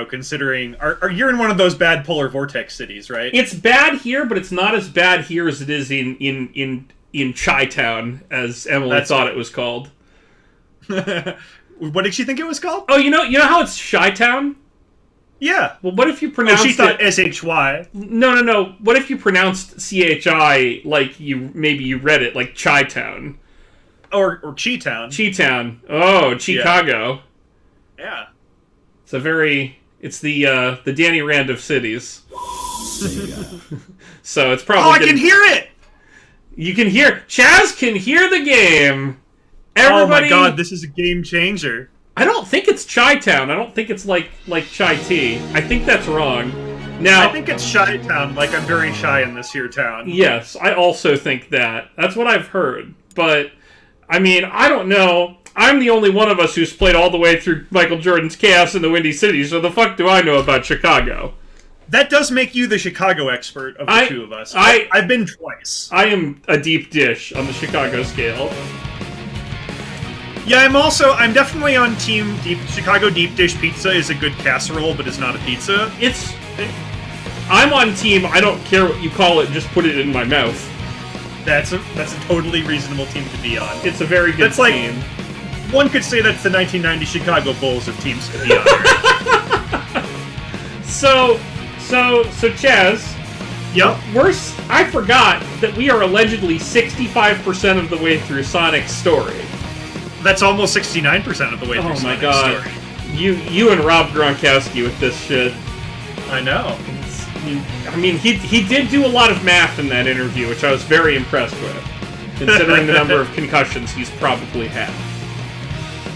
considering you're in one of those bad polar vortex cities, right? It's bad here, but it's not as bad here as it is in Chi-Town, as Emily thought it was called. What did she think it was called? Oh, you know how it's Chi-Town? Yeah. Well, what if you pronounced she thought SHY. No. What if you pronounced CHI like you read it like Chi-Town? Or Chi-Town. Chi-Town. Oh, Chicago. Yeah. It's the Danny Rand of cities. So it's probably... Oh, I can hear it! You can hear... Chaz can hear the game! Everybody... Oh my god, this is a game changer. I don't think it's Chi-Town. I don't think it's like Chai Tea. I think that's wrong. Now, I think it's Chi-Town, like I'm very shy in this here town. Yes, I also think that. That's what I've heard. But, I mean, I don't know. I'm the only one of us who's played all the way through Michael Jordan's Chaos in the Windy City, so the fuck do I know about Chicago? That does make you the Chicago expert of the two of us. I've been twice. I am a deep dish on the Chicago scale. Yeah, I'm definitely on team Chicago deep dish pizza is a good casserole, but it's not a pizza. I'm on team I don't care what you call it, just put it in my mouth. That's a totally reasonable team to be on. It's a very good team. One could say that's the 1990 Chicago Bulls of teams to be on. So Chaz. Yep. I forgot that we are allegedly 65% of the way through Sonic's story. That's almost 69% of the way through Sonic's story. Oh my god. You and Rob Gronkowski with this shit. I know. I mean, he did do a lot of math in that interview, which I was very impressed with, considering the number of concussions he's probably had.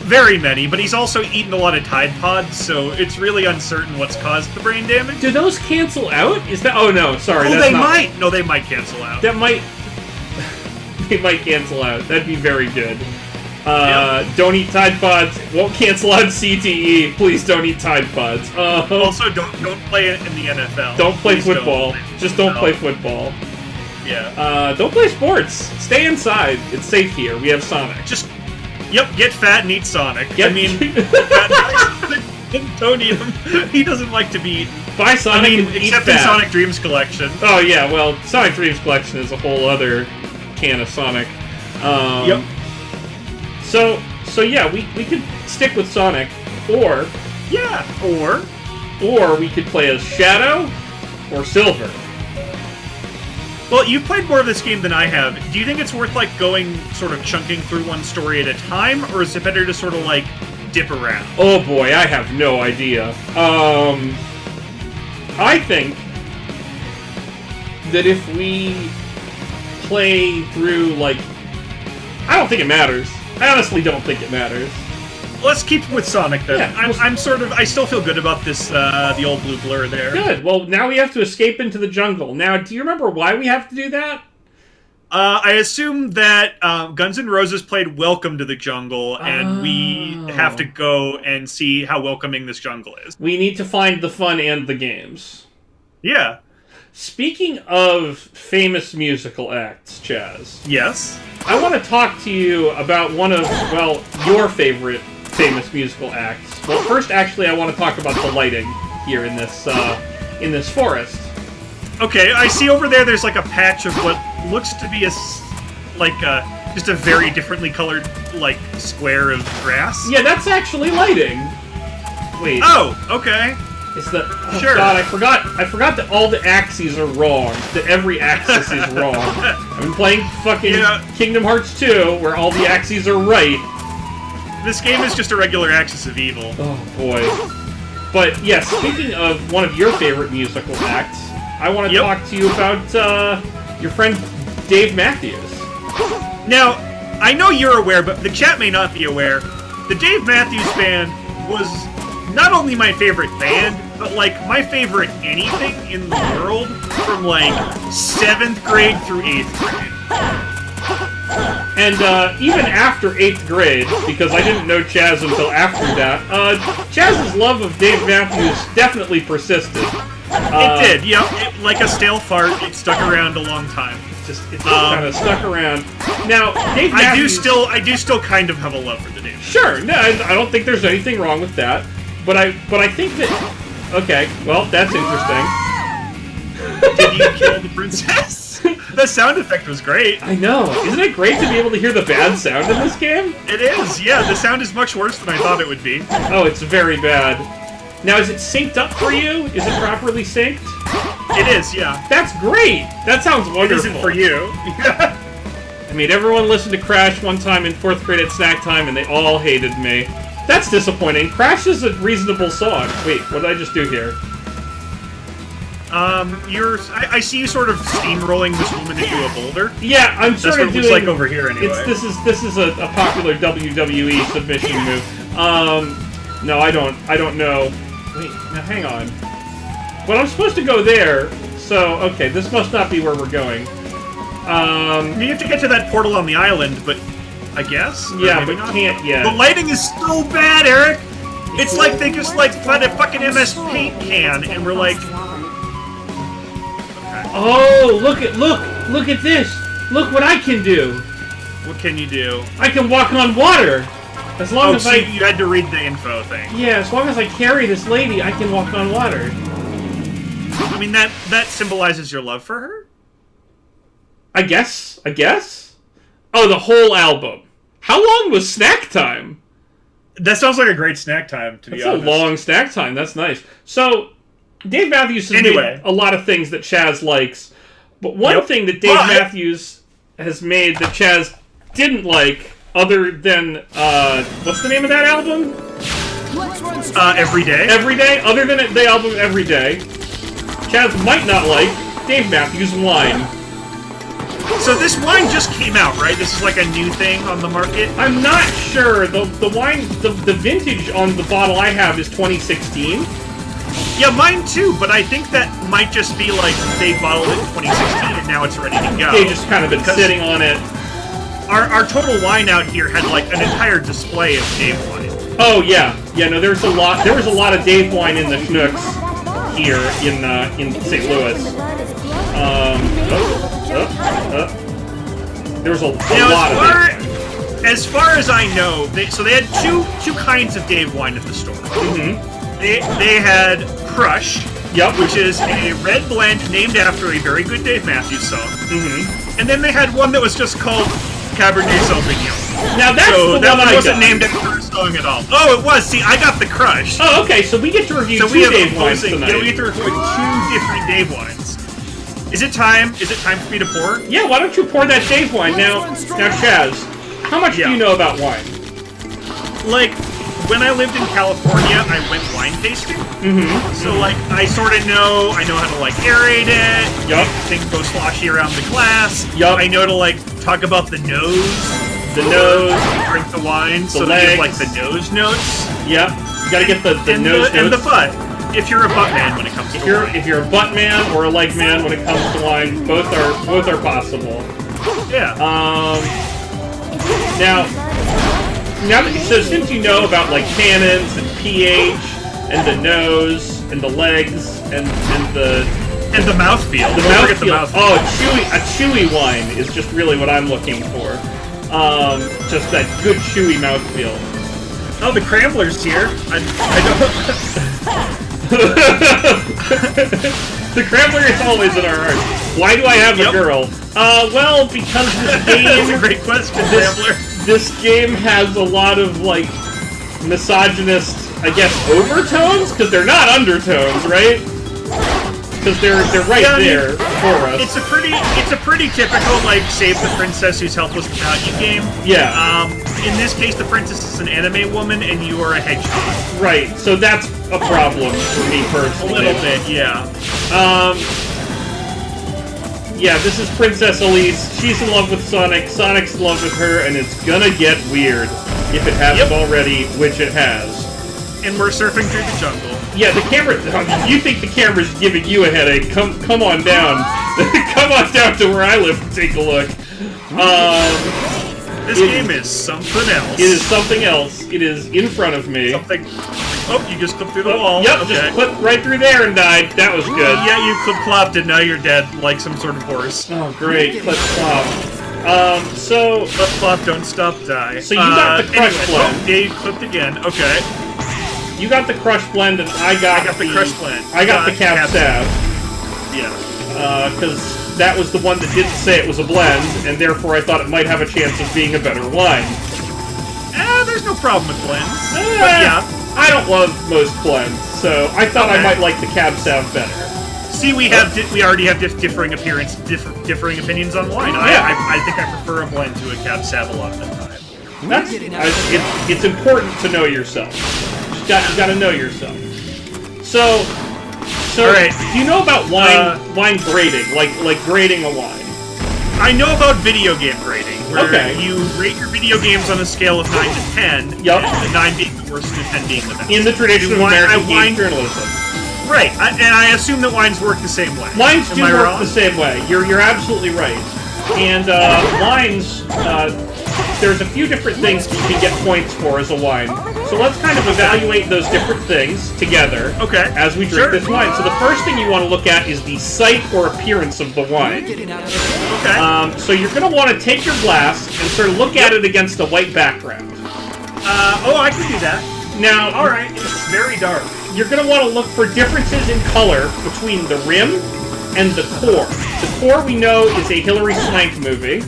Very many, but he's also eaten a lot of Tide Pods, so it's really uncertain what's caused the brain damage. Do those cancel out? Is that... Oh, no, sorry. Oh, might. No, they might cancel out. They might cancel out. That'd be very good. Don't eat Tide Pods. Won't cancel out CTE. Please don't eat Tide Pods. Also, don't play it in the NFL. Don't play football. Just don't play football. Yeah. Don't play sports. Stay inside. It's safe here. We have Sonic. Get fat and eat Sonic. Yep. I mean, don't eat him. He doesn't like to be eaten. Buy Sonic and eat except fat. in Sonic Dreams Collection. Oh, yeah, well, Sonic Dreams Collection is a whole other can of Sonic. Yep. So yeah, we could stick with Sonic, or we could play as Shadow or Silver. Well, you've played more of this game than I have. Do you think it's worth going sort of chunking through one story at a time, or is it better to sort of dip around? Oh boy, I have no idea. I think that if we play through I don't think it matters. I honestly don't think it matters. Let's keep with Sonic then. Yeah, I still feel good about this, the old blue blur there. Good. Well, now we have to escape into the jungle. Now, do you remember why we have to do that? I assume that Guns N' Roses played Welcome to the Jungle, and we have to go and see how welcoming this jungle is. We need to find the fun and the games. Yeah. Speaking of famous musical acts, Chaz. Yes? I want to talk to you about one of, your favorite famous musical acts. Well, first, actually, I want to talk about the lighting here in this forest. Okay, I see over there's a patch of what looks to be just a very differently colored square of grass. Yeah, that's actually lighting. Wait. Oh, okay. Sure. God, I forgot that all the axes are wrong. That every axis is wrong. I've been playing fucking Kingdom Hearts 2, where all the axes are right. This game is just a regular axis of evil. Oh boy. But yeah, speaking of one of your favorite musical acts, I want to talk to you about your friend Dave Matthews. Now, I know you're aware, but the chat may not be aware. The Dave Matthews Band was not only my favorite band, but my favorite anything in the world from 7th grade through 8th grade. And even after 8th grade, because I didn't know Chaz until after that, Chaz's love of Dave Matthews definitely persisted. It did, like a stale fart, it stuck around a long time. It's just kind of stuck around. Now, Dave Matthews... I do still kind of have a love for the Dave. Sure, no, I don't think there's anything wrong with that. But I think that Okay, well, that's interesting. Did you kill the princess? The sound effect was great. I know. Isn't it great to be able to hear the bad sound in this game? It is, yeah. The sound is much worse than I thought it would be. Oh, it's very bad. Now, is it synced up for you? Is it properly synced? It is, yeah. That's great! That sounds wonderful. It isn't for you. I made everyone listen to Crash one time in 4th grade at snack time, and they all hated me. That's disappointing. Crash is a reasonable song. Wait, what did I just do here? I see you sort of steamrolling this woman into a boulder. Yeah, I'm sort of doing... That's what it looks like over here, anyway. This is a popular WWE submission move. No, I don't know. Wait, now hang on. Well, I'm supposed to go there, so, okay, this must not be where we're going. You have to get to that portal on the island, but I guess? Yeah, but can't yet. The lighting is so bad, Eric! It's like they just, like, found a fucking MS Paint can, and we're like... Oh, look at this! Look what I can do! What can you do? I can walk on water! As long as you had to read the info thing. Yeah, as long as I carry this lady, I can walk on water. I mean, that symbolizes your love for her? I guess? Oh, the whole album. How long was snack time? That sounds like a great snack time, to be honest. That's a long snack time, that's nice. So, Dave Matthews has made a lot of things that Chaz likes, but one thing that Dave Matthews has made that Chaz didn't like, other than, what's the name of that album? Every Day. Every Day? Other than the album Every Day, Chaz might not like Dave Matthews' Wine. So this wine just came out, right? This is like a new thing on the market? I'm not sure. The wine, the vintage on the bottle I have is 2016. Yeah, mine too, but I think that might just be like they bottled it in 2016 and now it's ready to go. They just kind of been sitting on it. Our Total Wine out here had like an entire display of Dave wine. Oh yeah, no, there was a lot of Dave wine in the Schnooks here in St. Louis. There was a lot of it. As far as I know, they had two kinds of Dave wine at the store. Mm-hmm. They had Crush, which is a red blend named after a very good Dave Matthews song. Mm-hmm. And then they had one that was just called Cabernet Sauvignon. Now that's the one that wasn't named after a song at all. Oh, it was. See, I got the Crush. Oh, okay. So we get to review two Dave wines tonight. Yeah, we get to review two different Dave wines. Is it time? Is it time for me to pour? Yeah. Why don't you pour that Dave wine now, Chaz? How much do you know about wine? Like, when I lived in California, I went wine tasting. Mm-hmm. So, like, I sort of know. I know how to, like, aerate it. Yup. Things go sloshy around the glass. Yup. I know to, like, talk about the nose. The nose. Drink the wine. So legs. they give, like, the nose notes. Yep. You gotta get the nose notes. And the butt. If you're a butt man when it comes to wine. If you're a butt man or a leg man when it comes to wine, both are possible. Yeah. So since you know about like tannins and pH and the nose and the legs and the mouthfeel. The mouthfeel. Oh, a chewy wine is just really what I'm looking for. Just that good chewy mouthfeel. Oh, the Cramblers here. I The Crampler is always in our hearts. Why do I have a girl? Well, because this game... That's a great question, Crampler. This game has a lot of, like, misogynist, I guess, overtones? Because they're not undertones, right? Because they're right there for us. It's a pretty typical, like, save the princess who's helpless without you game. Yeah. In this case, the princess is an anime woman, and you are a hedgehog. Right, so that's a problem for me personally. A little bit, yeah. Yeah, this is Princess Elise. She's in love with Sonic. Sonic's in love with her, and it's gonna get weird if it hasn't already, which it has. And we're surfing through the jungle. Yeah, the camera. You think the camera's giving you a headache? Come on down. Come on down to where I live and take a look. This game is something else. It is something else. It is in front of me. Oh, you just clipped through the wall. Yep, okay. Just clipped right through there and died. That was good. Yeah, you clip-clopped and now you're dead, like some sort of horse. Oh, great. Clip-clop. So... Clip-clop, don't stop, die. So you got the crush blow. Yeah, you clipped again. Okay. You got the Crush Blend, and I got the Crush Blend. I got the Cab Sav. Yeah. Because that was the one that didn't say it was a blend, and therefore I thought it might have a chance of being a better wine. There's no problem with blends. But yeah. I don't love most blends, so I thought I might like the Cab Sav better. See, we already have differing opinions on wine. Yeah. I think I prefer a blend to a Cab Sav a lot of the time. It's important to know yourself. You got to know yourself. So right. Do you know about wine grading, like grading a wine? I know about video game grading, where you rate your video games on a scale of 9 to 10, yep. and 9 being the worst and 10 being the best. In the tradition of American game journalism. Right, and I assume that wines work the same way. Wines do work the same way. You're absolutely right. And wines, there's a few different things you can get points for as a wine. So let's kind of evaluate those different things together as we drink this wine. So the first thing you want to look at is the sight or appearance of the wine. So you're going to want to take your glass and sort of look at it against a white background. I can do that. Now, alright, it's very dark. You're going to want to look for differences in color between the rim and the core. The core, we know, is a Hilary Swank movie.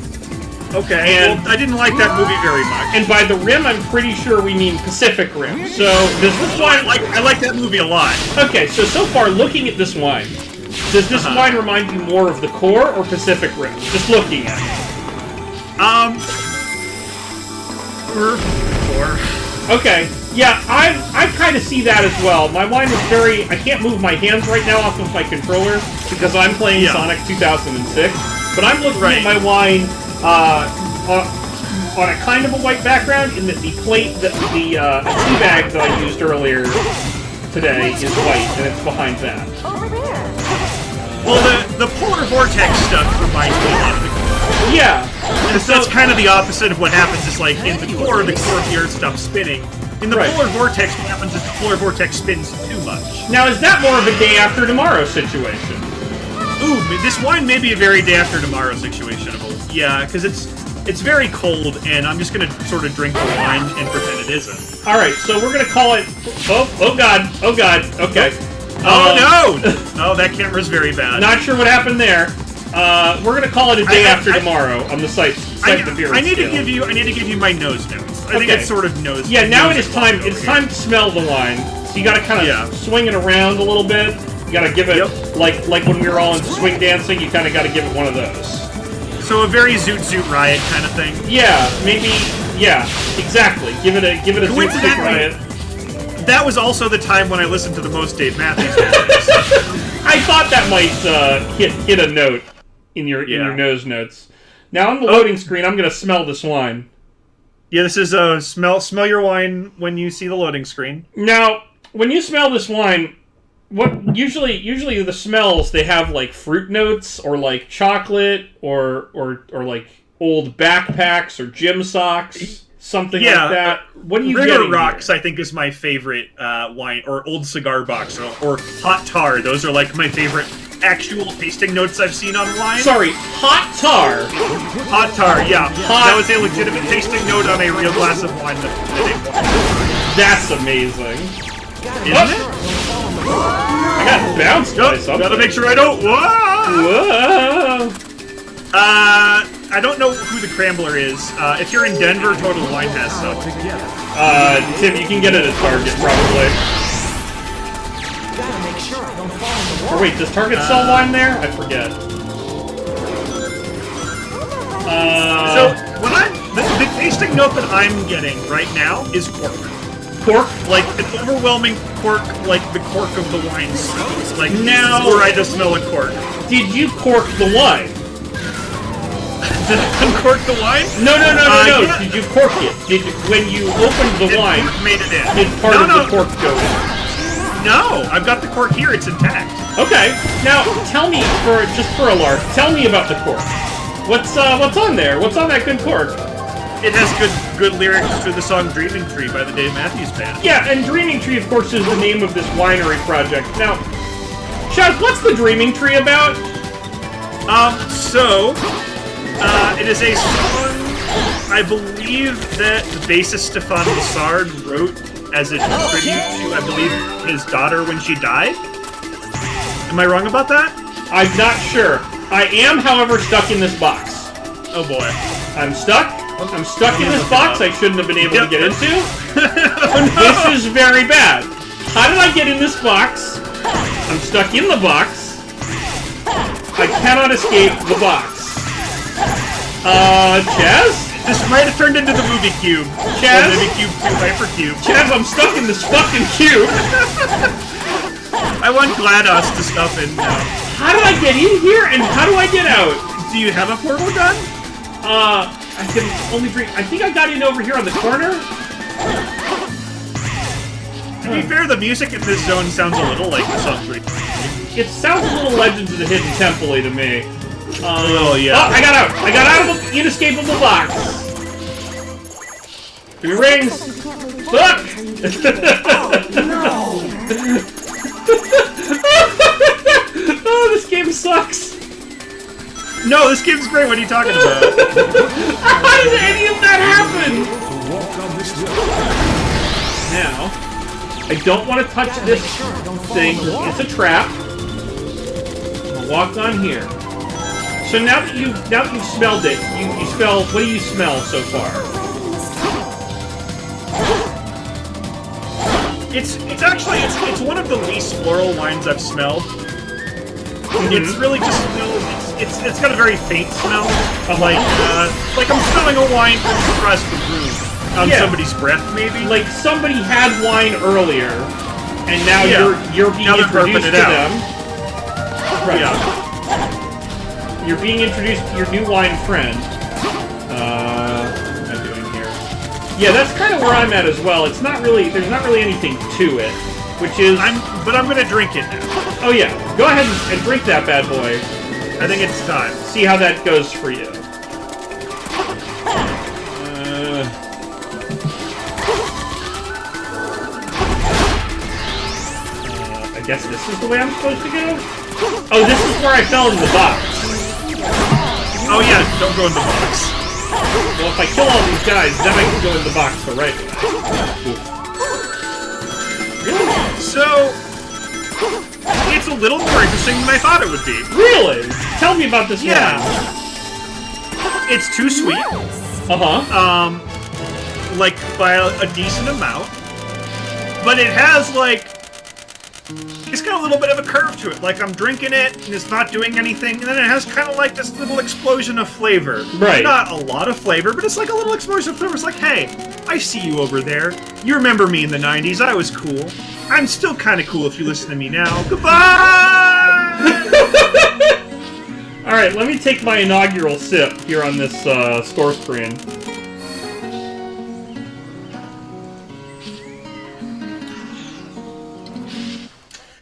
Okay, and I didn't like that movie very much. And by the rim, I'm pretty sure we mean Pacific Rim. So, does this wine... I like that movie a lot. Okay, so far, looking at this wine, does this wine remind you more of the core or Pacific Rim? Just looking at it. Core. Okay, yeah, I kind of see that as well. My wine is very... I can't move my hands right now off of my controller because I'm playing Sonic 2006. But I'm looking at my wine on a kind of a white background in that the plate, the tea bag that I used earlier today is white, and it's behind that. Well, the polar vortex stuff reminds me a lot of the core. Yeah. And so that's kind of the opposite of what happens is, like, in the core of the earth stops spinning. In the polar vortex, what happens is the polar vortex spins too much. Now, is that more of a day after tomorrow situation? Ooh, this wine may be a very day after tomorrow situation. Yeah, because it's very cold, and I'm just gonna sort of drink the wine and pretend it isn't. All right, so we're gonna call it. Oh god, okay. Oh no! Oh, that camera's very bad. Not sure what happened there. We're gonna call it a day after tomorrow on the site. I need to give you my nose notes. I think it's sort of nose. Yeah, now it is time. It's time to smell the wine. So you gotta kind of swing it around a little bit. You gotta give it like when we were all into swing dancing. You kind of gotta give it one of those. So a very Zoot Zoot Riot kind of thing. Yeah, maybe. Yeah, exactly. Give it a Zoot Zoot Riot. That was also the time when I listened to the most Dave Matthews. I thought that might hit a note in your nose notes. Now on the loading screen, I'm gonna smell this wine. Yeah, this is smell your wine when you see the loading screen. Now, when you smell this wine, what usually the smells, they have like fruit notes or like chocolate or like old backpacks or gym socks, something like that. What do you get? River Rocks, I think, is my favorite wine, or old cigar box, or hot tar. Those are like my favorite actual tasting notes I've seen on wine. Sorry, hot tar. Hot tar, yeah. That was a legitimate tasting note on a real glass of wine. That's amazing. Isn't it? I got bounced by something. Gotta make sure I don't. Whoa! I don't know who the Crambler is. If you're in Denver, Total Wine has some. Tim, you can get it at Target, probably. Or wait, does Target sell wine there? I forget. So, when the tasting note that I'm getting right now is cork. Cork? Like, an overwhelming cork, like the cork of the wine smells. Like, now where I just smell a cork. Did you cork the wine? Did I uncork the wine? No. Yeah. Did you cork it? When you opened the wine, made it in. Did part of the cork go in? No, I've got the cork here. It's intact. Okay. Now, tell me, just for a lark, tell me about the cork. What's on there? What's on that good cork? It has good lyrics to the song "Dreaming Tree" by the Dave Matthews Band. Yeah, and Dreaming Tree, of course, is the name of this winery project. Now, Chad, what's the Dreaming Tree about? It is a song I believe that the bassist Stefan Lessard wrote as a tribute to, I believe, his daughter when she died. Am I wrong about that? I'm not sure. I am, however, stuck in this box. Oh boy. I'm stuck. I'm stuck in this box I shouldn't have been able to get into. Oh, no. This is very bad. How did I get in this box? I'm stuck in the box. I cannot escape the box. Chaz? This might have turned into the movie Cube. Chaz? Or maybe Cube 2, Hypercube. Chaz, I'm stuck in this fucking cube. I want GLaDOS to stop in now. How do I get in here, and how do I get out? Do you have a portal gun? I can only drink. I think I got in over here on the corner. To be fair, the music in this zone sounds a little like the song 3. It sounds a little Legends of the Hidden Temple-y to me. Oh, yeah. Oh, I got out! I got out of the inescapable box! 3 rings! Fuck! No! Oh, this game sucks! No, this game's great. What are you talking about? How did any of that happen? Now, I don't want to touch this thing. It's a trap. I'll walk on here. So now that you've smelled it, you smell. What do you smell so far? It's actually it's one of the least floral wines I've smelled. It's really just it's got a very faint smell, like I'm smelling a wine across the room on somebody's breath, maybe. Like somebody had wine earlier, and now you're being introduced to them. Right. Yeah. You're being introduced to your new wine friend. What am I doing here? Yeah, that's kind of where I'm at as well. It's not really, there's not really anything to it, which is. But I'm gonna drink it now. Oh yeah, go ahead and drink that bad boy. I think it's time. See how that goes for you. I guess this is the way I'm supposed to go? Oh, this is where I fell in the box. Oh yeah, don't go in the box. Well, if I kill all these guys, then I can go in the box the right way. Really? So, it's a little more interesting than I thought it would be. Really? Tell me about this Yeah. wine. It's too sweet. Uh-huh. Like, by a decent amount. But it has, like... It's got a little bit of a curve to it. Like, I'm drinking it, and it's not doing anything, and then it has kind of like this little explosion of flavor. Right. Not a lot of flavor, but it's like a little explosion of flavor. It's like, hey, I see you over there. You remember me in the 90s. I was cool. I'm still kind of cool if you listen to me now. Goodbye! Alright, let me take my inaugural sip here on this store screen.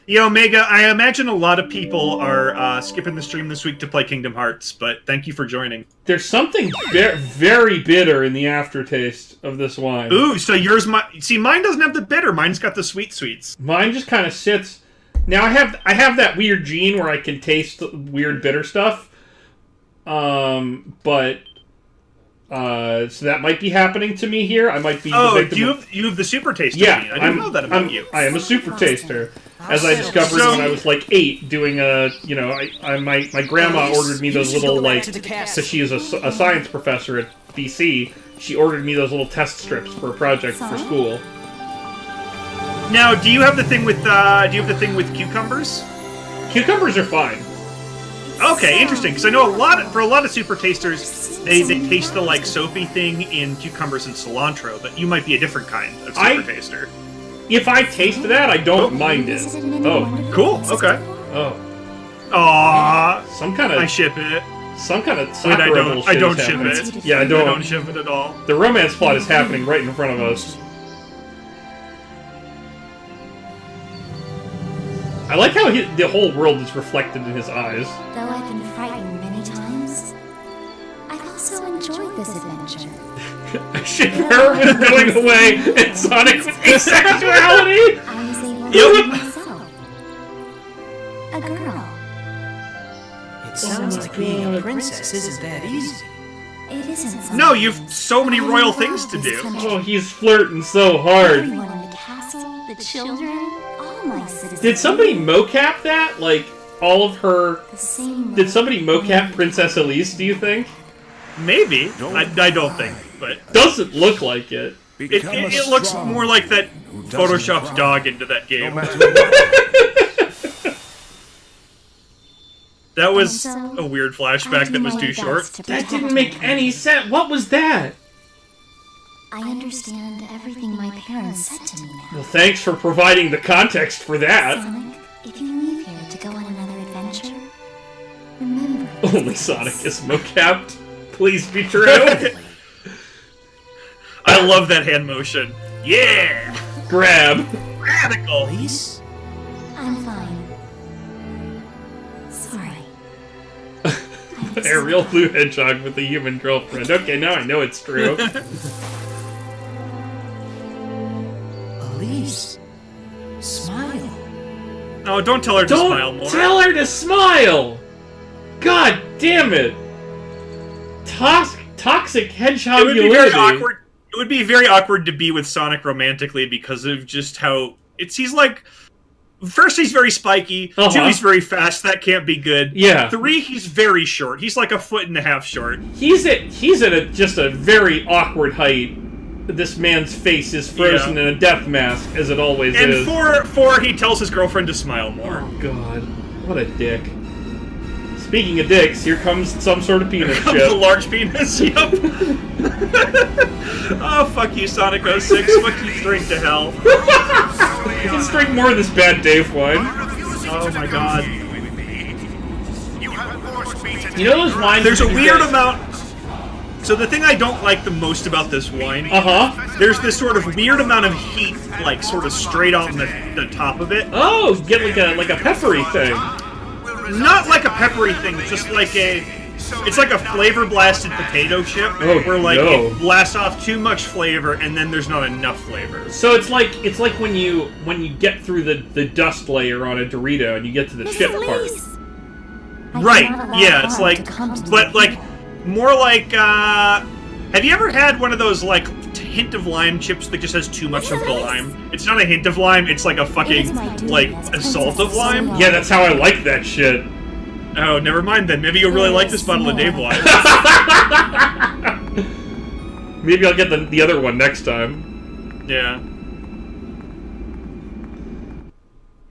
Yo, Mega, I imagine a lot of people are skipping the stream this week to play Kingdom Hearts, but thank you for joining. There's something very bitter in the aftertaste of this wine. Ooh, so yours see, mine doesn't have the bitter. Mine's got the sweets. Mine just kind of sits. Now I have that weird gene where I can taste weird bitter stuff. So that might be happening to me here. I might be the victim. You have the super taster Yeah, gene. I didn't know that about you. I am a super taster. As I discovered when I was like 8, doing my grandma ordered me those little, like, so she is a science professor at BC. She ordered me those little test strips for a project for school. Now, do you have the thing with cucumbers? Cucumbers are fine. Okay, interesting. Because I know for a lot of super tasters, they taste the like soapy thing in cucumbers and cilantro, but you might be a different kind of super taster. If I taste that, I don't mind it. Oh, cool. Okay. oh, Aww. some kind of I ship it. some kind of Wait, Sakura little shit I don't is ship happening. it. Yeah, I I don't. don't ship it at all. The romance plot is happening right in front of us. I like how the whole world is reflected in his eyes. Though I've been frightened many times, I've also enjoyed this adventure. I ship her with going away and Sonic with asexuality! I was able to Yep. be myself. A girl. It sounds like being a princess isn't that easy. It isn't something No, you've so many royal things to do. Oh, he's flirting so hard. everyone in the castle the children, all my citizens. Did somebody mocap that? Like, all of her... The same Did somebody mocap Princess Elise, do you think? Maybe. I don't think, but... Doesn't look like it. It looks more like that Photoshopped dog into that game. That was a weird flashback that was too short. That didn't make any sense. What was that? I understand everything my parents said to me now. Well, thanks for providing the context for that. Sonic, if you leave here to go on another adventure, remember... Only Sonic is mocapped. Please be true. I love that hand motion. Yeah! Grab. Radical! Elise? I'm fine. Sorry. Ariel Blue Hedgehog with a human girlfriend. Okay, now I know it's true. Elise? Smile. No, don't tell her to smile more. Don't tell her to smile! God damn it! Toxic hedgehog. It would be very awkward. It would be very awkward to be with Sonic romantically because of just how he's like. First, he's very spiky. 2, he's very fast. That can't be good. Yeah. 3, he's very short. He's like a 1.5 feet short. He's at just a very awkward height. This man's face is frozen in a death mask, as it always is. And 4, he tells his girlfriend to smile more. Oh God, what a dick. Speaking of dicks, here comes some sort of penis Comes ship. a large penis. Yep. Oh, fuck you, Sonic 06. Fuck you, straight to hell. Let's drink more of this bad Dave wine. Oh my god. You know those wines? There's a weird amount. So the thing I don't like the most about this wine, there's this sort of weird amount of heat, like sort of straight on the top of it. Oh, get like a peppery thing. Not like a peppery thing, just like it's like a flavor blasted potato chip, where like it blasts off too much flavor and then there's not enough flavor. So it's like when you get through the dust layer on a Dorito and you get to the chip part. Right? Yeah, it's like, but like more like. Have you ever had one of those like hint of lime chips that just has too much of the lime? It's not a hint of lime, it's like a fucking like a salt of lime. Yeah, that's how I like that shit. Oh, never mind then. Maybe you'll really like this bottle of Dave wine. Maybe I'll get the other one next time. Yeah.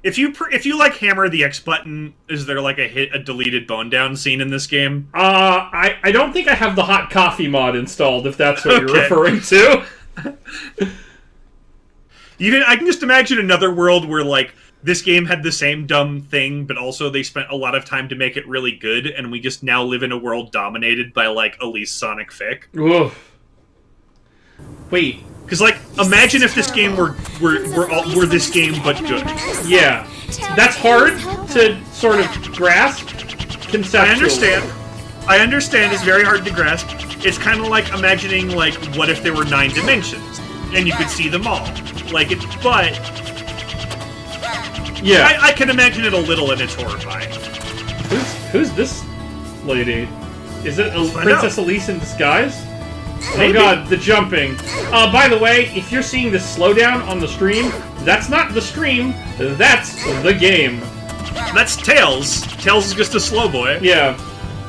If you like hammer the X button, is there like a deleted bone down scene in this game? I don't think I have the hot coffee mod installed, if that's what you're referring to. I can just imagine another world where like this game had the same dumb thing, but also they spent a lot of time to make it really good, and we just now live in a world dominated by like Elise Sonic fic. Ugh. Wait. Because, like, imagine if this game were this game but good. Yeah. That's hard to sort of grasp conceptually. I understand it's very hard to grasp. It's kind of like imagining, like, what if there were 9 dimensions? And you could see them all. Like, but... Yeah. I can imagine it a little, and it's horrifying. Who's this lady? Is it Princess Elise in disguise? Maybe. Oh god, the jumping. By the way, if you're seeing this slowdown on the stream, that's not the stream, that's the game. That's Tails. Tails is just a slow boy. Yeah.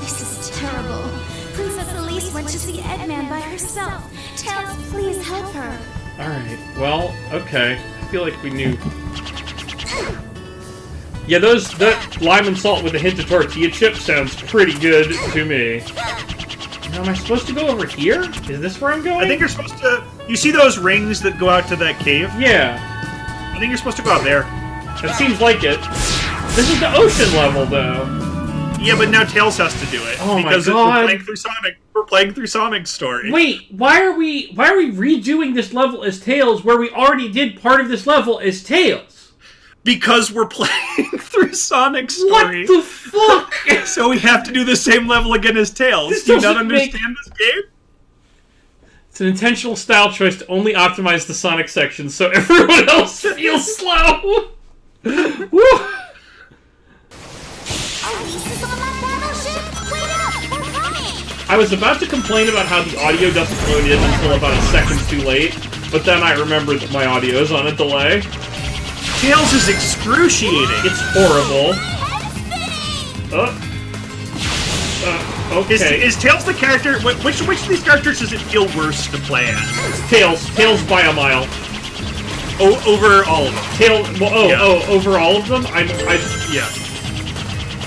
This is terrible. Princess Elise went to see Eggman by herself. Tails, please help her. Alright, well, okay. I feel like we knew. Yeah, that lime and salt with a hint of tortilla chip sounds pretty good to me. Now, am I supposed to go over here? Is this where I'm going? I think you're supposed to... You see those rings that go out to that cave? Yeah. I think you're supposed to go out there. That seems like it. This is the ocean level, though. Yeah, but now Tails has to do it. Oh because my god. We're playing through Sonic. We're playing through Sonic's story. Wait, why are we redoing this level as Tails where we already did part of this level as Tails? Because we're playing through Sonic's story. What the fuck? So we have to do the same level again as Tails. Do you not understand this game? It's an intentional style choice to only optimize the Sonic section so everyone else feels slow. Woo! I was about to complain about how the audio doesn't load in until about a second too late, but then I remembered that my audio is on a delay. Tails is excruciating. It's horrible. Okay. Is Tails the character? Which of these characters does it feel worse to play as? Tails by a mile. Over all of them. Over all of them? Yeah.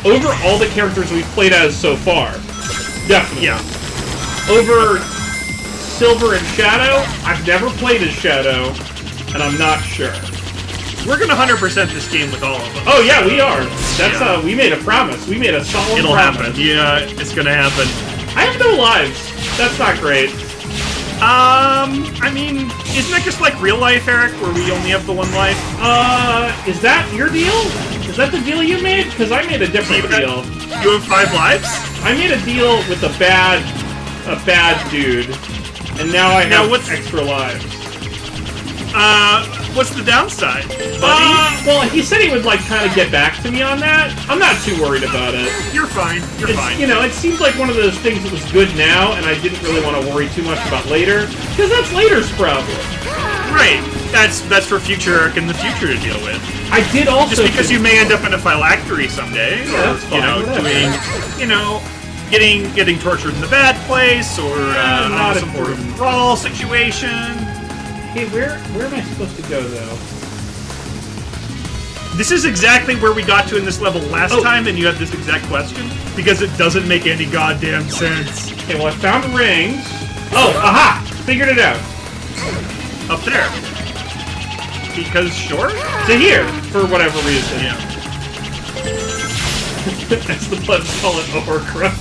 Over all the characters we've played as so far. Definitely. Yeah. Over Silver and Shadow, I've never played as Shadow, and I'm not sure. We're gonna 100% this game with all of them. Oh yeah, we are. That's we made a promise. We made a solemn It'll promise. happen. Yeah, it's gonna happen. I have no lives. That's not great. I mean, isn't that just like real life, Eric, where we only have the one life? Is that your deal? Is that the deal you made? Because I made a different deal. You have 5 lives? I made a deal with a bad dude, and now I have extra lives. What's the downside, buddy? Well, he said he would, like, kind of get back to me on that. I'm not too worried about it. You're fine. You're fine. You know, it seems like one of those things that was good now, and I didn't really want to worry too much about later, because that's later's problem. Right. That's for future Eric in the future to deal with. I did also... Just because you may end up in a phylactery someday, yeah, or, getting tortured in the bad place, or not some sort of brawl situation. Hey, where am I supposed to go, though? This is exactly where we got to in this level last time, and you had this exact question, because it doesn't make any goddamn sense. Okay, well, I found rings. Oh, aha! Figured it out. Up there. Because, sure? To here, for whatever reason. Yeah. As the plebs call it, Horcrux.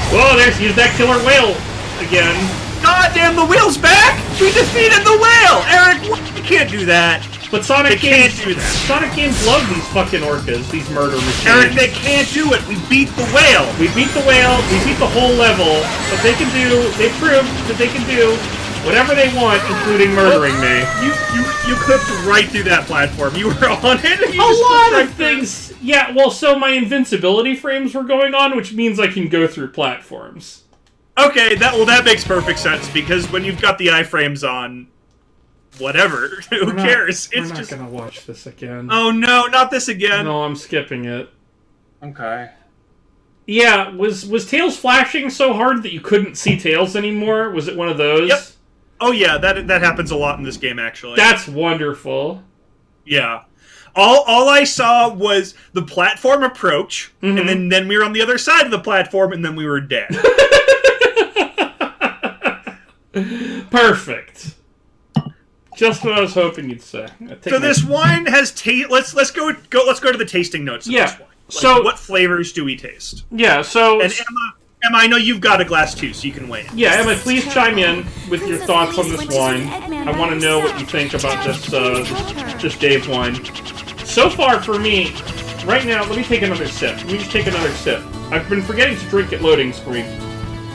Whoa, here's that killer whale again. God damn, the whale's back! We defeated the whale! Eric, you can't do that. But Sonic can't games do that. Sonic games love these fucking orcas, these murder machines. Eric, they can't do it. We beat the whale. We beat the whale, we beat the whole level, but they proved that they can do whatever they want, including murdering me. You clipped right through that platform. You were on it. And you A just lot right of things. Yeah, well, so my invincibility frames were going on, which means I can go through platforms. Okay, that makes perfect sense, because when you've got the iframes on, whatever, who cares? We're not gonna watch this again. Oh no, not this again. No, I'm skipping it. Okay. Yeah, was Tails flashing so hard that you couldn't see Tails anymore? Was it one of those? Yep. Oh yeah, that happens a lot in this game, actually. That's wonderful. Yeah. All I saw was the platform approach, and then we were on the other side of the platform, and then we were dead. Perfect. Just what I was hoping you'd say. So this wine has let's go to the tasting notes of this wine. Like, so what flavors do we taste? Yeah, so and Emma, I know you've got a glass too, so you can weigh in. Yeah, Emma, please chime in with your thoughts on this wine. I want to know what you think about this Dave wine. So far for me, right now, let me take another sip. Let me just take another sip. I've been forgetting to drink at loading screen.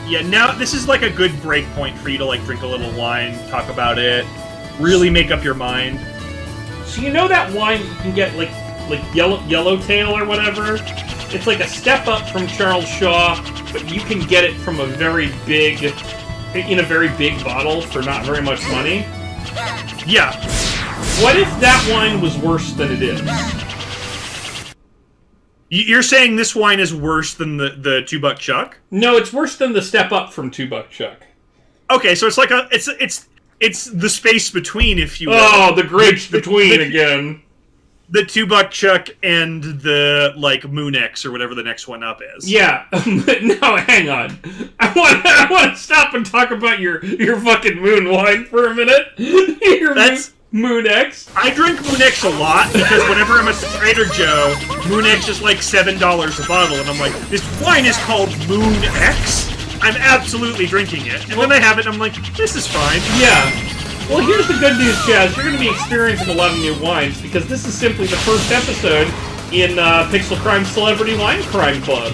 Yeah, now this is like a good break point for you to like drink a little wine, talk about it, really make up your mind. So you know that wine you can get like Yellowtail or whatever? It's like a step up from Charles Shaw, but you can get it from in a very big bottle for not very much money. Yeah. What if that wine was worse than it is? You're saying this wine is worse than the $2 Chuck? No, it's worse than the step up from $2 Chuck. Okay, so it's like it's the space between, if you will. Oh, the grapes between again. The $2 Chuck and the Moon X or whatever the next one up is. Yeah, no, hang on. I want to stop and talk about your fucking Moon wine for a minute. Moon X. I drink Moon X a lot because whenever I'm at Trader Joe, Moon X is like $7 a bottle, and I'm like, this wine is called Moon X? I'm absolutely drinking it. And then I have it, and I'm like, this is fine. Yeah. Well, here's the good news, Chaz. You're going to be experiencing a lot of new wines because this is simply the first episode in Pixel Crime Celebrity Wine Crime Club.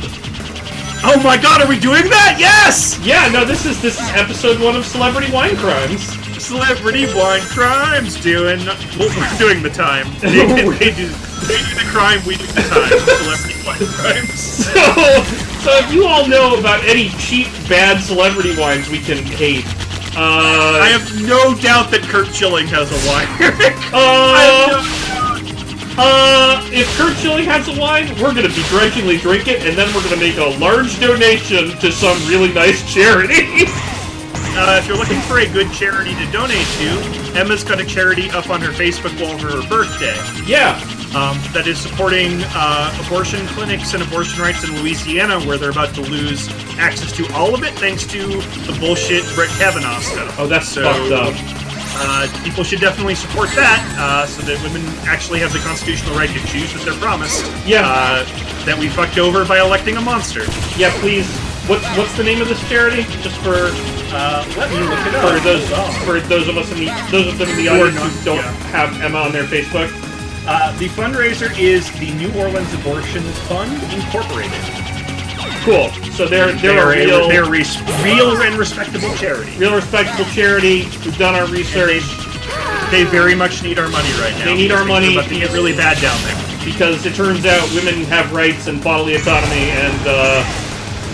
Oh my god, are we doing that? Yes! Yeah, no, this is episode 1 of Celebrity Wine Crimes. Celebrity Wine Crimes we're doing the time. They do the crime, we do the time. Celebrity Wine Crimes. So if you all know about any cheap, bad celebrity wines we can hate, I have no doubt that Kurt Schilling has a wine. If Kurt Schilling has a wine, we're gonna begrudgingly drink it, and then we're gonna make a large donation to some really nice charity. If you're looking for a good charity to donate to, Emma's got a charity up on her Facebook wall for her birthday. Yeah. That is supporting abortion clinics and abortion rights in Louisiana, where they're about to lose access to all of it thanks to the bullshit Brett Kavanaugh stuff. Oh, that's fucked up. People should definitely support that, so that women actually have the constitutional right to choose what they're promised. Yeah. That we fucked over by electing a monster. Yeah, please. What's the name of this charity? Just for let me look it up. For those of us those of them in the audience who don't have Emma on their Facebook. The fundraiser is the New Orleans Abortions Fund Incorporated. Cool. So they're a real and respectable charity. Real respectable charity. We've done our research. They very much need our money right now. They need our money. But they get really bad down there. Because it turns out women have rights and bodily autonomy, and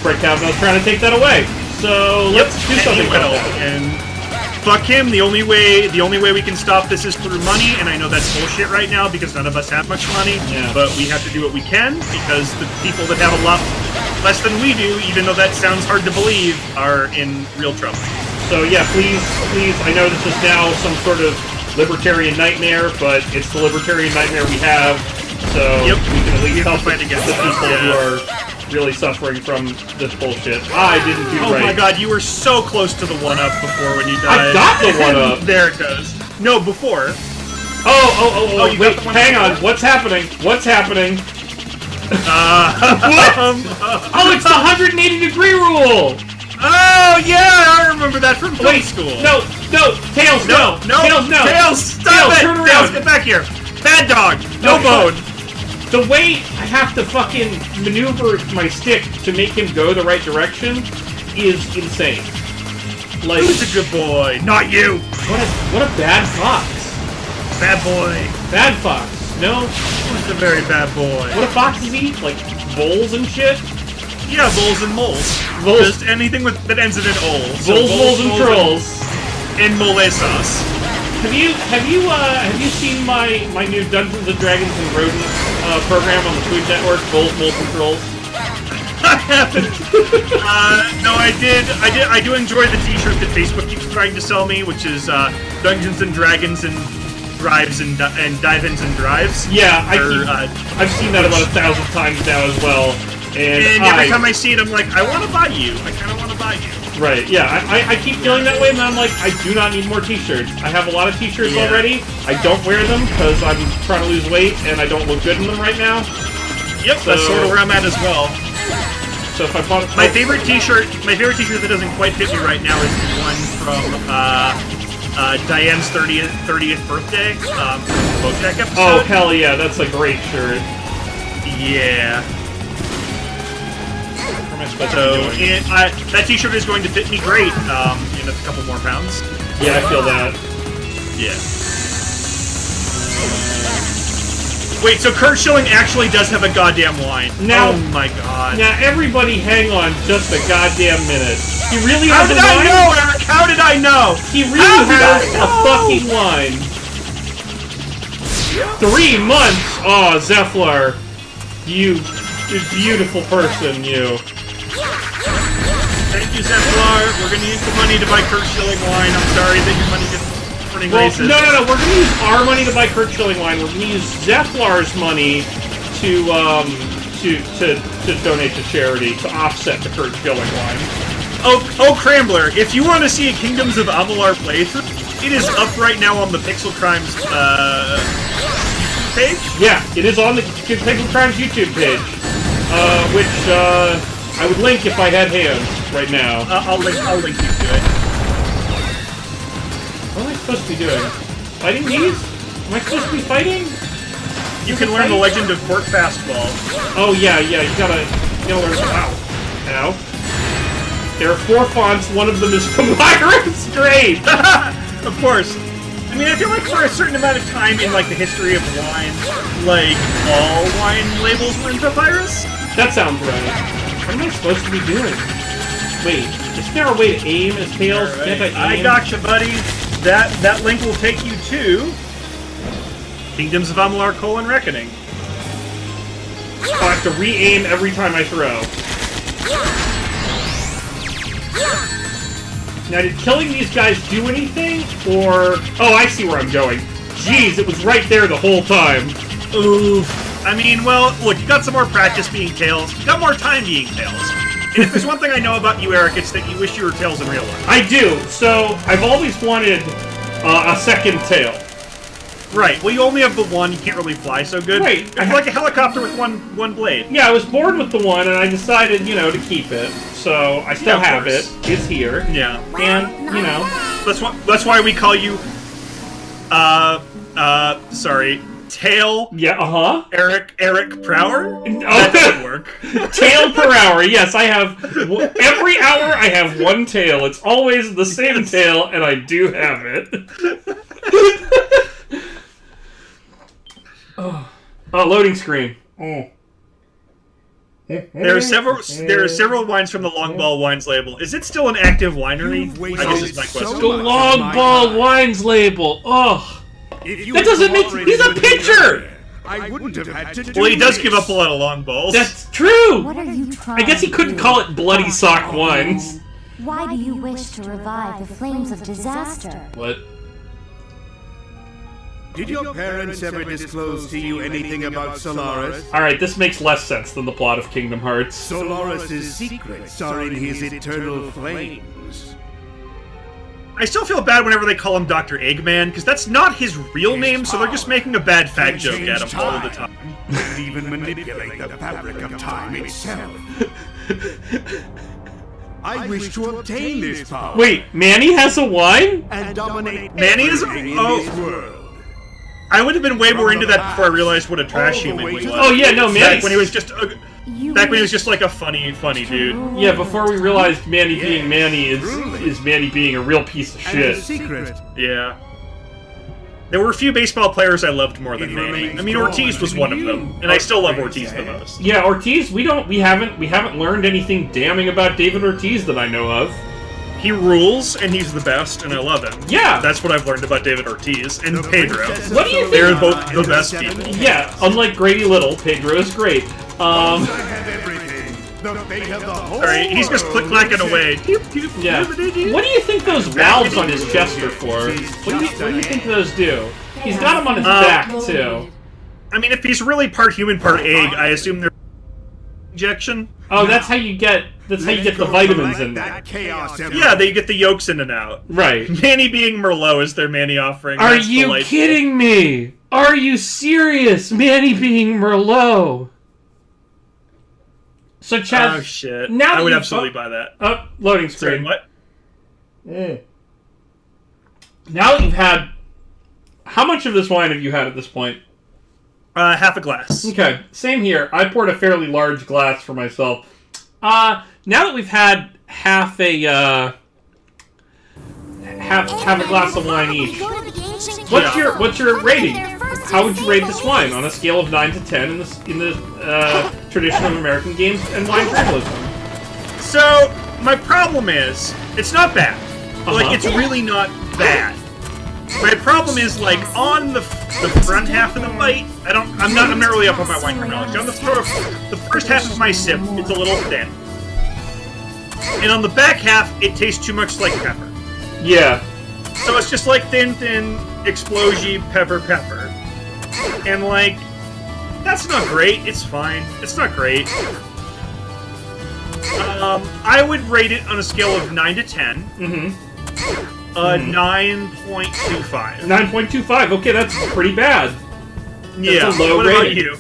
Brett Kavanaugh's trying to take that away. So let's do something about that. And fuck him. The only way we can stop this is through money, and I know that's bullshit right now because none of us have much money. Yeah. But we have to do what we can because the people that have a lot less than we do, even though that sounds hard to believe, are in real trouble. So yeah, please, I know this is now some sort of libertarian nightmare, but it's the libertarian nightmare we have, so we can at least help the people who are really suffering from this bullshit. I didn't do right. Oh my god, you were so close to the 1-up before when you died. I got the 1-up! There it goes. No, before. Oh, you wait, got the 1-up hang on, before? what's happening? What's happening? What? Oh, it's the 180-degree rule! Oh, yeah, I remember that from film school. No, Tails, no! Tails, no! Tails, stop it! Turn around! Tails, get back here! Bad dog! No bone! The way I have to fucking maneuver my stick to make him go the right direction is insane. Like, who's a good boy? Not you! What a bad fox. Bad boy. Bad fox. No? Who's a very bad boy? What do foxes eat? Like, voles and shit? Yeah, voles and moles. Voles. Just anything that ends in an ol. Voles, moles, and trolls. And mole sauce. Have you seen my new Dungeons and Dragons and Rodents program on the Food Network? Voles, moles, and trolls. I haven't. No, I did. I do enjoy the T-shirt that Facebook keeps trying to sell me, which is Dungeons and Dragons and Drives and Dive-ins and Drives. Yeah, I've seen that about 1,000 times now as well. And every time I see it, I'm like, I want to buy you. I kind of want to buy you. Right, yeah. I keep feeling that way, and I'm like, I do not need more T-shirts. I have a lot of T-shirts already. I don't wear them because I'm trying to lose weight, and I don't look good in them right now. Yep, that's sort of where I'm at as well. So if I bought my favorite T-shirt that doesn't quite fit me right now is the one from Diane's 30th birthday from the BoJack episode. Oh hell yeah, that's a great shirt. Yeah. So that T-shirt is going to fit me great in a couple more pounds. Yeah, I feel that. Yeah. Wait, so Kurt Schilling actually does have a goddamn line. Now, oh my god. Now everybody hang on just a goddamn minute. He really How has did a line? I know, Eric? How did I know? He really has a fucking line. 3 months! Aw, Zephyr. You beautiful person, you. Thank you, Zephyr. We're gonna use the money to buy Kurt Schilling wine. I'm sorry that your money gets turning racist. No. We're gonna use our money to buy Kurt Schilling wine. We're gonna use Zephyr's money to donate to charity to offset the Kurt Schilling wine. Oh, Crambler, if you want to see a Kingdoms of Amalur playthrough, it is up right now on the Pixel Crimes page. Yeah, it is on the Pixel Crimes YouTube page, which I would link if I had hands right now. I'll link you to it. What am I supposed to be doing? Fighting these? Am I supposed to be fighting? You can learn the Legend of Court Fastball. Oh yeah, you gotta learn. Ow. There are 4 fonts. One of them is Papyrus. Great. Of course. I mean, I feel like for a certain amount of time in like the history of wine, like all wine labels were in Papyrus. That sounds right. What am I supposed to be doing? Wait, isn't there a way to aim as Tails? Right. I gotcha, buddy. That link will take you to Kingdoms of Amalur: Reckoning. I have to re-aim every time I throw. Now, did killing these guys do anything, or... Oh, I see where I'm going. Jeez, it was right there the whole time. Oof. I mean, well, look, you got some more practice being Tails. You got more time being Tails. And if there's one thing I know about you, Eric, it's that you wish you were Tails in real life. I do. So, I've always wanted a second tail. Right. Well, you only have the one. You can't really fly so good. Right. It's like a helicopter with one blade. Yeah, I was bored with the one, and I decided, to keep it. So, I still have it. It's here. Yeah. And, That's why we call you, sorry, Tail. Yeah, uh-huh. Eric Prower? Oh, That doesn't work. Tail per hour. Yes, I have... Every hour, I have one tail. It's always the same tail, and I do have it. Oh, loading screen. Oh. There are several wines from the Long Ball Wines label. Is it still an active winery? I guess is my question. The Long Ball Wines label. Oh. That doesn't make... He's a pitcher! I wouldn't have had to do Well, he does this. give up a lot of long balls. That's true! What are you trying I guess he couldn't call it Bloody Sock Wines. Why do you wish to revive the flames of disaster? What? Did your parents ever disclose to you anything about Solaris? Alright, this makes less sense than the plot of Kingdom Hearts. Solaris's secrets are in his eternal flames. I still feel bad whenever they call him Dr. Eggman, because that's not his real name, so they're just making a bad fag joke at him all the time. And even manipulate the fabric of time itself. I wish to obtain this power. Wait, Manny has a wine? And dominate Manny is a- everything in oh. this world. I would have been way more into that before I realized what a trash human he was. Oh yeah, no, Manny. Back when he was just like a funny dude. Yeah, before we realized Manny being Manny is Manny being a real piece of And the shit. secret. Yeah. There were a few baseball players I loved more than Manny. I mean, Ortiz was one of them, and I still love Ortiz the most. Yeah, Ortiz, we haven't learned anything damning about David Ortiz that I know of. He rules, and he's the best, and I love him. Yeah. That's what I've learned about David Ortiz and Pedro. What do you think? They're both the best people. Yeah, unlike Grady Little, Pedro is great. I have everything. The fate of the whole Alright, he's just world click-clacking in away. Yeah. What do you think those valves on his chest are for? What do you think those do? He's got them on his back, too. I mean, if he's really part human, part egg, I assume they're injection. Oh, that's how you get the vitamins in there. that chaos Yeah, they get the yolks in and out. Right. Manny being Merlot is their Manny offering. Are That's you delightful. kidding me? Are you serious? Manny being Merlot. So, Chad. Oh shit! Now I would that absolutely buy that. Oh, loading Sorry, screen. what? Now that you've had, how much of this wine have you had at this point? Half a glass. Okay, same here. I poured a fairly large glass for myself. Now that we've had half a glass of wine each, what's your rating? How would you rate this wine on a scale of 9 to 10 in the tradition of American games and wine journalism? So my problem is, it's not bad. Like it's really not bad. My problem is like on the front half of the bite. I'm not really up on my wine terminology. On the first half of my sip, it's a little thin, and on the back half, it tastes too much like pepper. Yeah. So it's just like thin, explosive pepper, and like that's not great. It's fine. It's not great. I would rate it on a scale of 9 to 10. 9.25. 9.25. Okay, that's pretty bad. Yeah. A low what rating. about you?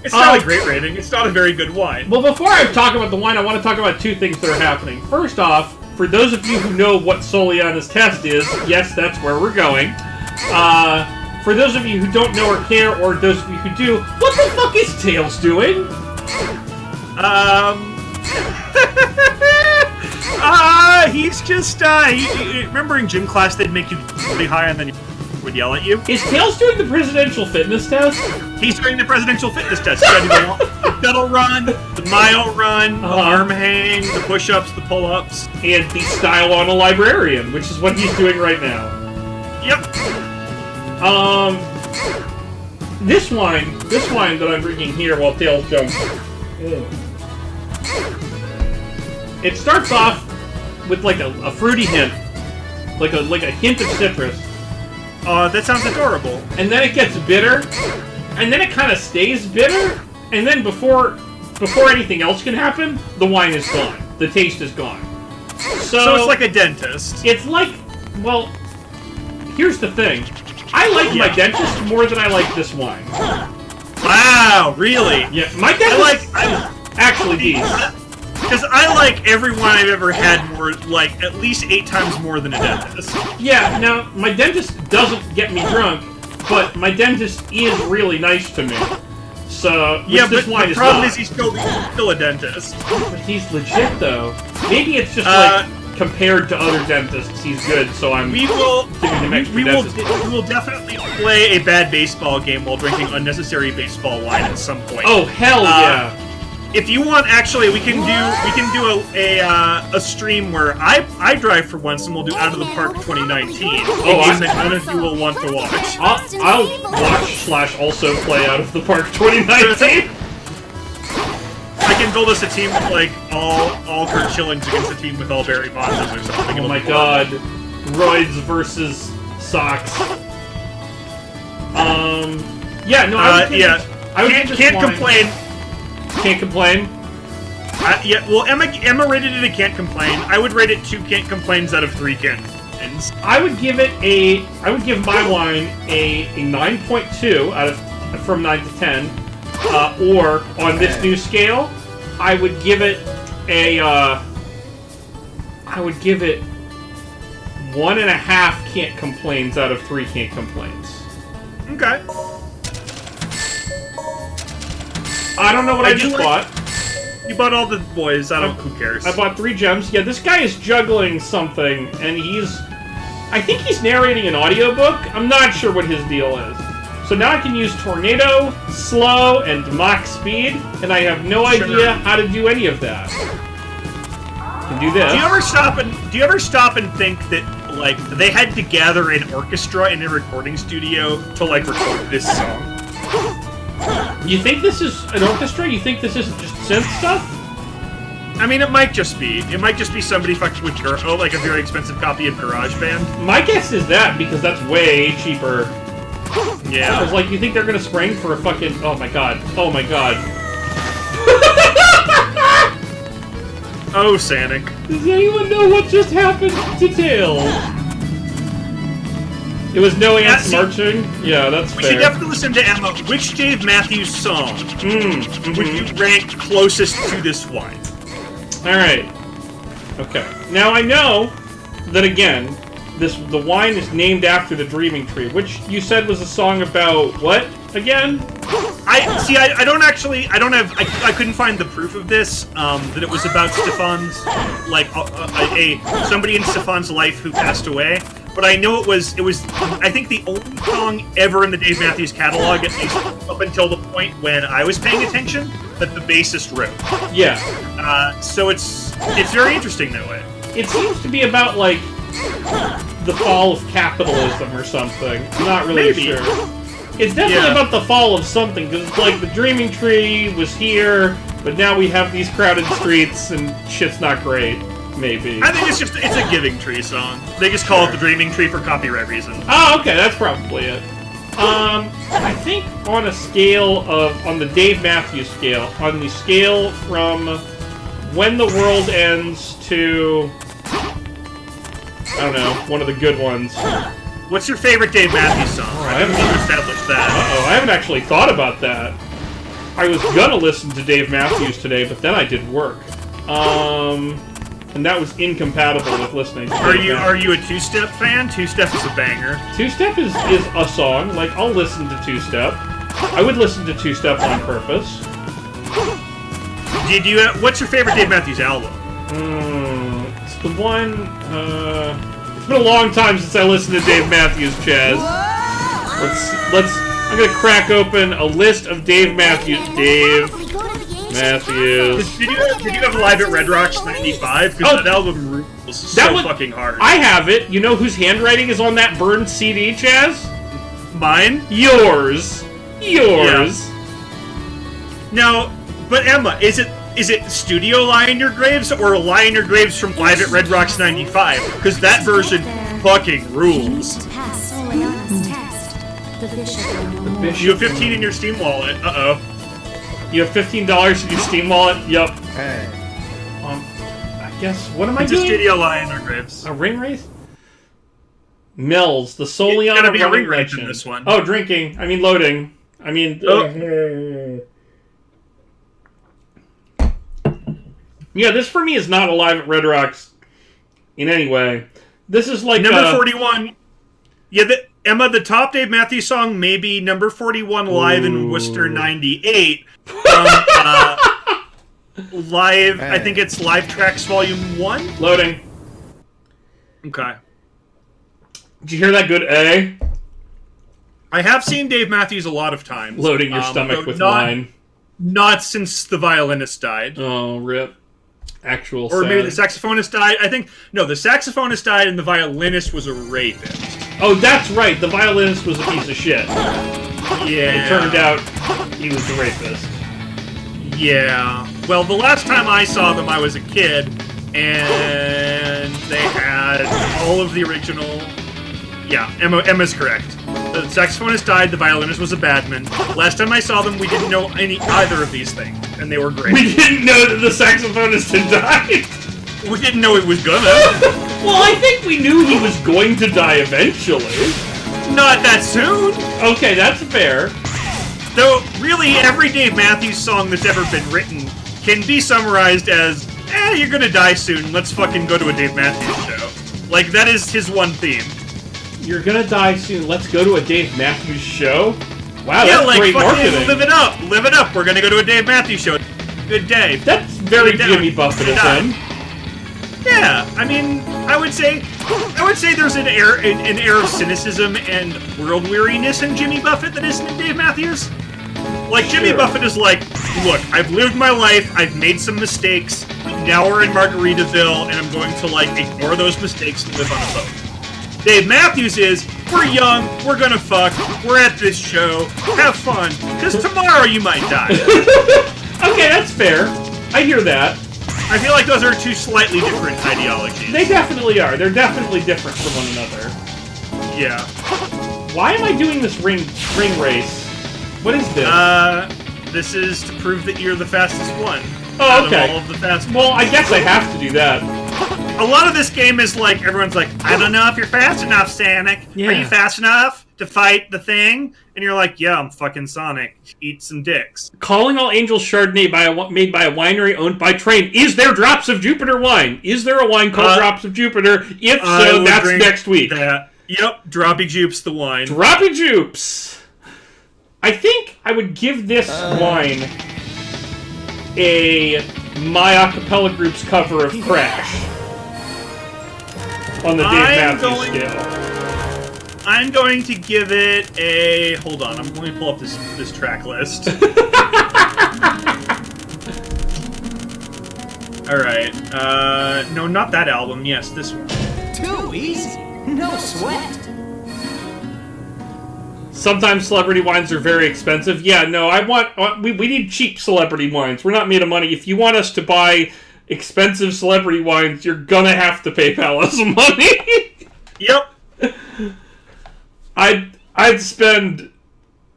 It's not a great rating. It's not a very good wine. Well, before I talk about the wine, I want to talk about two things that are happening. First off, for those of you who know what Soliana's test is, yes, that's where we're going. For those of you who don't know or care, or those of you who do, what the fuck is Tails doing? He's just, remember in gym class they'd make you really high and then you would yell at you? Is Tails doing the presidential fitness test? He's doing the presidential fitness test. You gotta do the pedal run, the mile run, the arm hang, the push-ups, the pull-ups. And the style on a librarian, which is what he's doing right now. Yep. this wine that I'm drinking here while Tails jumps, it starts off with like a fruity hint, like a hint of citrus. That sounds adorable. And then it gets bitter, and then it kind of stays bitter, and then before anything else can happen, the wine is gone. The taste is gone. So it's like a dentist. It's like, well, here's the thing. I like my dentist more than I like this wine. Wow, really? Yeah, my dentist... actually, these. Because I like every wine I've ever had more, like, at least 8 times more than a dentist. Yeah, now, my dentist doesn't get me drunk, but my dentist is really nice to me. So, yeah, but wine the problem is he's still a dentist. But he's legit, though. Maybe it's just, like, compared to other dentists, he's good, so I'm giving him extra we will definitely play a bad baseball game while drinking unnecessary baseball wine at some point. Oh, hell yeah. If you want, actually, we can do a stream where I drive for once, and we'll do Out of the Park 2019. Oh, a game that none of you will want to watch. I'll watch / also play Out of the Park 2019. I can build us a team with like all Kurt Schillings against a team with all Barry Bonds or something. Oh my god, roids versus socks. Yeah, no, can't complain. Can't complain? Yeah, well, Emma rated it a can't complain. I would rate it 2 can't complains out of 3 can't complains. I would give my wine a 9.2 from 9 to 10. Or on this new scale, I would give it a 1.5 can't complains out of 3 can't complains. Okay. I don't know what I just bought. You bought all the boys. Who cares? I bought 3 gems. Yeah, this guy is juggling something, and I think he's narrating an audiobook. I'm not sure what his deal is. So now I can use Tornado, Slow, and Mach Speed, and I have no idea how to do any of that. I can do this. Do you ever stop and think that, like, they had to gather an orchestra in a recording studio to, like, record this song? You think this is an orchestra? You think this isn't just synth stuff? I mean, it might just be. It might just be somebody fucking with like a very expensive copy of GarageBand. My guess is that, because that's way cheaper. Yeah. I was like, you think they're gonna spring for a fucking... Oh my god. Oh my god. Oh, Sanic. Does anyone know what just happened to Tails? It was no ants marching? Yeah, that's fair. We should definitely listen to Emma. Which Dave Matthews song would you rank closest to this wine? Alright. Okay. Now I know that, again, the wine is named after the Dreaming Tree, which you said was a song about what, again? I couldn't find the proof of this, that it was about Stefan's, like, somebody in Stefan's life who passed away. But I know it was, I think, the only song ever in the Dave Matthews catalog, at least up until the point when I was paying attention, that the bassist wrote. Yeah. So it's very interesting that way. It seems to be about, like, the fall of capitalism or something. I'm not really sure. It's definitely about the fall of something, because it's like the Dreaming Tree was here, but now we have these crowded streets and shit's not great. Maybe. I think it's a Giving Tree song. They just call it the Dreaming Tree for copyright reasons. Oh, okay, that's probably it. I think on a scale on the Dave Matthews scale, on the scale from When the World Ends to, I don't know, one of the good ones. What's your favorite Dave Matthews song? Oh, I haven't established that. I haven't actually thought about that. I was gonna listen to Dave Matthews today, but then I did work. And that was incompatible with listening to Dave Are you a Two-Step fan? Two-Step is a banger. Two-Step is a song. Like, I'll listen to Two-Step. I would listen to Two-Step on purpose. What's your favorite Dave Matthews album? It's the one, it's been a long time since I listened to Dave Matthews, Chaz. I'm gonna crack open a list of Dave Matthews. Dave Matthews. Did you have Live at Red Rocks 95? Because that album was so fucking hard. I have it. You know whose handwriting is on that burned CD, Chaz? Mine? Yours. Yours. Now, but Emma, is it Studio Lie in Your Graves or Lie in Your Graves from Live at Red Rocks 95? Because that version fucking You need rules. to pass Soliana's test. The bishop will know more. You have 15 in your Steam wallet. Uh-oh. You have $15 in your Steam wallet? Yup. Hey. I guess, what am I It's a doing? Studio Lie in Your Graves. A ring race? Mills, the Soliana It's gonna be a running ring race in legend. this one. Oh, drinking. I mean, loading. I mean... Yeah, this for me is not Alive at Red Rocks in any way. This is like... Number 41. Yeah, Emma, the top Dave Matthews song may be number 41 live in Worcester 98. Live, I think it's Live Tracks Volume 1? Loading. Okay. Did you hear that good A? I have seen Dave Matthews a lot of times. Loading your stomach though with not, wine. Not since the violinist died. Oh, rip. Actual Or maybe the sad. saxophonist died. I think, no, the saxophonist died and the violinist was a rapist. Oh, that's right. The violinist was a piece of shit. Yeah. It turned out he was the rapist. Yeah. Well, the last time I saw them, I was a kid, and they had all of the original... Yeah, Emma's correct. The saxophonist died, the violinist was a badman. Last time I saw them, we didn't know either of these things, and they were great. We didn't know that the saxophonist had died. We didn't know it was gonna. Well, I think we knew he was going to die eventually. Not that soon! Okay, that's fair. Though, really, every Dave Matthews song that's ever been written can be summarized as, you're gonna die soon, let's fucking go to a Dave Matthews show. Like, that is his one theme. You're gonna die soon. Let's go to a Dave Matthews show? Wow, Yeah, that's like, great fucking marketing. live it up, live it up, we're gonna go to a Dave Matthews show. Good day. That's very Sit down. Jimmy Buffett of him. Yeah, I mean, I would say there's an air of cynicism and world weariness in Jimmy Buffett that isn't in Dave Matthews. Like, Jimmy Buffett is like, look, I've lived my life, I've made some mistakes, now we're in Margaritaville, and I'm going to, like, ignore those mistakes and live on a boat. Dave Matthews is, we're young, we're gonna fuck, we're at this show, have fun, because tomorrow you might die. Okay, that's fair. I hear that. I feel like those are two slightly different ideologies. They definitely are. They're definitely different from one another. Yeah. Why am I doing this ring race? What is this? This is to prove that you're the fastest one. Oh, okay. Out of all of the fast Well, I guess I have to do that. A lot of this game is like, everyone's like, I don't know if you're fast enough, Sonic. Yeah. Are you fast enough to fight the thing? And you're like, yeah, I'm fucking Sonic. Eat some dicks. Calling All Angels Chardonnay made by a winery owned by Train. Is there Drops of Jupiter wine? Is there a wine called Drops of Jupiter? If I so, would that's drink next week. That. Yep, Droppy Jupe's the wine. Droppy Jupes. I think I would give this wine my acapella group's cover of Crash on the Dave Matthews scale. I'm going to give it a... Hold on, let me pull up this track list. Alright, no, not that album. Yes, this one. Too easy. No sweat. Sometimes celebrity wines are very expensive. Yeah, no, we need cheap celebrity wines. We're not made of money. If you want us to buy expensive celebrity wines, you're gonna have to PayPal us some money. Yep. I'd spend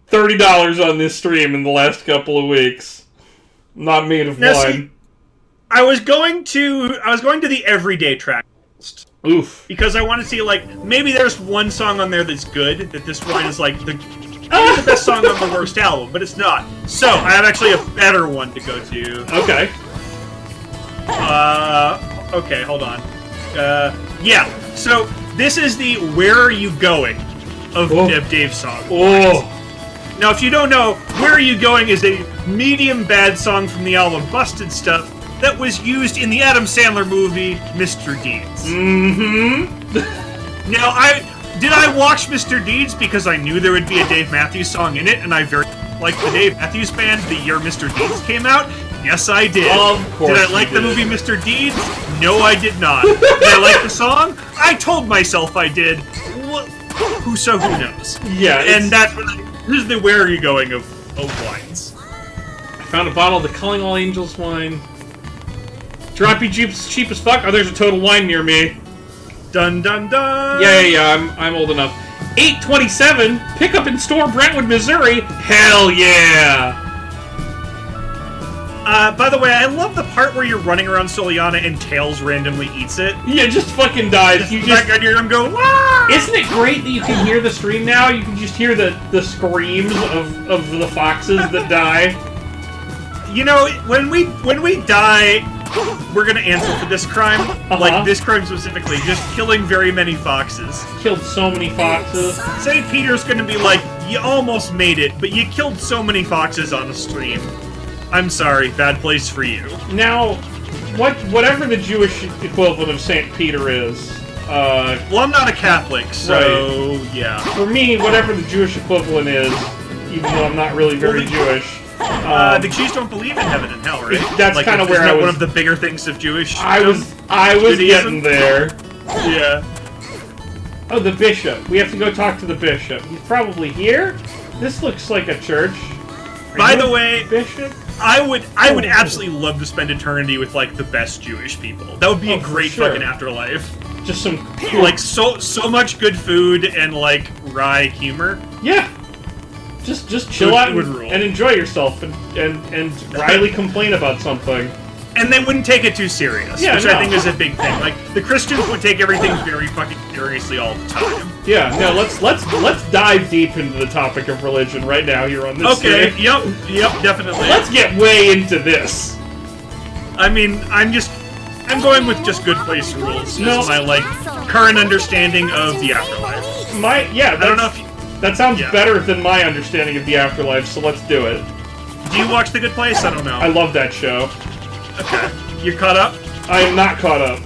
$30 on this stream in the last couple of weeks. Not made of Now, wine. see, I was going to the everyday track list. Oof. Because I want to see, like, maybe there's one song on there that's good, that this one is, like, the best song on the worst album, but it's not. So, I have actually a better one to go to. Okay. Okay, hold on. Yeah, so, this is the Where Are You Going of Dave's song. Oh. Now, if you don't know, Where Are You Going is a medium bad song from the album Busted Stuff that was used in the Adam Sandler movie Mr. Deeds. Mm-hmm. Now, did I watch Mr. Deeds because I knew there would be a Dave Matthews song in it, and I very liked the Dave Matthews Band the year Mr. Deeds came out? Yes, I did. Of course Did I like you the did. movie Mr. Deeds? No, I did not. Did I like the song? I told myself I did. Who knows? Yeah, And This is the where are you going of wines. I found a bottle of the Calling All Angels wine. Drop you cheap as fuck. Oh, there's a Total Wine near me. Dun dun dun! Yeah, I'm old enough. 827, pick up in store, Brentwood, Missouri. Hell yeah! By the way, I love the part where you're running around Soliana and Tails randomly eats it. Yeah, just fucking dies. You just back on your arm go, Wah! Isn't it great that you can hear the stream now? You can just hear the screams of the foxes that die. You know, when we die, we're gonna answer for this crime. Like, this crime specifically, just killing very many foxes. Killed so many foxes. St. Peter's gonna be like, you almost made it, but you killed so many foxes on a stream. I'm sorry, bad place for you. Now, whatever the Jewish equivalent of St. Peter is, well, I'm not a Catholic, so, yeah. For me, whatever the Jewish equivalent is, even though I'm not really very Jewish... the Jews don't believe in heaven and hell, right? That's like, kind of where I was... one of the bigger things of Jewish... I was getting there. Yeah. Oh, the bishop. We have to go talk to the bishop. He's probably here? This looks like a church. By the way, bishop? I would absolutely love to spend eternity with, like, the best Jewish people. That would be a great fucking afterlife. Just some... Like, so much good food and, like, wry humor. Yeah. Just chill out and enjoy yourself and wryly complain about something. And they wouldn't take it too serious, which I think is a big thing. Like, the Christians would take everything very fucking seriously all the time. Yeah, no, let's dive deep into the topic of religion right now here on this Okay, stream. yep, definitely. Let's get way into this. I mean, I'm going with just good place rules. No. Is my, like, current understanding of the afterlife. I don't know if that sounds better than my understanding of the afterlife, so let's do it. Do you watch The Good Place? I don't know. I love that show. Okay. You're caught up? I am not caught up.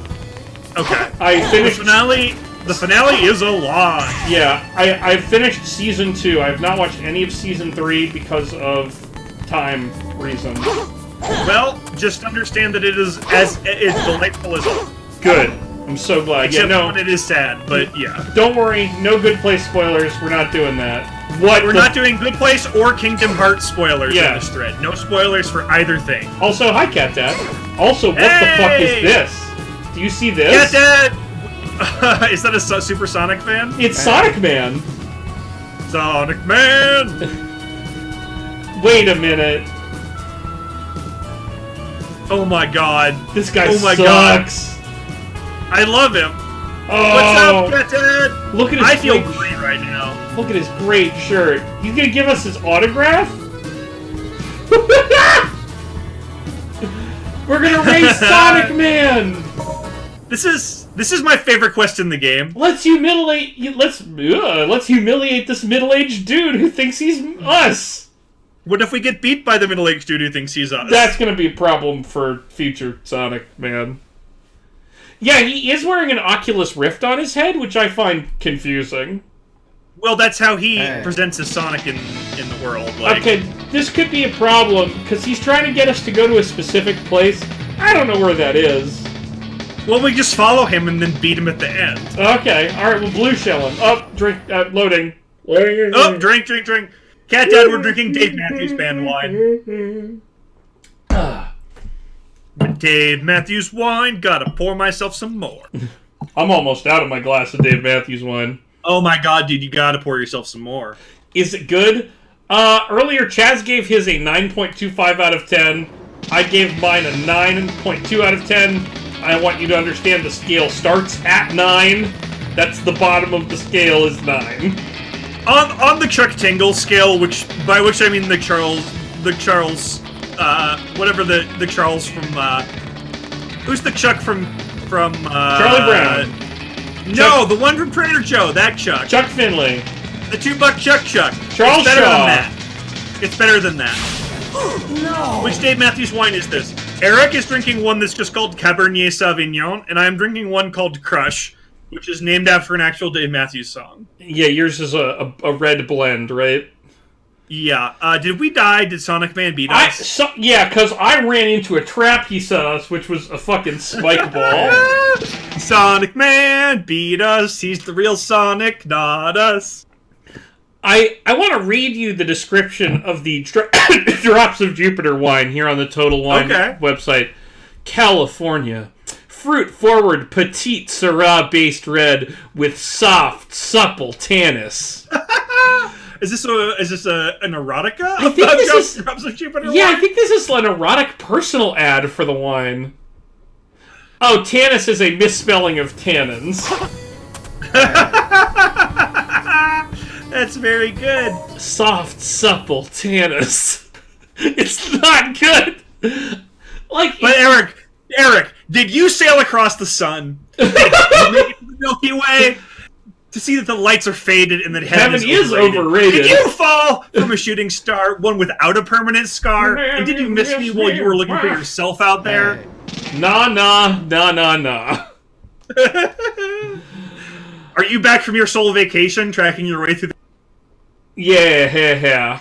Okay. I finished... The finale is a lot. Yeah, I finished Season 2. I have not watched any of Season 3 because of time reasons. Well, just understand that it is as delightful as all. Good. I'm so glad. Except when it is sad, but yeah. Don't worry, no Good Place spoilers. We're not doing that. We're not doing Good Place or Kingdom Hearts spoilers in this thread. No spoilers for either thing. Also, hi, Cat Dad. Also, what the fuck is this? Do you see this? Cat Dad! Is that a Supersonic fan? It's Sonic Man. Sonic Man! Wait a minute. Oh my god. This guy sucks. God. I love him. Oh. What's up, Cat Dad? Look at his I feel great right now. Look at his great shirt. He's gonna give us his autograph? We're gonna race Sonic Man! This is my favorite quest in the game. Let's humiliate this middle-aged dude who thinks he's us. What if we get beat by the middle-aged dude who thinks he's us? That's gonna be a problem for future Sonic Man. Yeah, he is wearing an Oculus Rift on his head, which I find confusing. Well, that's how he presents as Sonic in the world. Like. Okay, this could be a problem, because he's trying to get us to go to a specific place. I don't know where that is. Well, we just follow him and then beat him at the end. Okay, alright, we'll blue shell him. Up, drink, loading. Oh, drink. Cat Dad, we're drinking Dave Matthews Band wine. With Dave Matthews wine, gotta pour myself some more. I'm almost out of my glass of Dave Matthews wine. Oh my god, dude, you gotta pour yourself some more. Is it good? Earlier, Chaz gave his a 9.25 out of 10. I gave mine a 9.2 out of 10. I want you to understand the scale starts at 9. That's the bottom of the scale is 9. On the Chuck Tingle scale, by which I mean the Charles, whatever the Charles from, who's the Chuck from Charlie Brown. No, the one from Trader Joe, that Chuck. Chuck Finley. The $2 Chuck. Charles it's better Shaw. than that. It's better than that. No! Which Dave Matthews wine is this? Eric is drinking one that's just called Cabernet Sauvignon, and I'm drinking one called Crush, which is named after an actual Dave Matthews song. Yeah, yours is a red blend, right? Yeah. Did we die? Did Sonic Man beat us? Yeah, because I ran into a trap he set us, which was a fucking spike ball. Sonic Man beat us. He's the real Sonic, not us. I want to read you the description of the Drops of Jupiter wine here on the Total Wine website. California. Fruit-forward, petite Syrah-based red with soft, supple tannins. Is this an erotica? I think this is Drops of Jupiter wine? wine? I think this is an erotic personal ad for the wine. Oh, tannins is a misspelling of tannins. That's very good. Soft, supple tannins. It's not good. But Eric, did you sail across the sun? Did you make it to the Milky Way to see that the lights are faded and that heaven is overrated? Did you fall from a shooting star, one without a permanent scar? And did you miss me while you were looking for yourself out there? Nah. Are you back from your soul vacation, tracking your way through the... Yeah.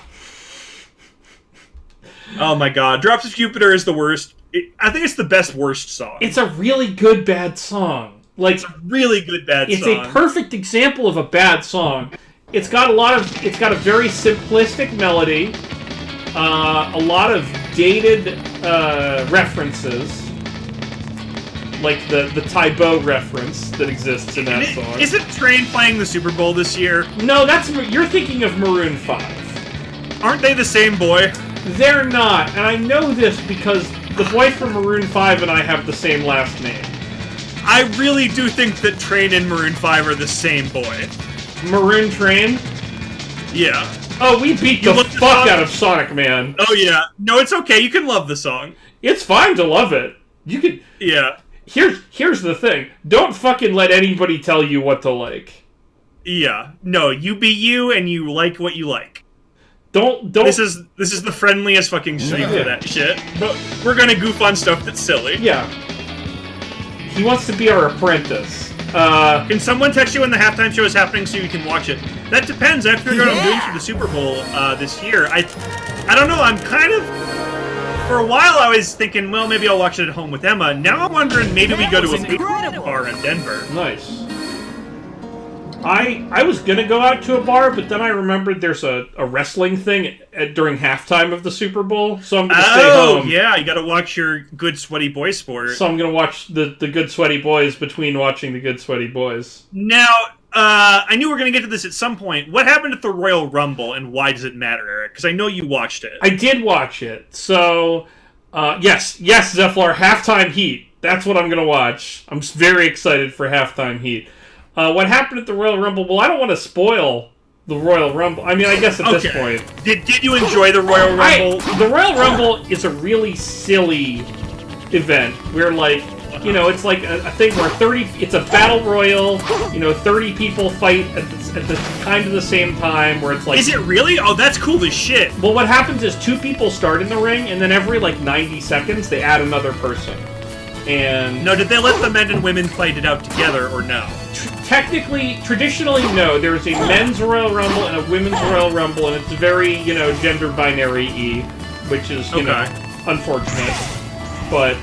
Oh my god, Drops of Jupiter is the worst. I think it's the best worst song. It's a really good bad song. It's a really good bad song. It's a perfect example of a bad song. It's got a very simplistic melody, a lot of dated references, like the Tybo reference that exists in that song. Isn't Train playing the Super Bowl this year? No, you're thinking of Maroon 5. Aren't they the same boy? They're not, and I know this because the boy from Maroon 5 and I have the same last name. I really do think that Train and Maroon 5 are the same boy. Maroon Train? Yeah. Oh, we beat the fuck out of Sonic Man. Oh, yeah. No, it's okay. You can love the song. It's fine to love it. You can... Yeah. Here's the thing. Don't fucking let anybody tell you what to like. Yeah. No, you be you and you like what you like. Don't. This is the friendliest fucking stream for that shit. But we're gonna goof on stuff that's silly. Yeah. He wants to be our apprentice. Can someone text you when the halftime show is happening so you can watch it? That depends. I have to figure out what I'm doing for the Super Bowl this year. I don't know. I'm kind of... For a while, I was thinking, well, maybe I'll watch it at home with Emma. Now I'm wondering, maybe we go to a bar in Denver. Nice. I was gonna go out to a bar, but then I remembered there's a wrestling thing during halftime of the Super Bowl, so I'm gonna stay home. Oh, yeah, you gotta watch your Good Sweaty Boy sport. So I'm gonna watch the Good Sweaty Boys between watching the Good Sweaty Boys. Now, I knew we were gonna get to this at some point. What happened at the Royal Rumble, and why does it matter, Eric? Because I know you watched it. I did watch it, so, yes, Zephyr, Halftime Heat. That's what I'm gonna watch. I'm very excited for Halftime Heat. What happened at the Royal Rumble? Well, I don't want to spoil the Royal Rumble. I mean, I guess at this point. Did you enjoy the Royal Rumble? The Royal Rumble is a really silly event where, like, you know, it's like a thing where it's a battle royal, 30 people fight at the kind of the same time, where it's like... Is it really? Oh, that's cool as shit. Well, what happens is 2 people start in the ring, and then every, 90 seconds, they add another person. And... No, did they let the men and women fight it out together, or no? Traditionally, no. There's a men's Royal Rumble and a women's Royal Rumble, and it's very, gender binary-y, which is, unfortunate. But,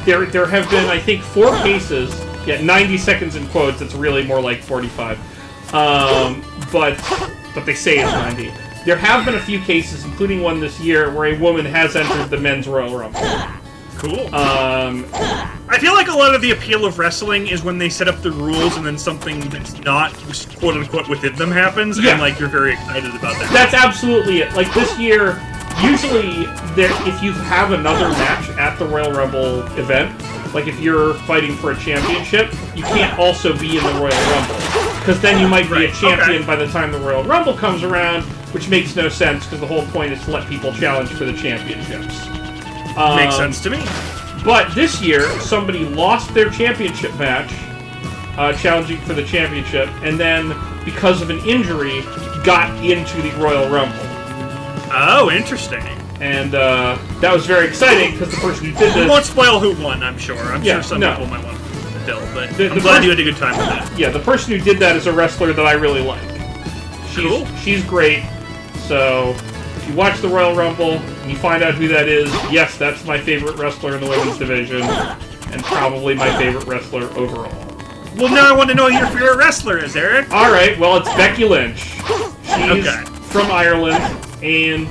there have been, I think, 4 cases. Yeah, 90 seconds in quotes. It's really more like 45. But they say it's 90. There have been a few cases, including one this year, where a woman has entered the men's Royal Rumble. Cool. I feel like a lot of the appeal of wrestling is when they set up the rules and then something that's not quote-unquote within them happens, and, you're very excited about that. That's absolutely it. Like, this year, usually, if you have another match at the Royal Rumble event, like if you're fighting for a championship, you can't also be in the Royal Rumble. Because then you might be a champion by the time the Royal Rumble comes around, which makes no sense, because the whole point is to let people challenge for the championships. Makes sense to me. But this year, somebody lost their championship match, challenging for the championship, and then, because of an injury, got into the Royal Rumble. Oh, interesting. And that was very exciting, because the person who did this... We won't spoil who won, I'm sure. I'm sure some people might want to bill, but I'm glad you had a good time with that. Yeah, the person who did that is a wrestler that I really like. She's great, so... If you watch the Royal Rumble and you find out who that is, yes, that's my favorite wrestler in the women's division, and probably my favorite wrestler overall. Well, now I want to know who your favorite wrestler is, Eric. All right, well, it's Becky Lynch. She's Okay. from Ireland, and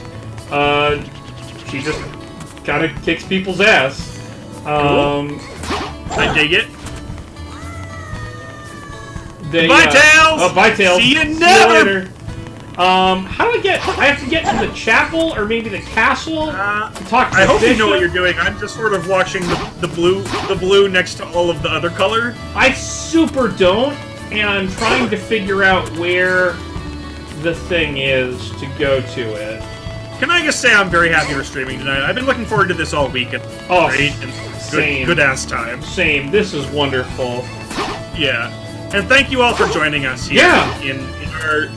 she just kind of kicks people's ass. I dig it. Bye, Tails! Oh, bye, Tails. See you never! later. How do I get... I have to get to the chapel, or maybe the castle? To talk to I the hope you bishop? know what you're doing. I'm just sort of watching the blue next to all of the other color. I super don't, and I'm trying to figure out where the thing is to go to it. Can I just say I'm very happy we're streaming tonight? I've been looking forward to this all week. And Oh, great and same. good ass time. Same. This is wonderful. Yeah. And thank you all for joining us here in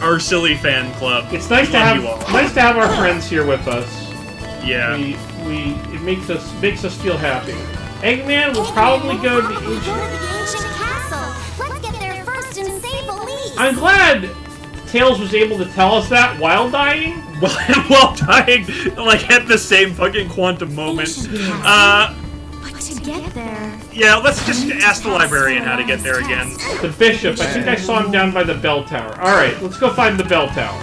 our silly fan club. It's nice We to love have you all. nice to have our friends here with us. Yeah. It makes us feel happy. Eggman will probably go to the Go to the ancient. ancient castle. Let's get there first and save Elise. I'm glad Tails was able to tell us that while dying. While dying, like at the same fucking quantum moment. But to get there... Yeah, let's just ask the librarian how to get there again. The bishop. I think I saw him down by the bell tower. All right, let's go find the bell tower.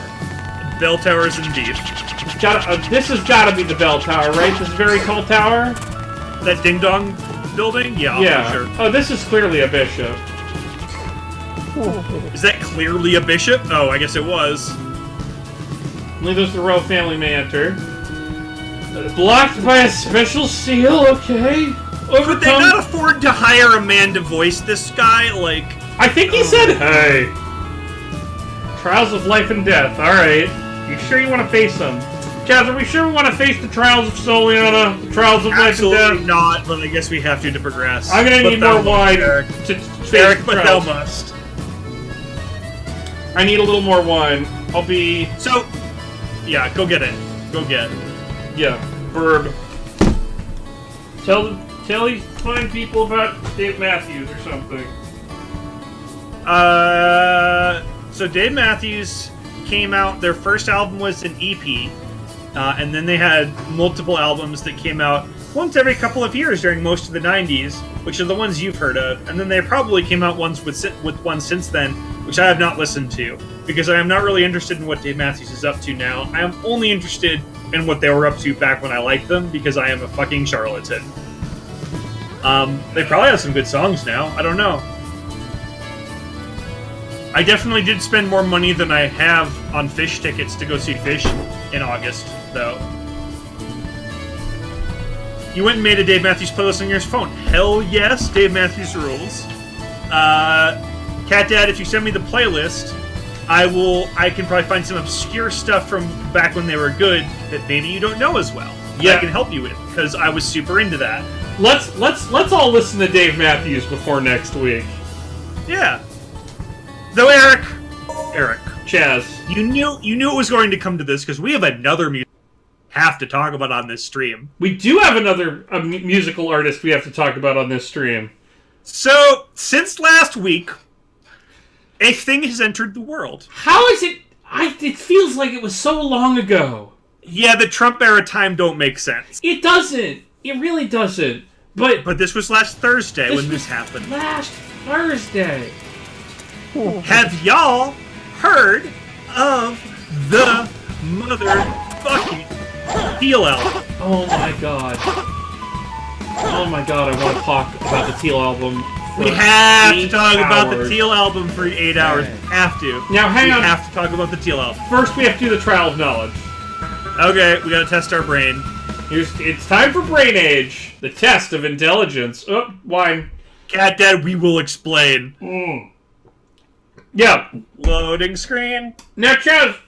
Bell towers indeed. This has got to be the bell tower, right? This very tall tower. That ding dong building? Yeah, Yeah. for sure. Oh, this is clearly a bishop. Is that clearly a bishop? Oh, I guess it was. Only those the royal family may enter. Blocked by a special seal. Okay. Could they not afford to hire a man to voice this guy? Like, I think he said, "Hey." Trials of life and death. All right. You sure you want to face them? Chaz, are we sure we want to face the trials of Soliana? The trials of life and absolutely death? not, but I guess we have to progress. I'm gonna But need thou more wine Eric. to face Eric, the but thou trials. must. I need a little more wine. I'll be... So, yeah, go get it. Go get it. Yeah, Verb. Tell these fine people about Dave Matthews or something. So Dave Matthews came out, their first album was an EP, and then they had multiple albums that came out once every couple of years during most of the 90s, which are the ones you've heard of, and then they probably came out once with one since then, which I have not listened to, because I am not really interested in what Dave Matthews is up to now. I am only interested in what they were up to back when I liked them, because I am a fucking charlatan. They probably have some good songs now, I don't know. I definitely did spend more money than I have on Fish tickets to go see Fish in August, though. You went and made a Dave Matthews playlist on your phone. Hell yes, Dave Matthews rules. Cat Dad, if you send me the playlist, I can probably find some obscure stuff from back when they were good that maybe you don't know as well. Yeah. I can help you with, because I was super into that. Let's all listen to Dave Matthews before next week. Yeah. Though Eric, Chaz. you knew it was going to come to this because we have another music we have to talk about on this stream. We do have another musical artist we have to talk about on this stream. So, since last week, a thing has entered the world. How is it? It feels like it was so long ago. Yeah, the Trump era time don't make sense. It doesn't. It really doesn't. But this was last Thursday when this happened. last Thursday. Have y'all heard of the motherfucking Teal album? Oh my god. Oh my god, I want to talk about the Teal album. We have to 8 talk about the hours. Teal album for 8 hours. Have to. Now, hang on. We have to talk about the Teal album. First, we have to do the trial of knowledge. Okay, we gotta test our brain. It's time for Brain Age, the test of intelligence. Oh, wine. Cat Dad, we will explain. Yeah. Loading screen. Now, Chaz,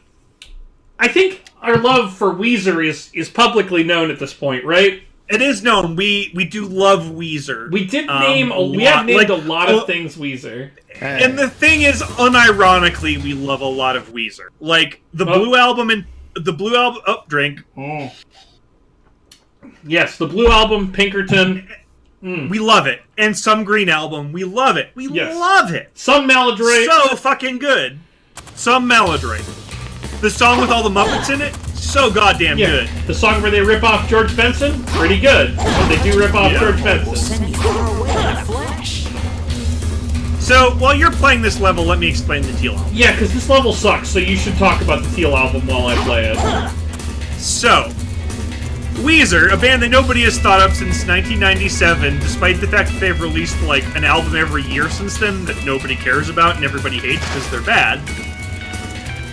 I think our love for Weezer is publicly known at this point, right? It is known. We do love Weezer. We did we have named a lot of things Weezer. And the thing is, unironically, we love a lot of Weezer. Like the Blue Album and the Blue Album. Oh, drink. Yes, the Blue Album, Pinkerton. We love it. And some Green Album. We love it. We love it. Some Maladroit. So fucking good. Some Maladroit. The song with all the Muppets in it, so goddamn good. The song where they rip off George Benson, pretty good. But they do rip off George Benson. Send me far away in a flash. So, while you're playing this level, let me explain the Teal album. Yeah, because this level sucks, so you should talk about the Teal album while I play it. So, Weezer, a band that nobody has thought of since 1997, despite the fact that they've released, like, an album every year since then that nobody cares about and everybody hates because they're bad,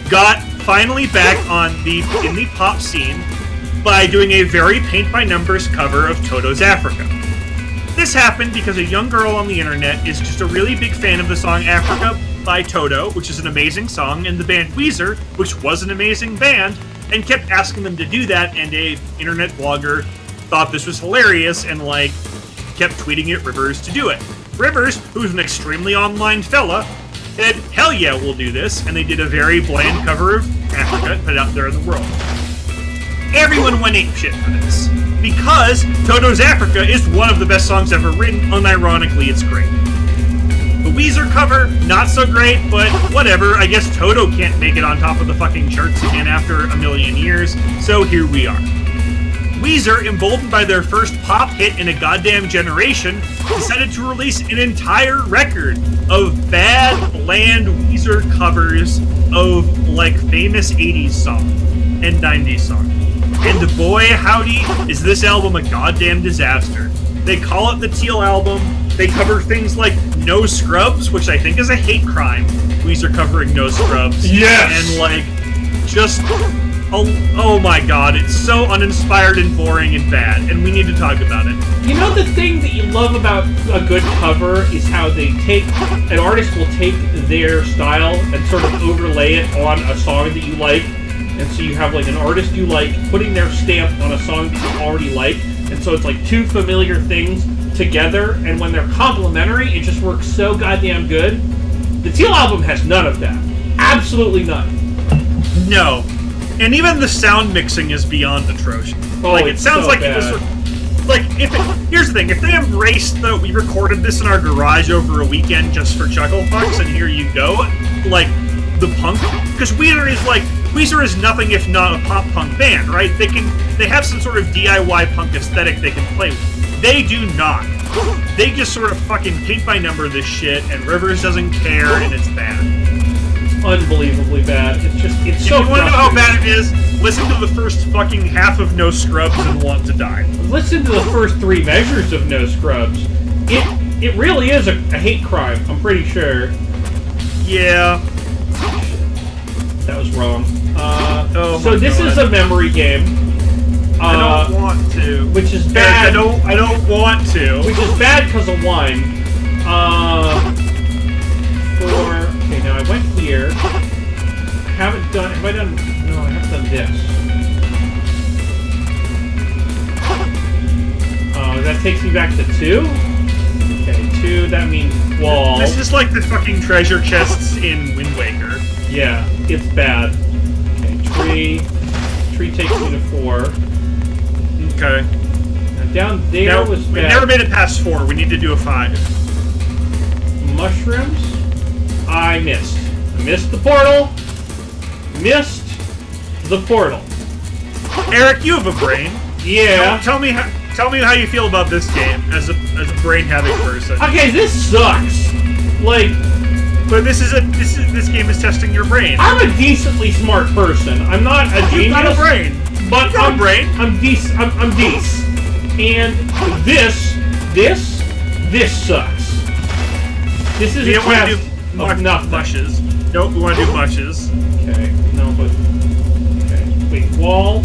got finally back in the pop scene by doing a very paint-by-numbers cover of Toto's Africa. This happened because a young girl on the internet is just a really big fan of the song Africa by Toto, which is an amazing song, and the band Weezer, which was an amazing band, and kept asking them to do that, and a internet blogger thought this was hilarious and, like, kept tweeting at Rivers to do it. Rivers, who's an extremely online fella, said, hell yeah, we'll do this, and they did a very bland cover of Africa and put it out there in the world. Everyone went apeshit for this, because Toto's Africa is one of the best songs ever written. Unironically, it's great. The Weezer cover, not so great, but whatever. I guess Toto can't make it on top of the fucking charts again after a million years, so here we are. Weezer, emboldened by their first pop hit in a goddamn generation, decided to release an entire record of bad, bland Weezer covers of, like, famous 80s songs and 90s songs. And boy, howdy, is this album a goddamn disaster. They call it the Teal album. They cover things like No Scrubs, which I think is a hate crime. Weezer covering No Scrubs. Yes! And, like, just... Oh my god, it's so uninspired and boring and bad, and we need to talk about it. You know, the thing that you love about a good cover is how an artist will take their style and sort of overlay it on a song that you like. And so you have, like, an artist you like putting their stamp on a song that you already like. And so it's like two familiar things together, and when they're complementary, it just works so goddamn good. The Teal album has none of that. Absolutely none. No. And even the sound mixing is beyond atrocious. Oh, like, it sounds so like bad. it was... Like, here's the thing, if they embraced that we recorded this in our garage over a weekend just for Chuckle Fucks, and here you go, like, the punk... Because Weezer is nothing if not a pop-punk band, right? They have some sort of DIY punk aesthetic they can play with. They do not. They just sort of fucking paint-by-number this shit, and Rivers doesn't care, and it's bad. Unbelievably bad. It's so If you want to know how bad it is, listen to the first fucking half of No Scrubs and Want to Die. Listen to the first 3 measures of No Scrubs. It really is a hate crime, I'm pretty sure. Yeah. That was wrong. Oh so this is a memory game. I don't want to. Which is bad. Eric, I don't want to. Which is bad because of wine. Okay, now I went here. Have I done? No, I haven't done this. That takes me back to 2. Okay, 2. That means wall. This is like the fucking treasure chests in Wind Waker. Yeah, it's bad. Okay, tree takes me to 4. Okay. Now down there was bad. We never made it past 4. We need to do a 5. Mushrooms. I missed. I missed the portal. Missed the portal. Eric, you have a brain. Yeah. Tell me how you feel about this game as a brain-having person. Okay, this sucks. Like, but this game is testing your brain. I'm a decently smart person. I'm not a genius. You've got a brain. But You've got a brain. I'm decent. I'm decent. And this sucks. This is We a don't want to test do of nothing. mushes. Nope, we want to do mushes. Okay, no, but... Okay, wait, wall,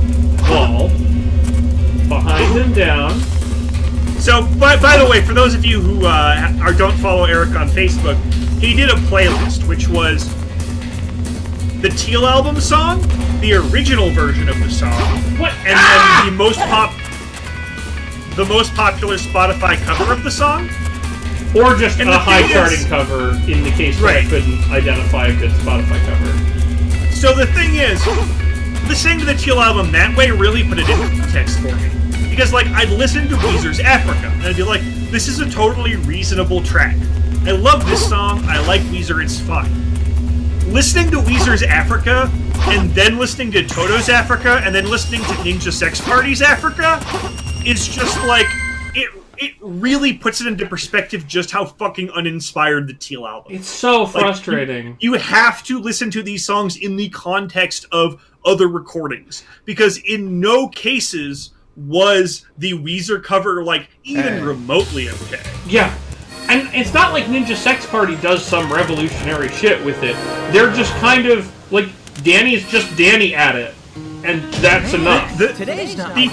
behind and down. So, by the way, for those of you who don't follow Eric on Facebook, he did a playlist, which was the Teal album song, the original version of the song, What? and then the most popular Spotify cover of the song. Or just And a the high thing charting is- cover in the case that Right. I couldn't identify a good Spotify cover. So the thing is, listening to the Teal album that way really put it in context for me. Because, like, I'd listen to Weezer's Africa, and I'd be like, this is a totally reasonable track. I love this song, I like Weezer, it's fine. Listening to Weezer's Africa, and then listening to Toto's Africa, and then listening to Ninja Sex Party's Africa, is just like, it really puts it into perspective just how fucking uninspired the Teal album. It's so frustrating. You have to listen to these songs in the context of other recordings, because in no cases was the Weezer cover even remotely okay. Yeah. And it's not like Ninja Sex Party does some revolutionary shit with it. They're just kind of Danny's just Danny at it. And that's enough. The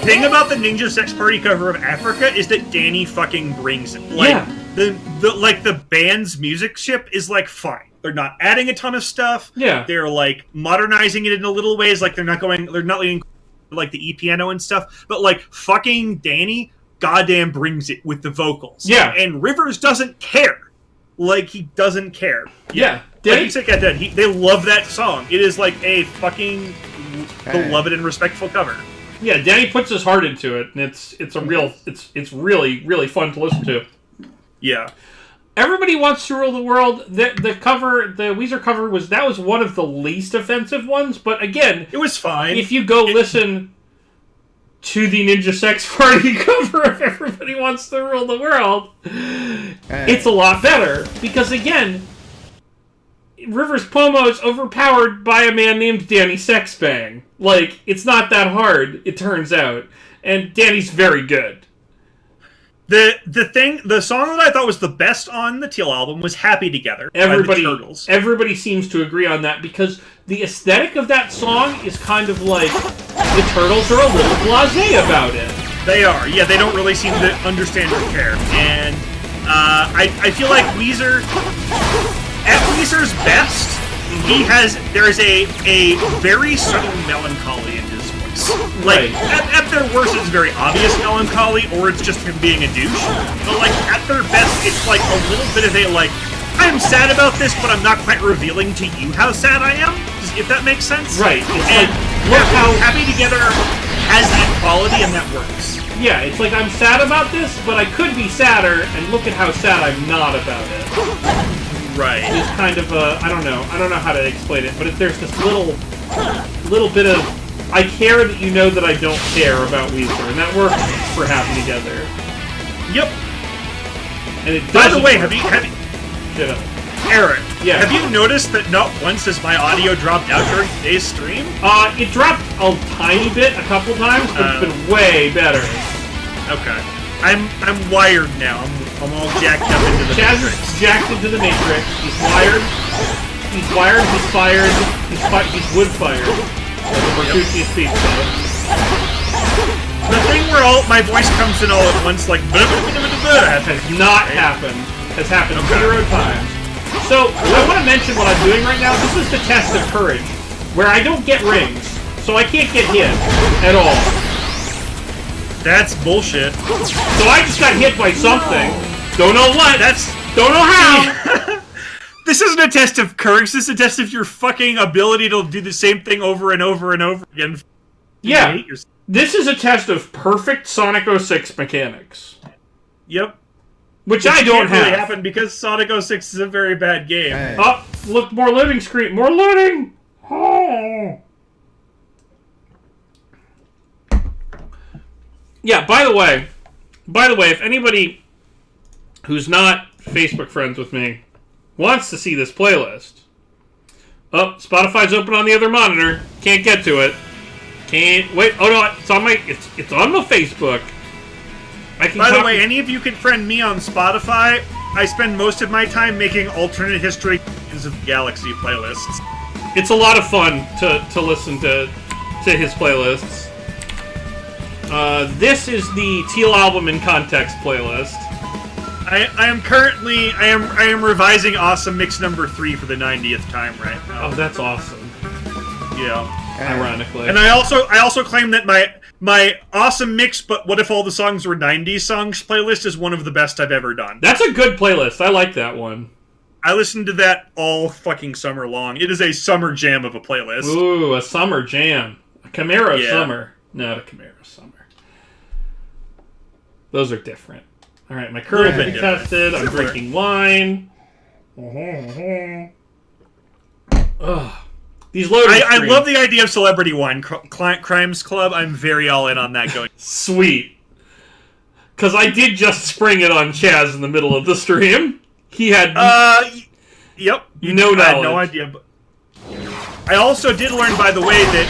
thing about the Ninja Sex Party cover of Africa is that Danny fucking brings it. The band's musicship is fine. They're not adding a ton of stuff. Yeah. They're modernizing it in a little ways. They're not leaving the e-piano and stuff. But fucking Danny goddamn brings it with the vocals. Yeah. And Rivers doesn't care. He doesn't care. Yeah. Danny they love that song. It is a fucking beloved and respectful cover. Yeah, Danny puts his heart into it, and it's really, really fun to listen to. Yeah. Everybody Wants to Rule the World. The Weezer cover was one of the least offensive ones, but again, it was fine. If you go listen to the Ninja Sex Party cover of Everybody Wants to Rule the World, it's a lot better, because again, Rivers Cuomo is overpowered by a man named Danny Sexbang. It's not that hard, it turns out. And Danny's very good. The song that I thought was the best on the Teal album was Happy Together by the Turtles. Everybody seems to agree on that, because the aesthetic of that song is kind of the Turtles are a little blasé about it. They are. Yeah, they don't really seem to understand or care. And I feel like Weezer... At Weezer's best, there is a very subtle melancholy in his voice. At their worst, it's very obvious melancholy, or it's just him being a douche. But at their best, it's a little bit of I'm sad about this, but I'm not quite revealing to you how sad I am. If that makes sense. Right. It's look how Happy Together has that quality, and that works. Yeah, it's I'm sad about this, but I could be sadder, and look at how sad I'm not about it. Right. It's kind of I don't know how to explain it, but there's this little bit of I care that you know that I don't care about Weezer, and that works for Happy Together. Yep. And it By the way, have you shut up. Eric, yeah. Have you noticed that not once has my audio dropped out during today's stream? It dropped a tiny bit a couple times, but it's been way better. Okay. I'm wired now. I'm all jacked up into the Chaz Matrix. is jacked into the Matrix. He's wired. He's wired. He's fired. He's wood fired. Like a Bertucci's pizza. The thing where my voice comes in all at once, that has not happened. Has happened 0 times. So I want to mention what I'm doing right now. This is the test of courage, where I don't get rings, so I can't get hit at all. That's bullshit. So I just got hit by something. Don't know what. Don't know how. This isn't a test of courage. This is a test of your fucking ability to do the same thing over and over and over again. Yeah. This is a test of perfect Sonic 06 mechanics. Yep. Which I don't have. Really happen because Sonic 06 is a very bad game. Hey. Oh, look, more loading screen. More loading. Oh. Yeah, by the way, if anybody who's not Facebook friends with me wants to see this playlist, Spotify's open on the other monitor. Can't get to it. Can't wait. Oh no, it's on my Facebook. By the way, any of you can friend me on Spotify. I spend most of my time making alternate history of the Galaxy playlists. It's a lot of fun to listen to his playlists. This is the Teal album in context playlist. I am revising Awesome Mix number 3 for the 90th time right now. Oh, that's awesome. Yeah. Ironically. And I also claim that my Awesome Mix, but what if all the songs were 90s songs playlist is one of the best I've ever done. That's a good playlist. I like that one. I listened to that all fucking summer long. It is a summer jam of a playlist. Ooh, a summer jam. A Camaro summer. Not a Camaro summer. Those are different. Alright, my current been tested. I'm drinking wine. Ugh. These loading I love the idea of Celebrity Wine Crimes Club. I'm very all in on that going. Sweet. Because I did just spring it on Chaz in the middle of the stream. He had Yep. no knowledge. I had no idea. But I also did learn, by the way, that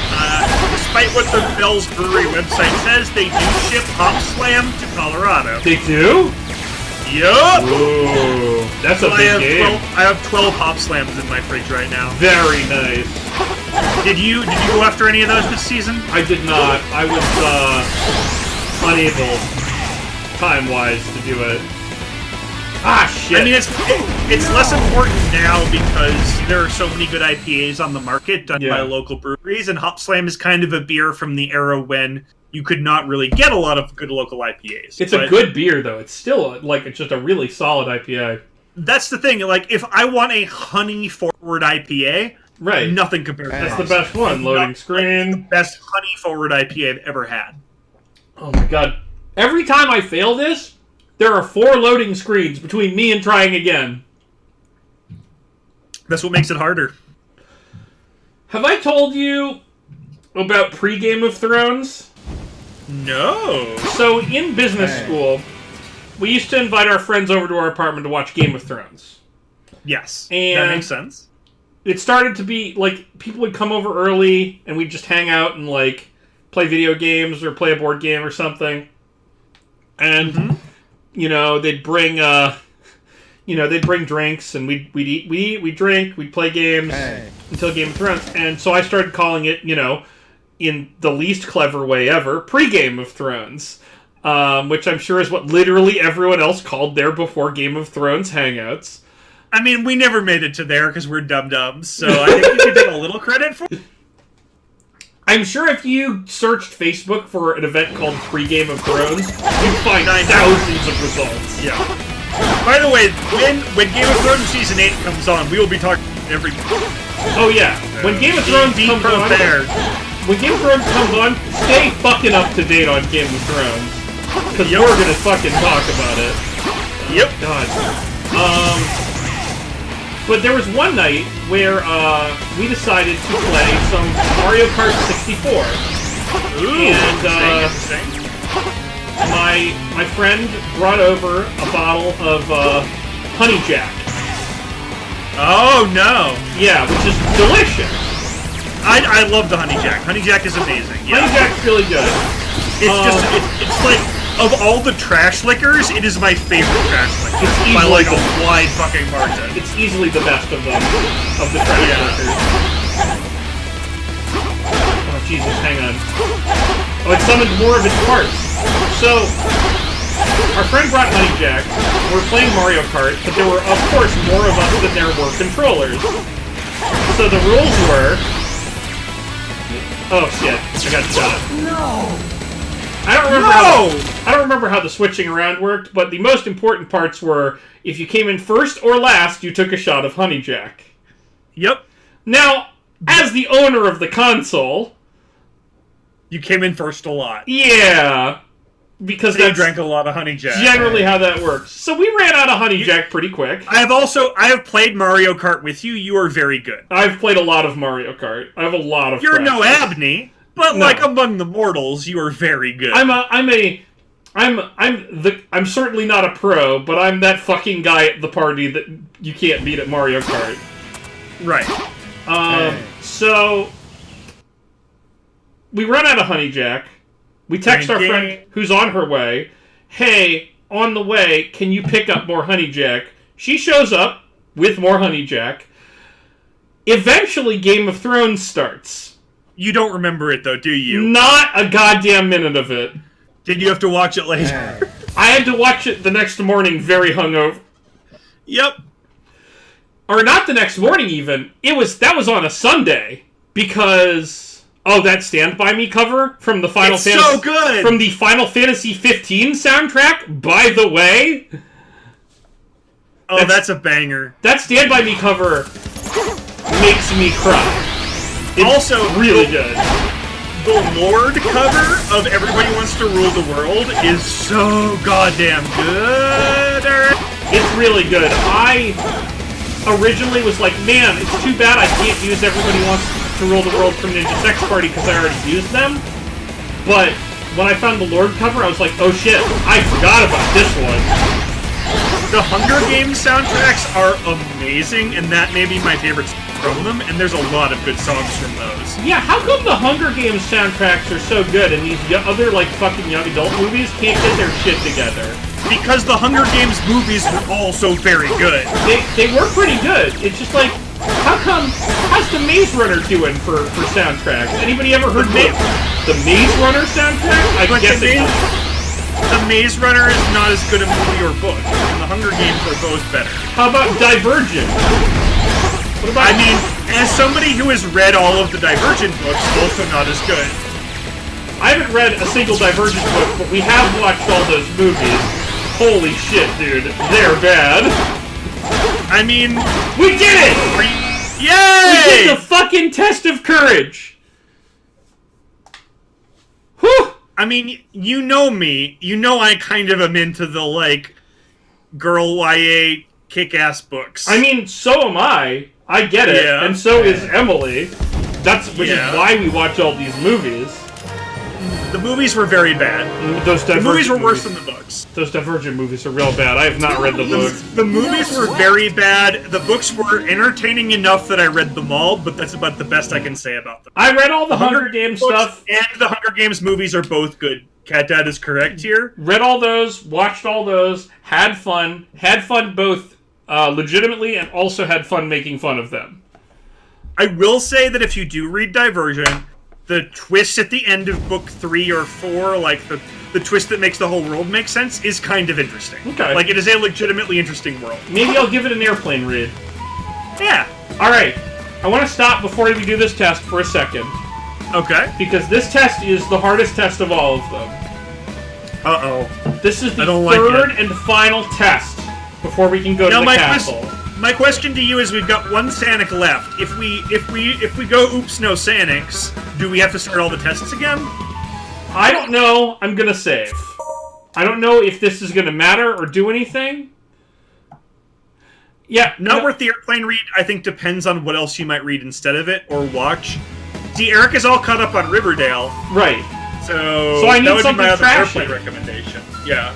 despite what the Bell's Brewery website says, they do ship Hop Slam to Colorado. They do? Yup! Ooh, that's a big game. I have 12 Hop Slams in my fridge right now. Very nice. Did you go after any of those this season? I did not. I was unable, time-wise, to do it. Ah, shit. I mean, it's less important now because there are so many good IPAs on the market done by local breweries, and Hop Slam is kind of a beer from the era when you could not really get a lot of good local IPAs. It's a good beer, though. It's still, it's just a really solid IPA. That's the thing. Like, if I want a honey-forward IPA, right, nothing compares to That's the best one. Loading screen. The best honey-forward IPA I've ever had. Oh, my God. Every time I fail this, there are 4 loading screens between me and trying again. That's what makes it harder. Have I told you about pre-Game of Thrones? No. So, in business school, we used to invite our friends over to our apartment to watch Game of Thrones. Yes. And that makes sense. It started to be, people would come over early, and we'd just hang out and, play video games or play a board game or something. And, they'd bring, they'd bring drinks, and we'd eat, we'd drink, we'd play games until Game of Thrones. And so I started calling it, in the least clever way ever, pre-Game of Thrones. Which I'm sure is what literally everyone else called their before Game of Thrones hangouts. I mean, we never made it to there because we're dum-dums, so I think you can take a little credit for it. I'm sure if you searched Facebook for an event called Pre-Game of Thrones, you'd find thousands of results. Yeah. By the way, when Game of Thrones Season 8 comes on, we will be talking every... Oh yeah, when Game of Thrones comes on... When Game of Thrones comes on, stay fucking up to date on Game of Thrones. Because we're gonna fucking talk about it. Yep. God. But there was one night where we decided to play some Mario Kart 64. Ooh, and my friend brought over a bottle of Honey Jack. Oh no! Yeah, which is delicious. I love the Honey Jack. Honey Jack is amazing. Yeah. Honey Jack's really good. It's like, of all the trash liquors, it is my favorite trash liquor. It's by easily like a wide fucking margin. It's easily the best of them, of the trash liquors. Oh Jesus, hang on. Oh, it summoned more of its parts. So, our friend brought Honey Jack. We're playing Mario Kart, but there were, of course, more of us than there were controllers. So the rules were... Oh shit, I got shot. No! I don't remember how the switching around worked, but the most important parts were if you came in first or last, you took a shot of Honey Jack. Yep. Now, as the owner of the console... You came in first a lot. Yeah. Because they drank a lot of Honey Jack. Generally how that works. So we ran out of Honey Jack pretty quick. I have played Mario Kart with you. You are very good. I've played a lot of Mario Kart. I have a lot of You're practice. no Abney, but like among the mortals, you are very good. I'm certainly not a pro, but I'm that fucking guy at the party that you can't beat at Mario Kart. Right. So we run out of Honey Jack. We text our friend who's on her way, hey, on the way, can you pick up more Honey Jack? She shows up with more Honey Jack. Eventually, Game of Thrones starts. You don't remember it, though, do you? Not a goddamn minute of it. Did you have to watch it later? I had to watch it the next morning very hungover. Yep. Or not the next morning, even. That was on a Sunday, because... Oh, that Stand By Me cover from the Final Fantasy... so good! From the Final Fantasy 15 soundtrack, by the way. Oh, that's a banger. That Stand By Me cover makes me cry. It's also really good. The Lord cover of Everybody Wants to Rule the World is so goddamn good. It's really good. I originally was like, man, it's too bad I can't use Everybody Wants to Rule the World from Ninja Sex Party because I already used them. But when I found the Lord cover, I was like, oh shit, I forgot about this one. The Hunger Games soundtracks are amazing, and that may be my favorite from them, and there's a lot of good songs from those. Yeah, how come the Hunger Games soundtracks are so good and these other, like, fucking young adult movies can't get their shit together? Because the Hunger Games movies were also very good. They were pretty good. It's just like, how's the Maze Runner doing for soundtracks? Anybody ever heard the Maze Runner soundtrack? I guess it not. The Maze Runner is not as good a movie or book, and the Hunger Games are both better. How about Divergent? What about? I mean, as somebody who has read all of the Divergent books, also not as good. I haven't read a single Divergent book, but we have watched all those movies. Holy shit, dude. They're bad. I mean... We did it! Yay! We did the fucking test of courage! Whew! I mean, you know me. You know I kind of am into the, like, girl YA kick-ass books. I mean, so am I. I get it. Yeah. And so is Emily. Which is why we watch all these movies. The movies were very bad. The movies were worse than the books. Those Divergent movies are real bad. I have not read the books. The movies were very bad. The books were entertaining enough that I read them all, but that's about the best I can say about them. I read all the Hunger Games stuff. And the Hunger Games movies are both good. Cat Dad is correct here. Read all those, watched all those, had fun both legitimately and also had fun making fun of them. I will say that if you do read Divergent, the twist at the end of book 3 or 4, like the twist that makes the whole world make sense, is kind of interesting. Okay. Like, it is a legitimately interesting world. Maybe I'll give it an airplane read. Yeah. Alright, I want to stop before we do this test for a second. Okay. Because this test is the hardest test of all of them. Uh-oh. This is the like third and final test before we can go to the castle. My question to you is: we've got one Sanic left. If we go oops no Sanics, do we have to start all the tests again? I don't know. I'm gonna save. I don't know if this is gonna matter or do anything. Yeah, not worth the airplane read. I think depends on what else you might read instead of it or watch. See, Eric is all caught up on Riverdale, right? So I need that would something be my other trashy. airplane recommendation. Yeah.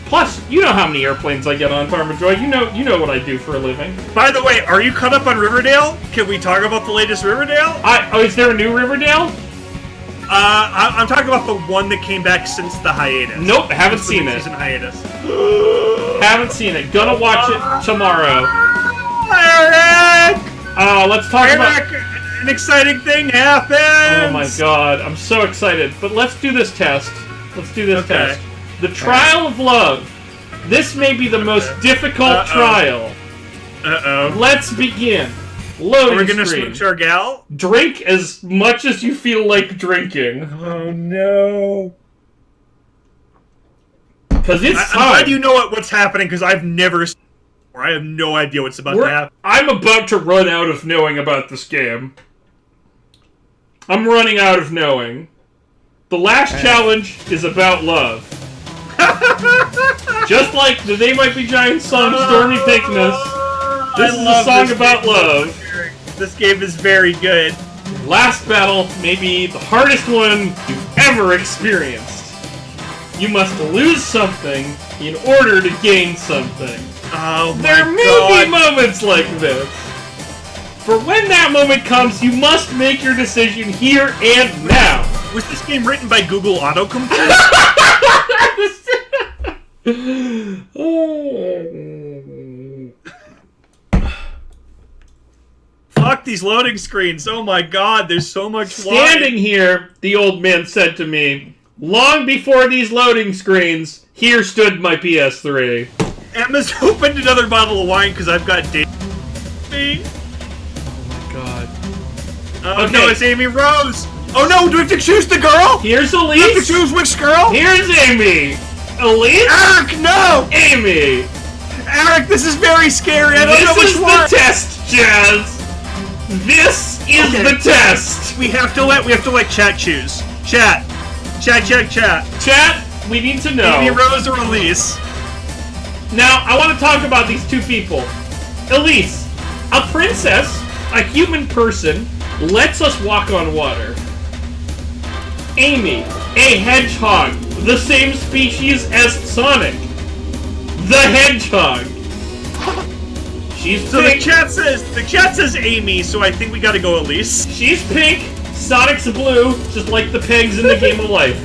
Plus, you know how many airplanes I get on Farmer Joy. You know what I do for a living. By the way, are you caught up on Riverdale? Can we talk about the latest Riverdale? Is there a new Riverdale? I'm talking about the one that came back since the hiatus. Nope, haven't seen it. Season hiatus. Haven't seen it. Gonna watch it tomorrow. Eric! Let's talk about... An exciting thing happened! Oh my god, I'm so excited. But let's do this test. Let's do this test. The Trial of Love. This may be the most difficult trial. Uh-oh. Let's begin. Loading We're gonna screen. switch our gal? Drink as much as you feel like drinking. Oh no. Because it's time. I'm glad you know what's happening, because I've never seen it before. I have no idea what's about to happen. I'm about to run out of knowing about this game. I'm running out of knowing. The last challenge is about love. Just like the They Might Be Giants song, Stormy Pinkness, this is a song about love. This game is very good. Last battle may be the hardest one you've ever experienced. You must lose something in order to gain something. Oh my There may be moments like this. For when that moment comes, you must make your decision here and now. Was this game written by Google Autocomplete? Fuck these loading screens. Oh my god, there's so much Standing here, the old man said to me, long before these loading screens, here stood my PS3. Emma's opened another bottle of wine because I've got me. God. Oh no, it's Amy Rose! Oh no, do we have to choose the girl? Here's Do we have to Elise. choose which girl? Here's Amy. Elise? Eric, no! Amy. Eric, this is very scary. I don't know This which is one. the test, Jazz. This is the test. We have to let chat choose. Chat. Chat, we need to know. Amy Rose or Elise? Now, I want to talk about these two people. Elise, a princess, a human person, lets us walk on water. Amy, a hedgehog, the same species as Sonic. The hedgehog. She's So pink. the chat says Amy, so I think we gotta go Elise. She's pink. Sonic's blue, just like the pegs in the game of life.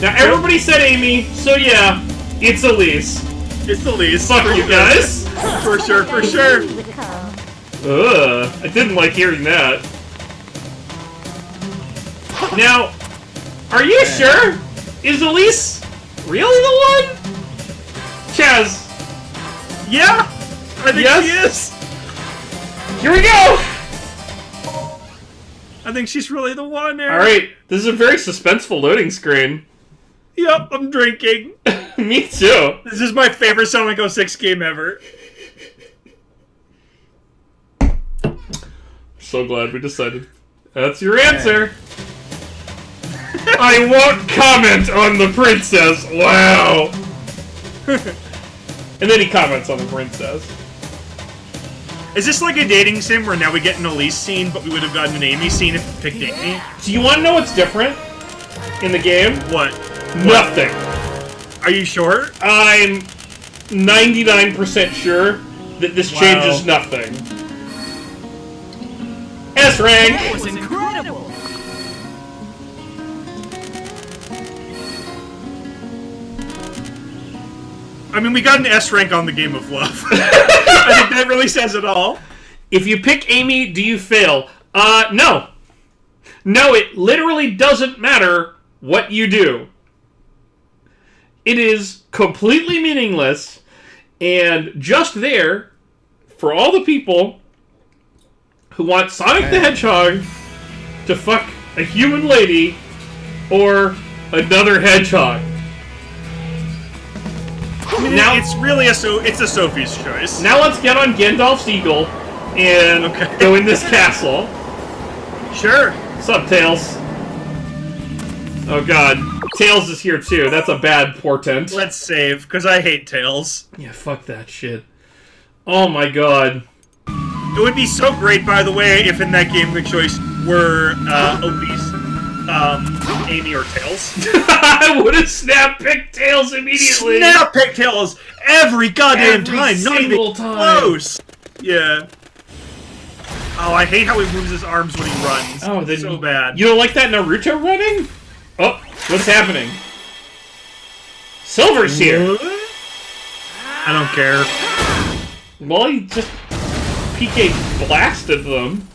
Now everybody said Amy, so yeah, it's Elise. It's Elise. Fuck you guys. For sure, for sure. Ugh, I didn't like hearing that. Now, are you sure? Is Elise really the one? Chaz. Yeah, I think Yes? she is. Here we go! I think she's really the one, Aaron. Alright, this is a very suspenseful loading screen. Yep, I'm drinking. Me too. This is my favorite Sonic 06 game ever. So glad we decided. That's your answer. I won't comment on the princess. Wow. And then he comments on the princess. Is this like a dating sim where now we get an Elise scene, but we would have gotten an Amy scene if we picked Amy? Do you want to know what's different in the game? What? Nothing. Are you sure? I'm 99% sure that this changes nothing. S rank. That was incredible. I mean, we got an S rank on the Game of Love. I think that really says it all. If you pick Amy, do you fail? No. No, it literally doesn't matter what you do. It is completely meaningless, and just there for all the people who want Sonic the Hedgehog to fuck a human lady or another hedgehog. I mean, Now- it's really a Sophie's choice. Now let's get on Gandalf's eagle and Okay. go in this castle. Sure. What's up, Tails? Oh god, Tails is here too. That's a bad portent. Let's save, because I hate Tails. Yeah, fuck that shit. Oh my god. It would be so great, by the way, if in that game the choice were Elise, Amy, or Tails. I would have snap picked Tails immediately. Snap pick Tails every goddamn Every time, not even single time. close. Yeah. Oh, I hate how he moves his arms when he runs. Oh, then so bad. You don't like that Naruto running? Oh, what's happening? Silver's here. What? I don't care. Well, he just PK blasted them.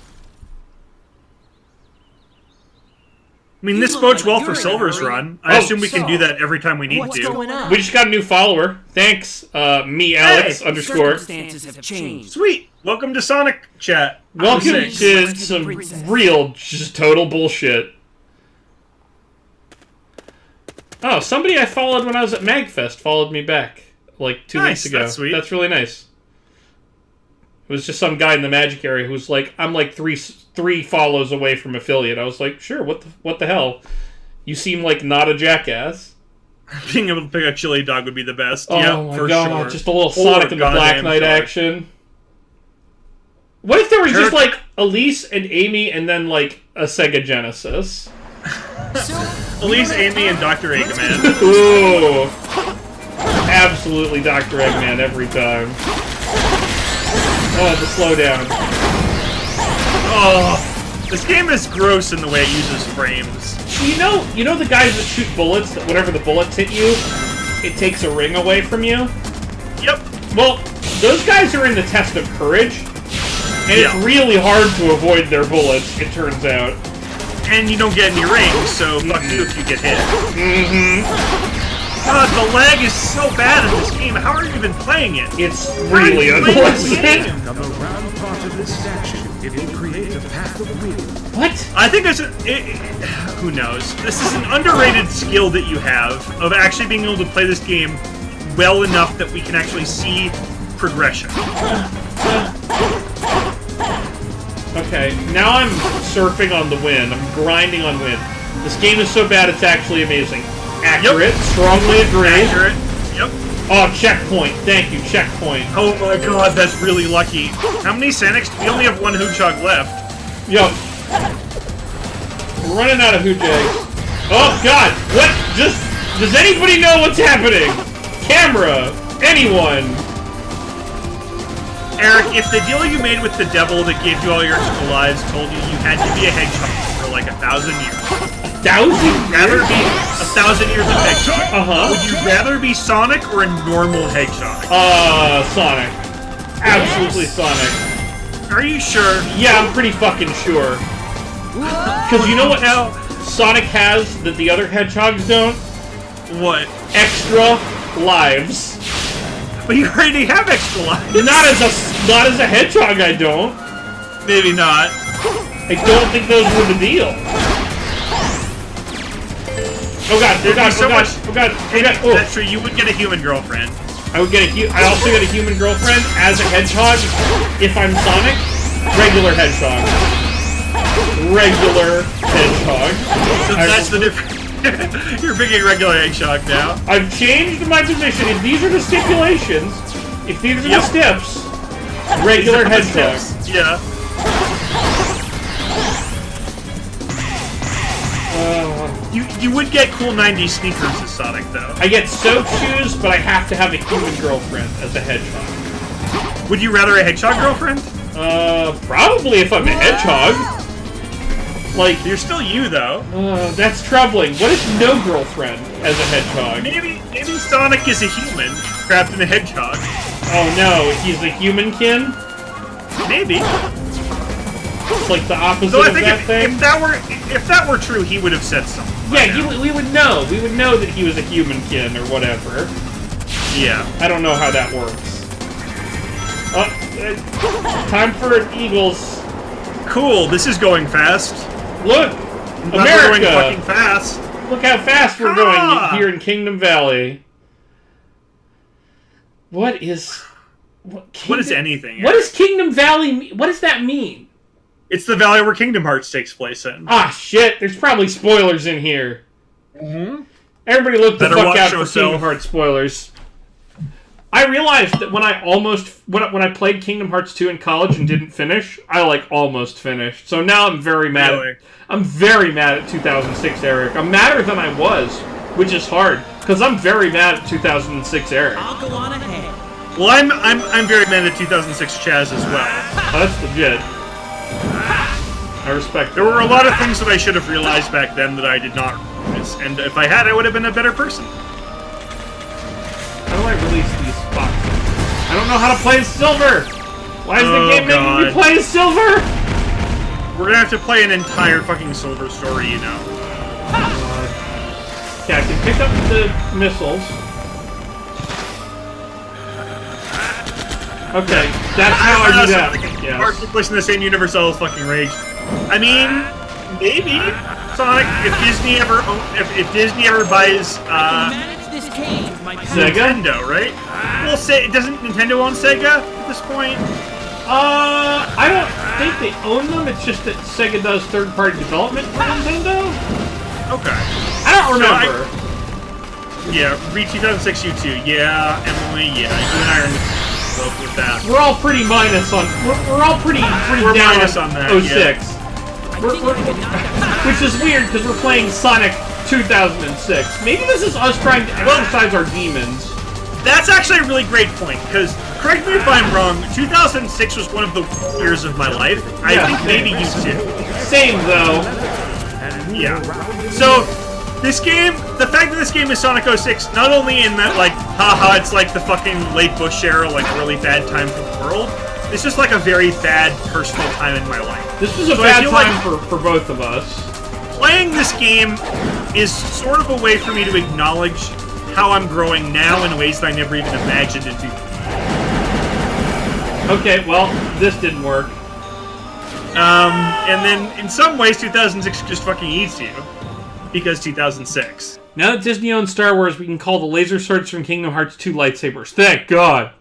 I mean, this You bodes look well like for you're in a Silver's hurry. run. I Oh, assume we can so, do that every time we need What's to. going on? We just got a new follower. Thanks, me Alex Hey, underscore. Circumstances have changed. Sweet. Welcome to Sonic Chat. Welcome Six. to some real, just total bullshit. Oh, somebody I followed when I was at MagFest followed me back like 2 Nice, weeks ago. that's sweet. That's really nice. It was just some guy in the Magic area who was like, "I'm like three follows away from affiliate." I was like, "Sure, what the hell? You seem like not a jackass." Being able to pick a chili dog would be the best. Oh Yeah, my for god, sure. just a little For Sonic and the Black goddamn Knight sure. action. What if there was just Sure. like Elise and Amy and then like a Sega Genesis? Elise, Amy, and Dr. Eggman. Ooh. Absolutely Dr. Eggman every time. Oh, the slowdown. Oh, this game is gross in the way it uses frames. You know the guys that shoot bullets, that whenever the bullets hit you, it takes a ring away from you? Yep. Well, those guys are in the test of courage, and Yeah. it's really hard to avoid their bullets, it turns out. And you don't get any rings, so fuck you if you get hit. Mm-hmm. God, the lag is so bad in this game. How are you even playing it? It's How are you really playing this unpleasant. game? Come around part of this statue. It will create a path of wind. What? I think there's who knows? This is an underrated skill that you have of actually being able to play this game well enough that we can actually see progression. Okay, now I'm surfing on the wind. I'm grinding on wind. This game is so bad it's actually amazing. Accurate, strongly agree. Accurate. Yep. Oh, checkpoint. Thank you, checkpoint. Oh my god, that's really lucky. How many Sanics? We only have one Hootchog left. Yo. We're running out of Hoot Jags. Oh God! What? Does anybody know what's happening? Camera! Anyone? Eric, if the deal you made with the devil that gave you all your extra lives told you you had to be a hedgehog for like 1,000 years, 1,000 rather years? be 1,000 years of hedgehog? Would you rather be Sonic or a normal hedgehog? Sonic. Absolutely Sonic. Are you sure? Yeah, I'm pretty fucking sure. Because you know what now Sonic has that the other hedgehogs don't? What? Extra lives. But you already have extra lives. Not as a hedgehog, I don't. Maybe not. I don't think those were the deal. Oh God! Oh God! Oh God! Oh God! Oh God! Oh. That's true. You would get a human girlfriend. I would get I also get a human girlfriend as a hedgehog. If I'm Sonic, regular hedgehog. Regular hedgehog. So that's the difference. You're picking regular hedgehog now. I've changed my position. If these are the stipulations, if these are the steps, regular hedgehog. Yeah. You would get cool 90s sneakers as Sonic, though. I get soap shoes, but I have to have a human girlfriend as a hedgehog. Would you rather a hedgehog girlfriend? Probably if I'm a hedgehog. Like, you're still you, though. That's troubling. What if no girlfriend as a hedgehog? Maybe Sonic is a human trapped in a hedgehog. Oh no, he's a humankin? Maybe. It's like the opposite So I of think that thing? if that were true, he would have said something. Yeah, we would know. We would know that he was a humankin or whatever. Yeah. I don't know how that works. Time for Eagles. Cool, this is going fast. Look! We're America! going fucking fast. Look how fast we're going here in Kingdom Valley. What is anything? What does Kingdom Valley mean? What does that mean? It's the valley where Kingdom Hearts takes place in. Ah, shit. There's probably spoilers in here. Mm-hmm. Everybody look the fuck out for yourself. Kingdom Hearts spoilers. I realized that when I played Kingdom Hearts 2 in college and didn't finish, I almost finished. So now I'm very mad. Really? I'm very mad at 2006 Eric. I'm madder than I was, which is hard because I'm very mad at 2006 Eric. I'll go on ahead. Well, I'm very mad at 2006 Chaz as well. Oh, that's legit. I respect. There were a lot of things that I should have realized back then that I did not realize, and if I had, I would have been a better person. How do I release these boxes? I don't know how to play as Silver! Why is the game making me play as Silver? We're gonna have to play an entire fucking Silver story, you know. Okay, I can pick up the missiles. Okay, that's how I do that. Yes. Are people in the same universe all fucking rage? I mean, maybe Sonic. If Disney ever buys Sega? Nintendo, right? Well, doesn't Nintendo own Sega at this point? I don't think they own them. It's just that Sega does third-party development for Nintendo. Okay. I don't remember. Yeah, re-2006 you too. Yeah, Emily. Yeah, you and I are both with that. We're all pretty minus on. We're all pretty We're down minus on that. 06. Yeah. Which is weird because we're playing Sonic 2006. Maybe this is us trying to exercise our demons. That's actually a really great point, because, correct me if I'm wrong, 2006 was one of the years of my life. I think maybe you too. Same, though. Yeah. So, this game, the fact that this game is Sonic 06, not only in that, haha, it's like the fucking late Bush era, a really bad time for the world, it's just a very bad personal time in my life. This was a bad time for both of us. Playing this game is sort of a way for me to acknowledge how I'm growing now in ways that I never even imagined it to. Okay, well, this didn't work. And then, in some ways, 2006 just fucking eats you. Because 2006. Now that Disney owns Star Wars, we can call the laser swords from Kingdom Hearts 2 lightsabers. Thank God!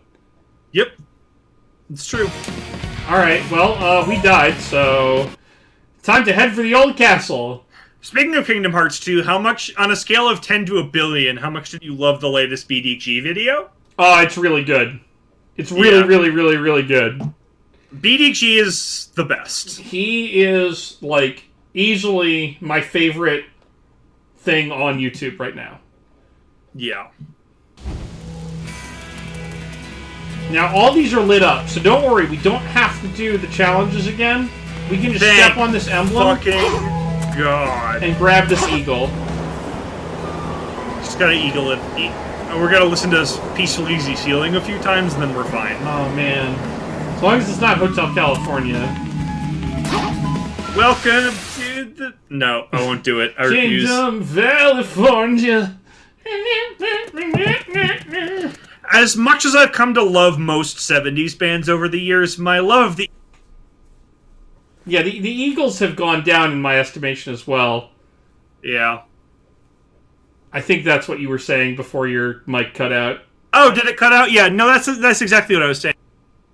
Yep. It's true. Alright, well, we died, so... time to head for the old castle. Speaking of Kingdom Hearts 2, how much, on a scale of 10 to a billion, how much did you love the latest BDG video? Oh, it's really good. It's really, really, really, really good. BDG is the best. He is, easily my favorite thing on YouTube right now. Yeah. Now, all these are lit up, so don't worry. We don't have to do the challenges again. We can just step on this emblem Fucking God. and grab this eagle. Just gotta eagle it. We're gonna listen to Peaceful Easy Ceiling a few times, and then we're fine. Oh, man. As long as it's not Hotel California. Welcome to the... No, I won't do it. I refuse. Kingdom California. As much as I've come to love most 70s bands over the years, my love of the... Yeah, the Eagles have gone down in my estimation as well. Yeah. I think that's what you were saying before your mic cut out. Oh, did it cut out? Yeah, no, that's exactly what I was saying.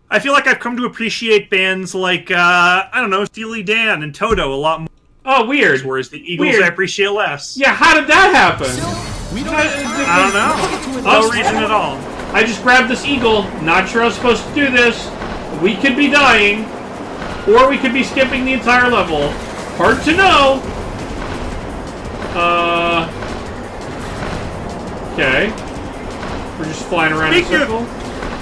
I feel like I've come to appreciate bands like, I don't know, Steely Dan and Toto a lot more. Oh, weird. Whereas the Eagles Weird. I appreciate less. Yeah, how did that happen? I don't know. No reason at all. I just grabbed this eagle. Not sure I was supposed to do this. We could be dying. Or we could be skipping the entire level. Hard to know. Okay. We're just flying around in a circle.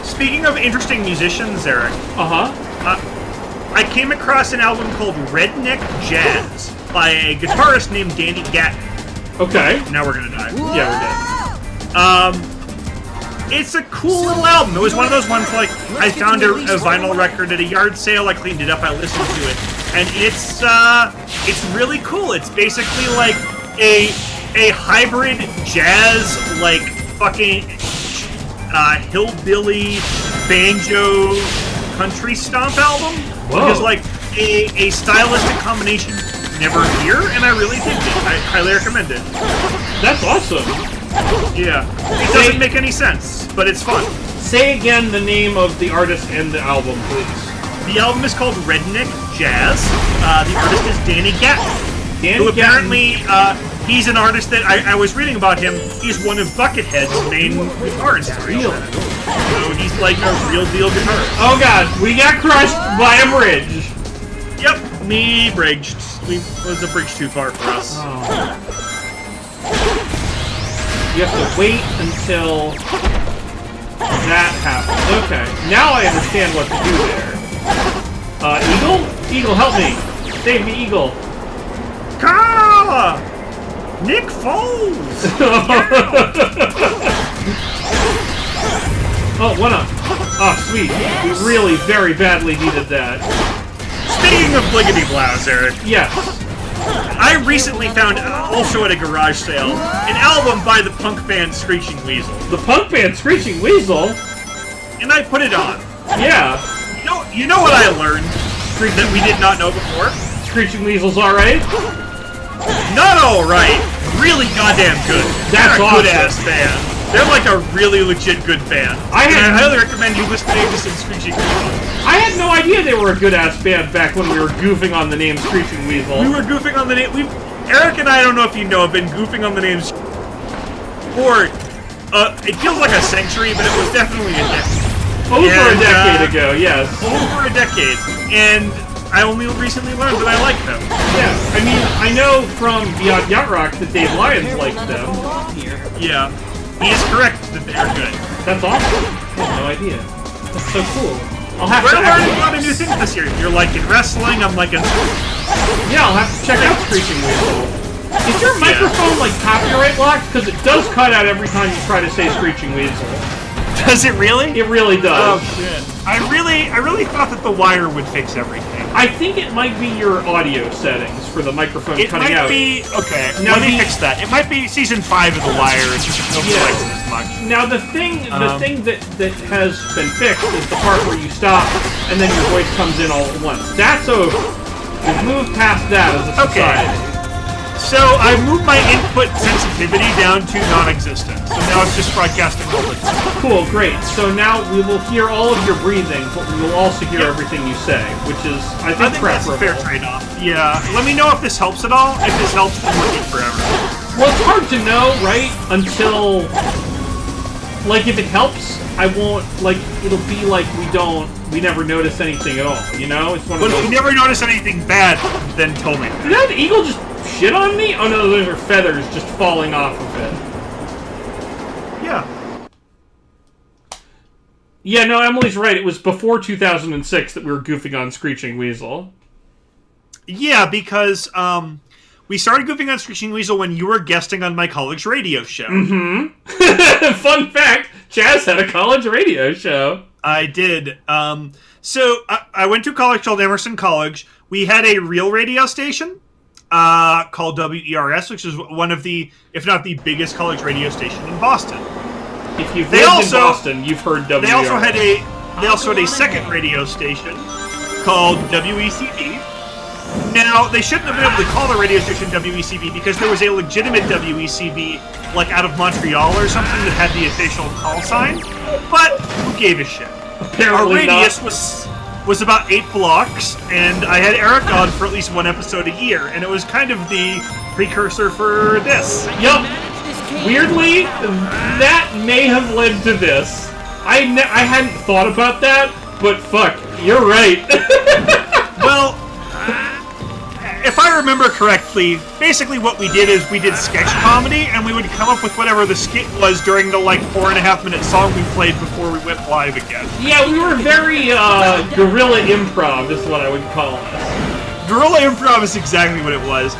Speaking of interesting musicians, Eric. I came across an album called Redneck Jazz by a guitarist named Danny Gatton. Okay. Now we're gonna die. Yeah, we're dead. It's a cool little album. It was one of those ones like I found a vinyl record at a yard sale. I cleaned it up. I listened to it, and it's really cool. It's basically like a hybrid jazz, like fucking hillbilly banjo country stomp album. Whoa. It's like a stylistic combination you never hear, and I really dig it. I highly recommend it. That's awesome. Yeah. It doesn't make any sense, but it's fun. Say again the name of the artist and the album, please. The album is called Redneck Jazz. The artist is Danny Gatton. Who apparently, he's an artist that I was reading about him. He's one of Buckethead's main guitarists. Really? So he's like a real deal guitarist. Oh god, we got crushed by a bridge. Yep, me bridged. Was a bridge too far for us. Oh. You have to wait until that happens. Okay, now I understand what to do there. Eagle? Eagle, help me. Save me, Eagle. Ka! Nick Foles! Oh, one up. Oh, sweet. We really very badly needed that. Speaking of bliggity blouse, Eric. Yes. I recently found, also at a garage sale, an album by the punk band Screeching Weasel. The punk band Screeching Weasel? And I put it on. Yeah. You know what I learned that we did not know before? Screeching Weasel's alright? Not alright. Really goddamn good. That's They're a awesome. good-ass band. They're like a really legit good band. I highly recommend you listening to some Screeching Weasel. I had no idea they were a good-ass band back when we were goofing on the name Screeching Weasel. We were goofing on the name. Eric and I don't know if you know, have been goofing on the names for, it feels like a century, but it was definitely a decade. Over a decade ago, yes. Over a decade. And I only recently learned that I like them. Yeah, I mean, I know from Beyond Yacht Rock that Dave Lyons liked them. Yeah. He is correct that they are good. That's awesome. I had no idea. That's so cool. I'll have We're to learning a lot of new things this year. You're liking wrestling, I'm liking... Yeah, I'll have to check out Screeching Weasel. Is your microphone, like, copyright locked? Because it does cut out every time you try to say Screeching Weasel. Does it really? It really does. Oh, shit. I really thought that the wire would fix everything. I think it might be your audio settings for the microphone cutting out. It might be... Okay, Now let me fix that. It might be Season 5 of The Wire. It's just no flexing as much. Now, the thing that has been fixed is the part where you stop and then your voice comes in all at once. That's over. We've moved past that as a society. So I moved my input sensitivity down to non-existent. So now it's just broadcasting all the time. Cool, great. So now we will hear all of your breathing, but we will also hear everything you say, which is, I think that's a fair trade-off. Yeah. Let me know if this helps at all. If this helps, then we're good forever. Well, it's hard to know, right? Until, like, if it helps, I won't, like, it'll be like we never notice anything at all, you know? It's one of those... But if you never notice anything bad, then tell me. Did that eagle just shit on me? Oh no, those are feathers just falling off of it. Yeah. Yeah, no, Emily's right. It was before 2006 that we were goofing on Screeching Weasel. Yeah, because we started goofing on Screeching Weasel when you were guesting on my college radio show. Mm-hmm. Fun fact, Chaz had a college radio show. I did. So I went to a college called Emerson College. We had a real radio station called WERS, which is one of the, if not the biggest college radio station in Boston. If you've lived in Boston, you've heard WERS. They also had a second radio station called WECB. Now, they shouldn't have been able to call the radio station WECB because there was a legitimate WECB, like out of Montreal or something, that had the official call sign. But who gave a shit? Our radius was about 8 blocks, and I had Eric on for at least one episode a year, and it was kind of the precursor for this. Yup. Weirdly, that may have led to this. I hadn't thought about that, but fuck, you're right. Well, if I remember correctly, basically what we did is we did sketch comedy, and we would come up with whatever the skit was during the, 4.5-minute song we played before we went live again. Yeah, we were very, guerrilla improv is what I would call us. Guerrilla improv is exactly what it was.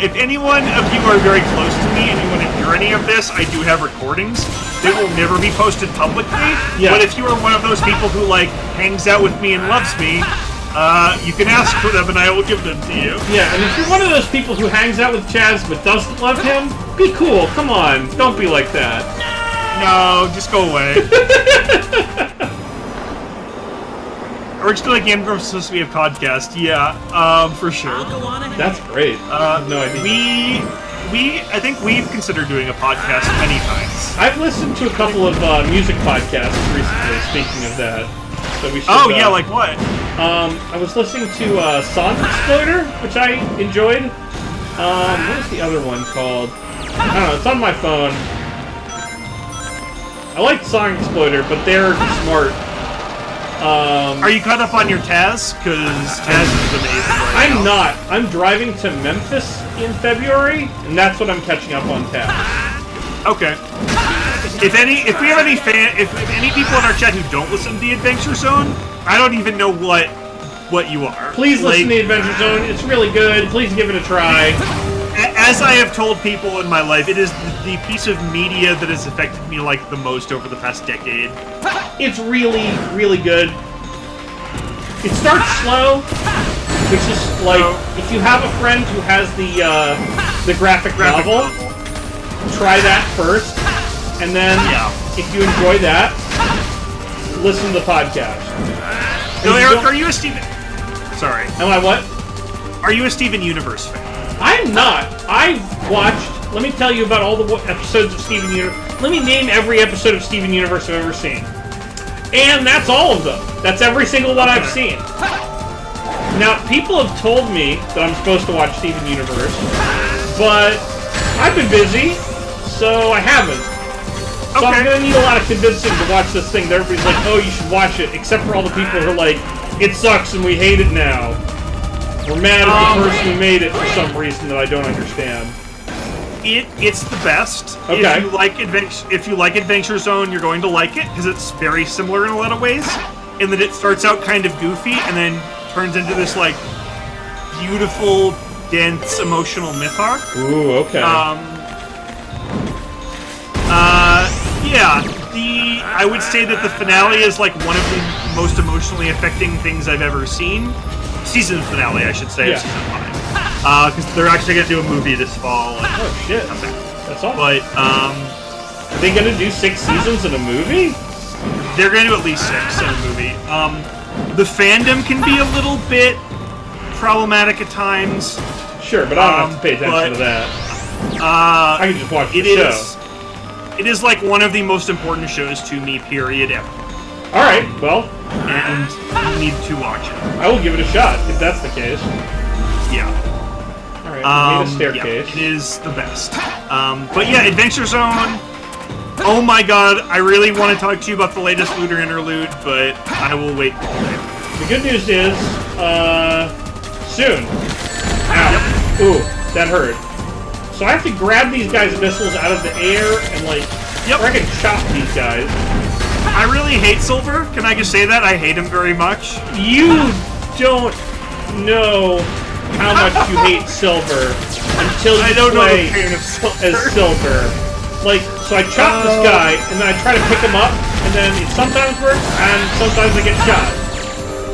If anyone of you are very close to me and you want to hear any of this, I do have recordings. They will never be posted publicly, but if you are one of those people who, hangs out with me and loves me, you can ask for them and I will give them to you. Yeah, and if you're one of those people who hangs out with Chaz but doesn't love him, be cool, come on, don't be like that. No, just go away. Originally, Game Grumps was supposed to be a podcast, yeah, for sure. That's great. I have no idea. I think we've considered doing a podcast many times. I've listened to a couple of music podcasts recently, speaking of that. So we should, yeah, like what? I was listening to Sonic Exploder, which I enjoyed. What was the other one called? I don't know, it's on my phone. I like Sonic Exploder, but they're smart. Are you caught up on your Taz? Because Taz is amazing right I'm now. not. I'm driving to Memphis in February, and that's what I'm catching up on Taz. Okay. If we have if any people in our chat who don't listen to the Adventure Zone, I don't even know what you are. Please listen to the Adventure Zone. It's really good. Please give it a try. As I have told people in my life, it is the piece of media that has affected me the most over the past decade. It's really, really good. It starts slow, which is if you have a friend who has the graphic novel, try that first, and then if you enjoy that, listen to the podcast. So, Eric, are you a Steven? Sorry. Am I what? Are you a Steven Universe fan? I'm not. I've watched. Let me tell you about all the episodes of Steven Universe. Let me name every episode of Steven Universe I've ever seen. And that's all of them. That's every single one I've seen. Now, people have told me that I'm supposed to watch Steven Universe, but I've been busy, so I haven't. So I'm going to need a lot of convincing to watch this thing that everybody's like, oh, you should watch it, except for all the people who are like, it sucks and we hate it now. We're mad at the person who made it for some reason that I don't understand. It's the best. Okay. If you like Adventure Zone, you're going to like it because it's very similar in a lot of ways. In that it starts out kind of goofy and then turns into this beautiful, dense, emotional myth arc. Ooh, okay. Yeah. I would say that the finale is one of the most emotionally affecting things I've ever seen. Season finale, I should say, of season 5. Because they're actually going to do a movie this fall. Oh, shit. That's awesome. But, are they going to do 6 seasons in a movie? They're going to do at least 6 in a movie. The fandom can be a little bit problematic at times. Sure, but I don't have to pay attention to that. I can just watch the show. It is one of the most important shows to me, period, ever. Alright, well. And you need to watch it. I will give it a shot, if that's the case. Yeah. Alright, we need a staircase. Yeah, it is the best. But yeah, Adventure Zone. Oh my god, I really want to talk to you about the latest Looter Interlude, but I will wait until later. The good news is, soon. Ow. Yep. Ooh. That hurt. So I have to grab these guys' missiles out of the air and, like, Yep. or I can chop these guys. I really hate Silver. Can I just say that? I hate him very much. You don't know how much you hate Silver until you play as Silver. Like, so I chop this guy, and then I try to pick him up, and then it sometimes works, and sometimes I get shot.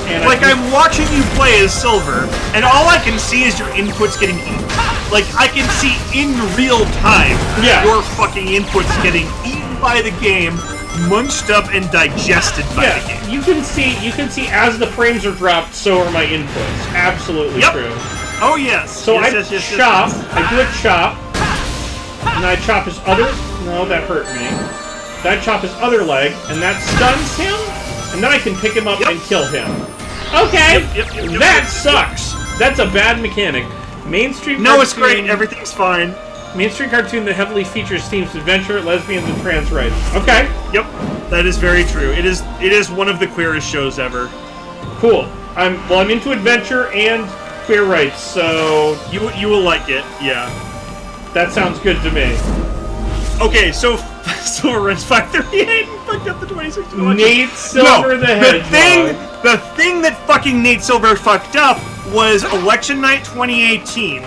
And Like, I'm watching you play as Silver, and all I can see is your inputs getting eaten. Like, I can see in real time your fucking inputs getting eaten by the game, munched up and digested by the game. You can see as the frames are dropped, so are my inputs. Absolutely true. Oh yes. So I chop. I do a chop, and I chop his other. No, that hurt me. Then I chop his other leg, and that stuns him, and then I can pick him up and kill him. Okay, that sucks. That's a bad mechanic. Mainstream. No, it's great. Everything's fine. Mainstream cartoon that heavily features themes of adventure, lesbians, and trans rights. Okay. Yep, that is very true. It is one of the queerest shows ever. Cool. I'm into adventure and queer rights, so you will like it. Yeah. That sounds good to me. Okay, so Silver runs 538 and fucked up the 2016 election. Nate Silver the Hedgehog. The thing that fucking Nate Silver fucked up was election night 2018,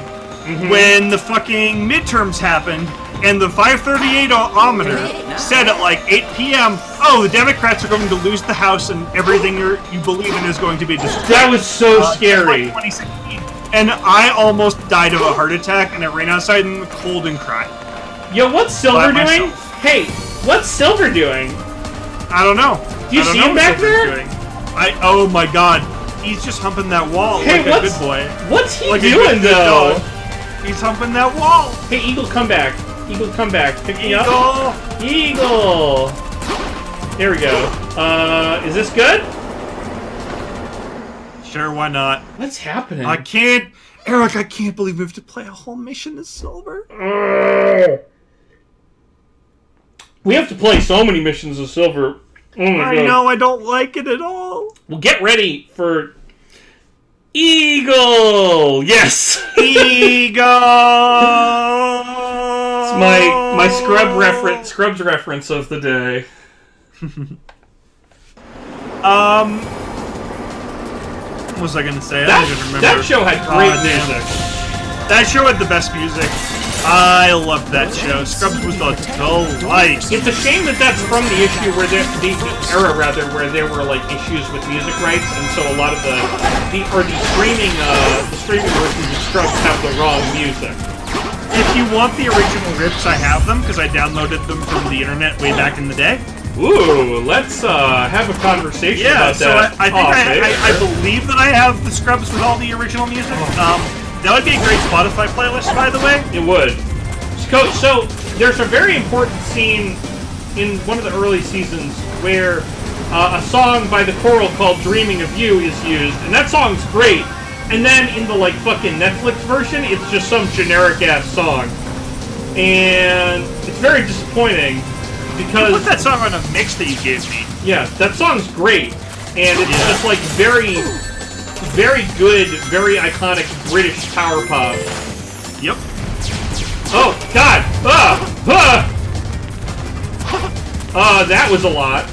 when the fucking midterms happened, and the 538-ometer said at like 8 p.m., oh, the Democrats are going to lose the House and everything you believe in is going to be destroyed. That was so scary. Like 2016. And I almost died of a heart attack, and I ran outside in the cold and cried. Yo, what's Silver doing? Hey, what's Silver doing? I don't know. Do you see him back there? Oh my god. He's just humping that wall like a good boy. What's he like doing, though? He's humping that wall. Hey, Eagle, come back. Eagle, come back. Pick me up. Eagle! There we go. Is this good? Sure, why not? What's happening? I can't... Eric, I can't believe we have to play a whole mission as Silver. We have to play so many missions as Silver. Oh my God. I know, I don't like it at all. Well, get ready for... Eagle! Yes! Eagle! It's my Scrubs reference of the day. What was I gonna say? I don't even remember. That show had great music. That show had the best music. I loved that show. Scrubs was the delight. It's a shame that that's from the issue where the era where there were like issues with music rights, and so a lot of the streaming versions of Scrubs have the wrong music. If you want the original rips, I have them because I downloaded them from the internet way back in the day. Ooh, let's have a conversation about that. I think I believe that I have the Scrubs with all the original music. That would be a great Spotify playlist, by the way. It would. So there's a very important scene in one of the early seasons where a song by the Coral called "Dreaming of You" is used, and that song's great. And then in the like fucking Netflix version, it's just some generic ass song, and it's very disappointing. Because you put that song on a mix that you gave me. Yeah, that song's great, and it's just like very, very good, very iconic British power pop. Yep. Oh God! That was a lot.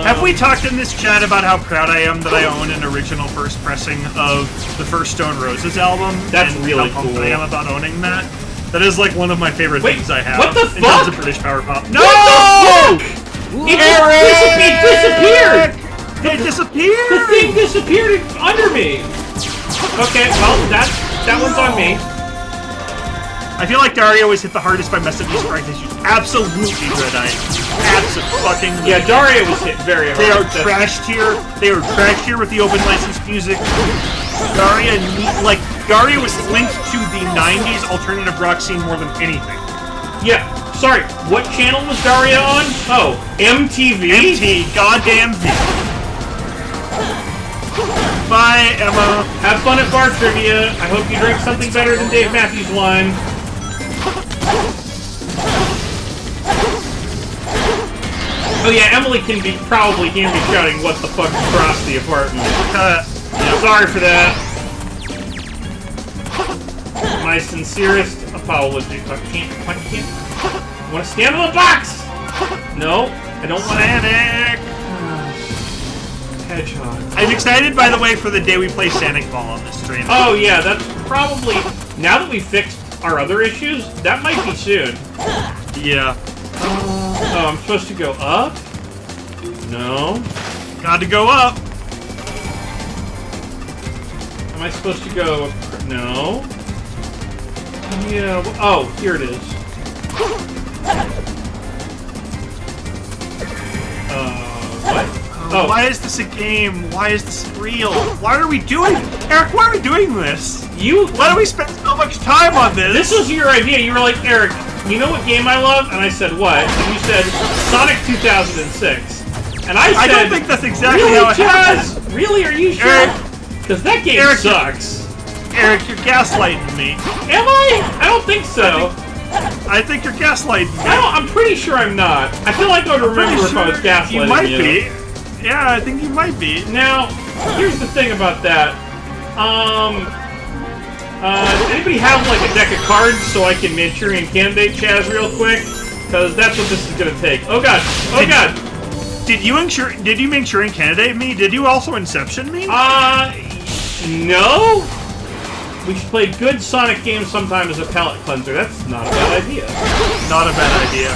Have we talked in this chat about how proud I am that I own an original first pressing of the first Stone Roses album? That's and really how cool. I am about owning that. That is like one of my favorite things I have. What the in fuck? terms of British power pop. No! It disappeared! It disappeared! The thing disappeared under me! Okay, well, that one's on me. I feel like Dario always hit the hardest by messaging strength issues. Absolutely good, Absolutely. Yeah, Dario was hit very hard. They are trashed here. They are trashed here with the open license music. Daria was linked to the 90s alternative rock scene more than anything. Yeah, sorry, what channel was Daria on? Oh, MTV? MT, goddamn V. Bye, Emma. Have fun at bar trivia. I hope you drink something better than Dave Matthews wine. Oh yeah, Emily can probably hear me shouting "What the fuck" across the apartment. Yeah. Sorry for that. My My sincerest apology. I can't. I want to stand on the box! No, I don't want to. Sonic! Hedgehog. I'm excited, by the way, for the day we play Sonic Ball on this stream. Oh, yeah, that's probably... Now that we fixed our other issues, that might be soon. Yeah. Oh, I'm supposed to go up? No. Got to go up. Am I supposed to go... No. Yeah, oh, here it is. What? Oh. Why is this a game? Why is this real? Why are we doing... Eric, why are we doing this? Why do we spend so much time on this? This was your idea. You were like, Eric, you know what game I love? And I said, what? And you said, Sonic 2006. And I said... I don't think that's exactly really, how it happens. Really? Are you sure? Because that game sucks. Eric, you're gaslighting me. Am I? I don't think so. I think you're gaslighting me. I'm pretty sure I'm not. I feel like I would remember if I was gaslighting you. You might be. Yeah, I think you might be. Now, here's the thing about that. Does anybody have like a deck of cards so I can Manchurian candidate Chaz real quick? Because that's what this is gonna take. Oh god! Oh god! Did you Manchurian candidate me? Did you also Inception me? No. We should play good Sonic games sometime as a palate cleanser. That's not a bad idea. Not a bad idea.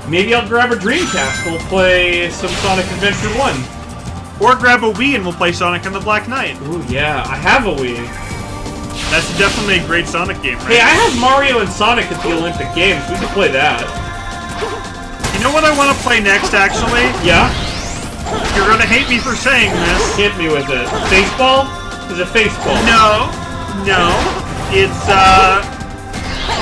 Maybe I'll grab a Dreamcast. We'll play some Sonic Adventure 1. Or grab a Wii and we'll play Sonic and the Black Knight. Ooh, yeah. I have a Wii. That's definitely a great Sonic game, right? Hey, I have Mario and Sonic at the Olympic Games. We could play that. You know what I want to play next, actually? Yeah? You're gonna hate me for saying this. Hit me with it. Baseball? Is it baseball? No. It's,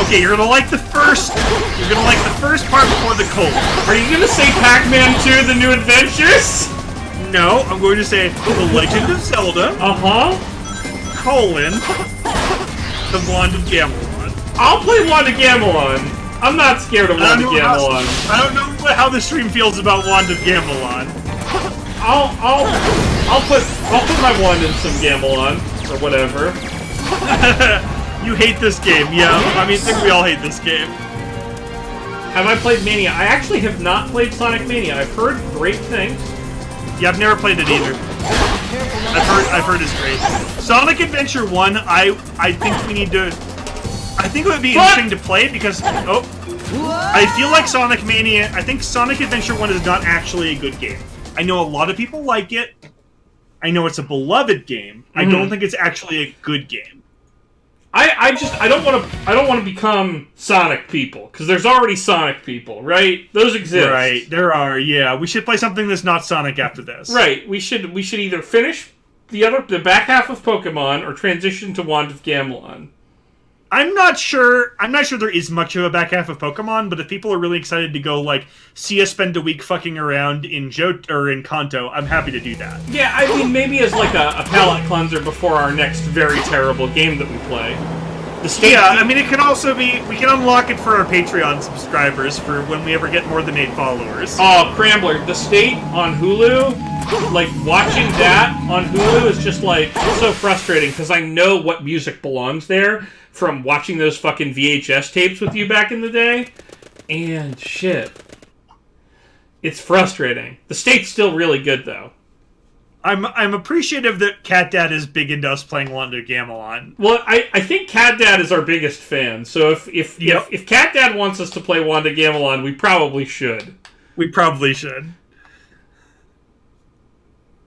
okay, you're gonna like the first part before the colon. Are you gonna say Pac-Man 2, The New Adventures? No, I'm going to say The Legend of Zelda, colon, The Wand of Gamelon. I'll play Wand of Gamelon. I'm not scared of Wand of Gamelon. I don't know how the stream feels about Wand of Gamelon. I'll put my wand in some Gamelon or whatever. You hate this game, yeah. I mean, I think we all hate this game. Have I played Mania? I actually have not played Sonic Mania. I've heard great things. Yeah, I've never played it either. I've heard it's great. Sonic Adventure 1, I think we need to... I think it would be interesting to play because... Oh. I feel like Sonic Mania... I think Sonic Adventure 1 is not actually a good game. I know a lot of people like it. I know it's a beloved game. I don't think it's actually a good game. I don't want to become Sonic people because there's already Sonic people, right? Those exist. Right, there are. Yeah, we should play something that's not Sonic after this. Right. We should either finish the back half of Pokemon or transition to Wand of Gamelon. I'm not sure there is much of a back half of Pokemon, but if people are really excited to go, like, see us spend a week fucking around in in Kanto, I'm happy to do that. Yeah, I mean, maybe as, like, a palate cleanser before our next very terrible game that we play. I mean, it can also be... We can unlock it for our Patreon subscribers for when we ever get more than 8 followers. Oh, Crambler, The State on Hulu, like, watching that on Hulu is just, like, so frustrating, because I know what music belongs there from watching those fucking VHS tapes with you back in the day, and shit. It's frustrating. The State's still really good, though. I'm appreciative that Cat Dad is big into us playing Wand of Gamelon. Well, I think Cat Dad is our biggest fan, so if Cat Dad wants us to play Wand of Gamelon, we probably should. We probably should.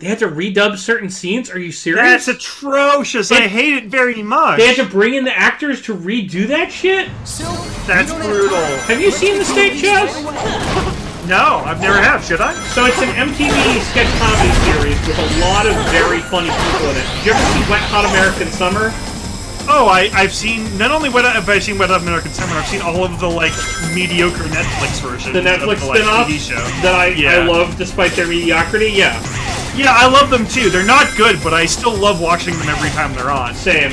They had to redub certain scenes? Are you serious? That's atrocious. I hate it very much. They had to bring in the actors to redo that shit? That's brutal. Have you seen The State, Chaz? No, I've never have. Should I? So it's an MTV sketch comedy series with a lot of very funny people in it. Did you ever see Wet Hot American Summer? Oh, I've seen, not only Wet Hot American Summer, I've seen all of the, like, mediocre Netflix versions. The Netflix of the, spin-off TV show. That I love despite their mediocrity? Yeah. Yeah, I love them too. They're not good, but I still love watching them every time they're on. Same.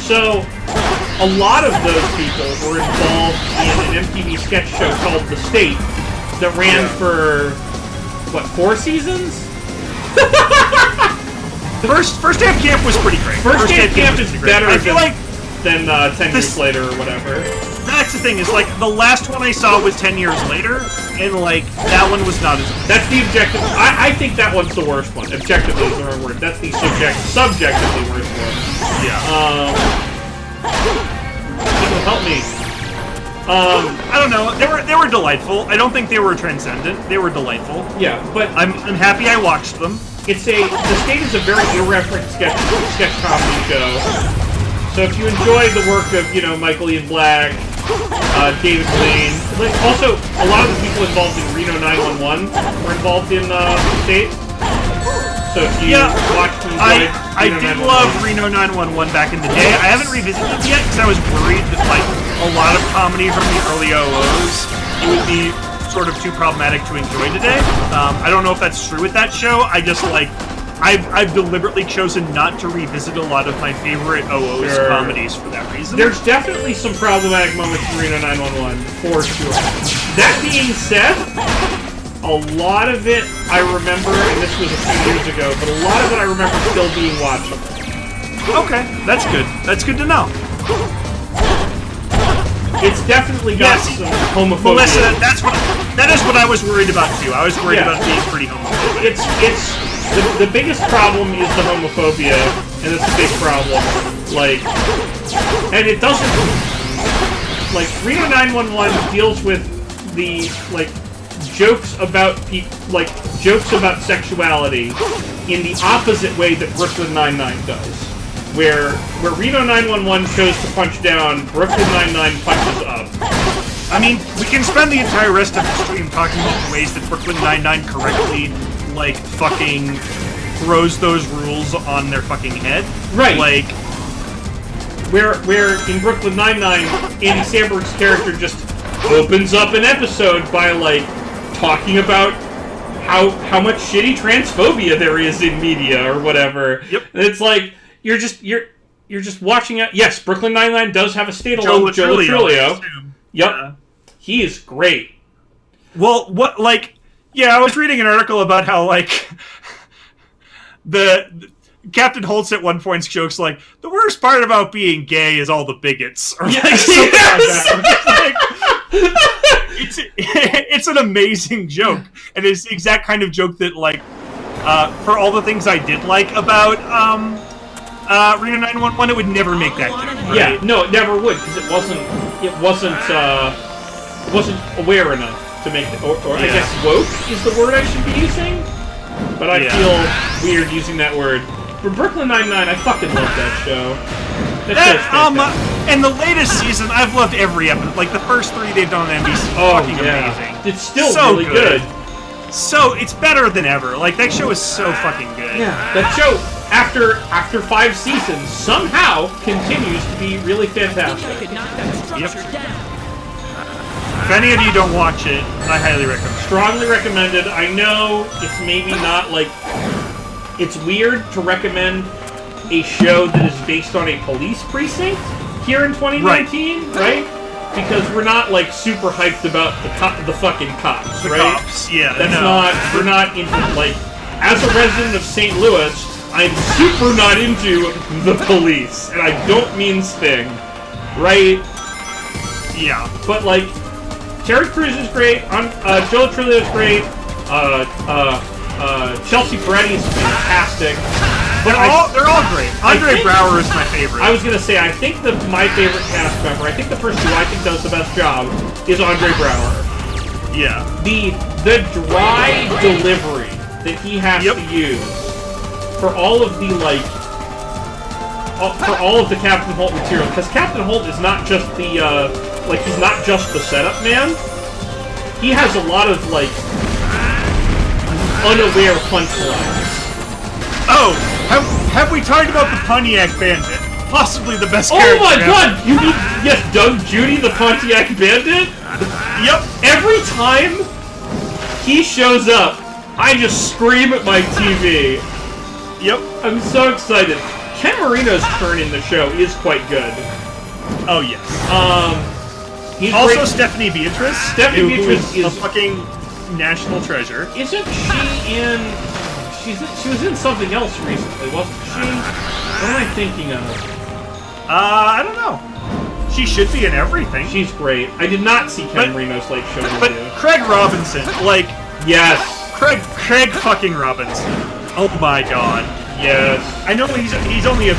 So, a lot of those people were involved in an MTV sketch show called The State that ran for, what, 4 seasons? First day of camp was pretty great. First day of camp is better I feel like than 10 years later or whatever. that's the thing, is like the last one I saw was 10 years later, and like that one was not as good. That's the objective. I think that one's the worst one. Objectively is the wrong word. That's the subjectively worst one. Yeah. People help me. I don't know. They were delightful. I don't think they were transcendent. They were delightful. Yeah, but I'm happy I watched them. the State is a very irreverent sketch comedy show. So if you enjoy the work of, Michael Ian Black, David Blaine, also a lot of the people involved in Reno 911 were involved in the State. So if you watched and enjoyed I did love Reno 911 back in the day. I haven't revisited it yet because I was worried that like a lot of comedy from the early OOs would be sort of too problematic to enjoy today. I don't know if that's true with that show. I just like I've deliberately chosen not to revisit a lot of my favorite OOs comedies for that reason. There's definitely some problematic moments in Reno 911, for sure. That being said, a lot of it I remember, and this was a few years ago, but a lot of it I remember still being watchable. Okay, that's good. That's good to know. It's definitely got some homophobia. Melissa, that is what I was worried about too. I was worried about it being pretty homophobic. It's the biggest problem is the homophobia, and it's a big problem. Like, and it doesn't like Reno 911 deals with the jokes about jokes about sexuality in the opposite way that Brooklyn Nine-Nine does. Where Reno 911 chose to punch down, Brooklyn Nine-Nine punches up. I mean, we can spend the entire rest of the stream talking about the ways that Brooklyn Nine-Nine correctly, fucking throws those rules on their fucking head. Right. Where in Brooklyn Nine-Nine, Andy Samberg's character just opens up an episode by, talking about how much shitty transphobia there is in media or whatever. Yep. And it's like, you're just watching it. Yes, Brooklyn Nine-Nine does have a state-alone Joe Latrilio. Yep. Yeah. He is great. Well, I was reading an article about how, the Captain Holtz at one point jokes the worst part about being gay is all the bigots. Or something like that. It's an amazing joke. And it's the exact kind of joke that, for all the things I did like about, Reno 911, it would never make that joke, right? Yeah, no, it never would, because it wasn't aware enough to make it, or I guess woke is the word I should be using, but I feel weird using that word. For Brooklyn Nine-Nine, I fucking love that show. And the latest season, I've loved every episode. The first 3 they've done on NBC, fucking amazing. It's still so really good. So, it's better than ever. That show is so fucking good. Yeah, that show, after 5 seasons, somehow continues to be really fantastic. Yep. If any of you don't watch it, I highly recommend it. Strongly recommended. I know it's maybe not it's weird to recommend a show that is based on a police precinct here in 2019, right? Because we're not super hyped about the fucking cops, right? Cops, yeah. We're not into as a resident of St. Louis, I'm super not into the police, and I don't mean Sting, right? Yeah. But Terry Crews is great. Joe Latrilio is great. Chelsea Peretti is fantastic. But they're all great. Andre Brower is my favorite. I was gonna say, I think my favorite cast member, I think the person who I think does the best job is Andre Brower. Yeah. The dry delivery that he has to use for all of the for all of the Captain Holt material, because Captain Holt is not just the he's not just the setup man. He has a lot of unaware punchlines. Oh, have we talked about the Pontiac Bandit? Possibly the best character. Oh my god! You mean Doug Judy, the Pontiac Bandit? Yep. Every time he shows up, I just scream at my TV. Yep. I'm so excited. Ken Marino's turn in the show is quite good. Oh yes. He's also great. Stephanie Beatrice. Stephanie Beatrice is a fucking national treasure. Isn't she in? She was in something else recently, wasn't she? What am I thinking of? I don't know. She should be in everything. She's great. I did not see Ken Marino's Late Show But review. Craig Robinson, like, Yes. Craig fucking Robinson. Oh my god. Yes. I know he's only a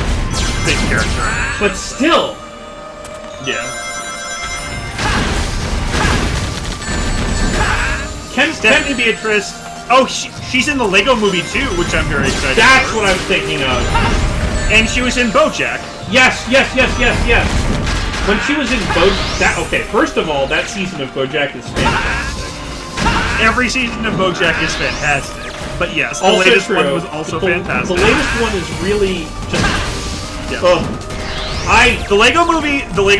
big character. But still. Yeah. Stephanie Beatrice. Oh, she's in the Lego Movie too, which I'm very excited That's for. what I'm thinking of. And she was in BoJack. Yes. When she was in BoJack... Okay, first of all, that season of BoJack is fantastic. Every season of BoJack is fantastic. But yes, the Also latest true. one was also fantastic. The latest one is really just... Yeah. The Lego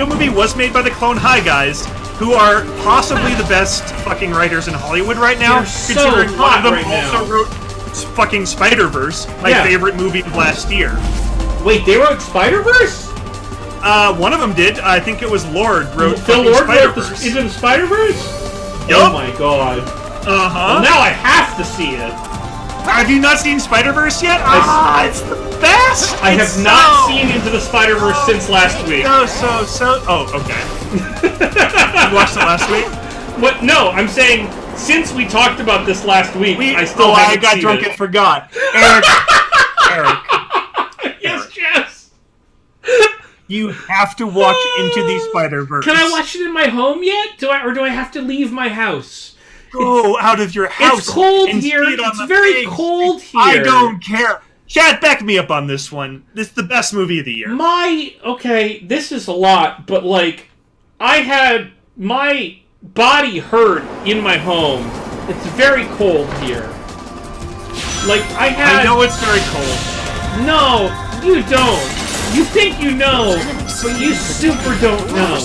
Movie was made by the Clone High guys, who are possibly the best fucking writers in Hollywood right now. They're so considering one hot of them right also now. wrote fucking Spider-Verse, my favorite movie of last year. Wait, they wrote Spider-Verse? One of them did. I think it was Lord wrote Phil fucking Lord wrote Spider-Verse. into the Spider-Verse? Yup. Oh my god. Uh-huh. Well, now I have to see it. Have you not seen Spider-Verse yet? It's the best! I have not seen Into the Spider-Verse since last week. Oh, okay. You watched it last week? What? No, I'm saying since we talked about this last week, I still haven't got seen drunk it. and forgot. Eric. Yes, Jess. You have to watch Into the Spider-Verse. Can I watch it in my home yet? Do I have to leave my house? Go out of your house. It's cold and here. see it on It's the very thing. cold here. I don't care. Chad, back me up on this one. This is the best movie of the year. Okay, this is a lot, but like, I had my body hurt in my home. It's very cold here. Like, I know it's very cold. No, you don't. You think you know, but you super don't know.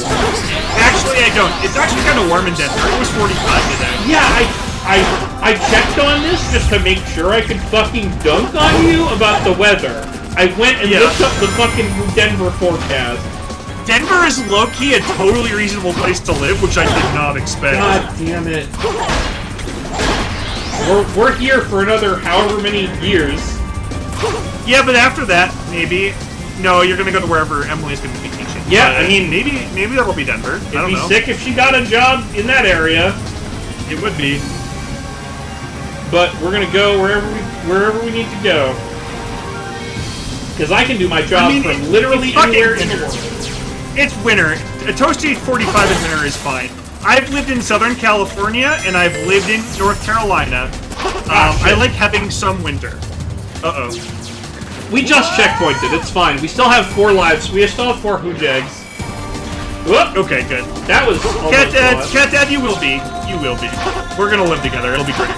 Actually, I don't. It's actually kind of warm in Denver. It was 45 today. Yeah, I checked on this just to make sure I could fucking dunk on you about the weather. I went and looked up the fucking Denver forecast. Denver is low-key a totally reasonable place to live, which I did not expect. God damn it. We're here for another however many years. Yeah, but after that, maybe... No, you're gonna go to wherever Emily's gonna be teaching. Yeah, I mean... Maybe that'll be Denver. I don't It'd be know. sick if she got a job in that area. It would be. But we're gonna go wherever we need to go. Because I can do my job from literally anywhere in the world. It's winter. A toasty 45 in winter is fine. I've lived in Southern California, and I've lived in North Carolina. I like having some winter. Uh-oh. We just checkpointed. It's fine. We still have 4 lives. We still have 4 hoojags. Whoop. Okay, good. That was almost Cat Dad, you will be. You will be. We're gonna live together. It'll be great.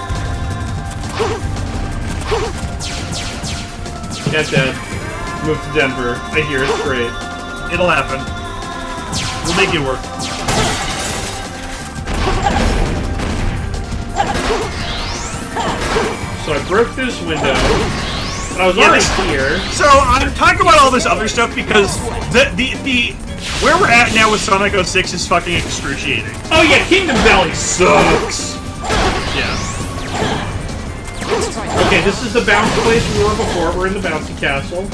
Cat Dad, move to Denver. I hear it's great. It'll happen. We'll make it work. So I broke this window. But I was already here. So I'm talking about all this other stuff because the where we're at now with Sonic 06 is fucking excruciating. Oh yeah, Kingdom Valley sucks. Yeah. Okay, this is the bounce place we were before. We're in the bouncy castle.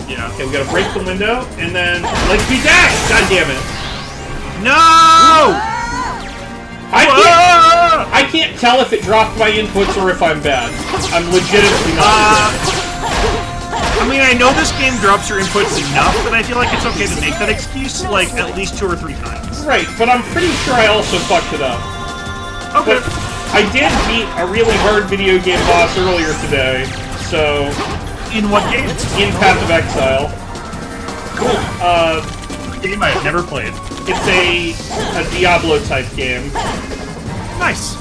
Yeah. Okay, we gotta break the window, and then let's be dash! God damn it. No! I can't tell if it dropped my inputs or if I'm bad. I'm legitimately not sure. I mean, I know this game drops your inputs enough, but I feel like it's okay to make that excuse, like, at least 2 or 3 times. Right, but I'm pretty sure I also fucked it up. Okay. But I did beat a really hard video game boss earlier today, so... In what game? In Path of Exile. Cool. A game I have never played. It's a Diablo-type game. Nice.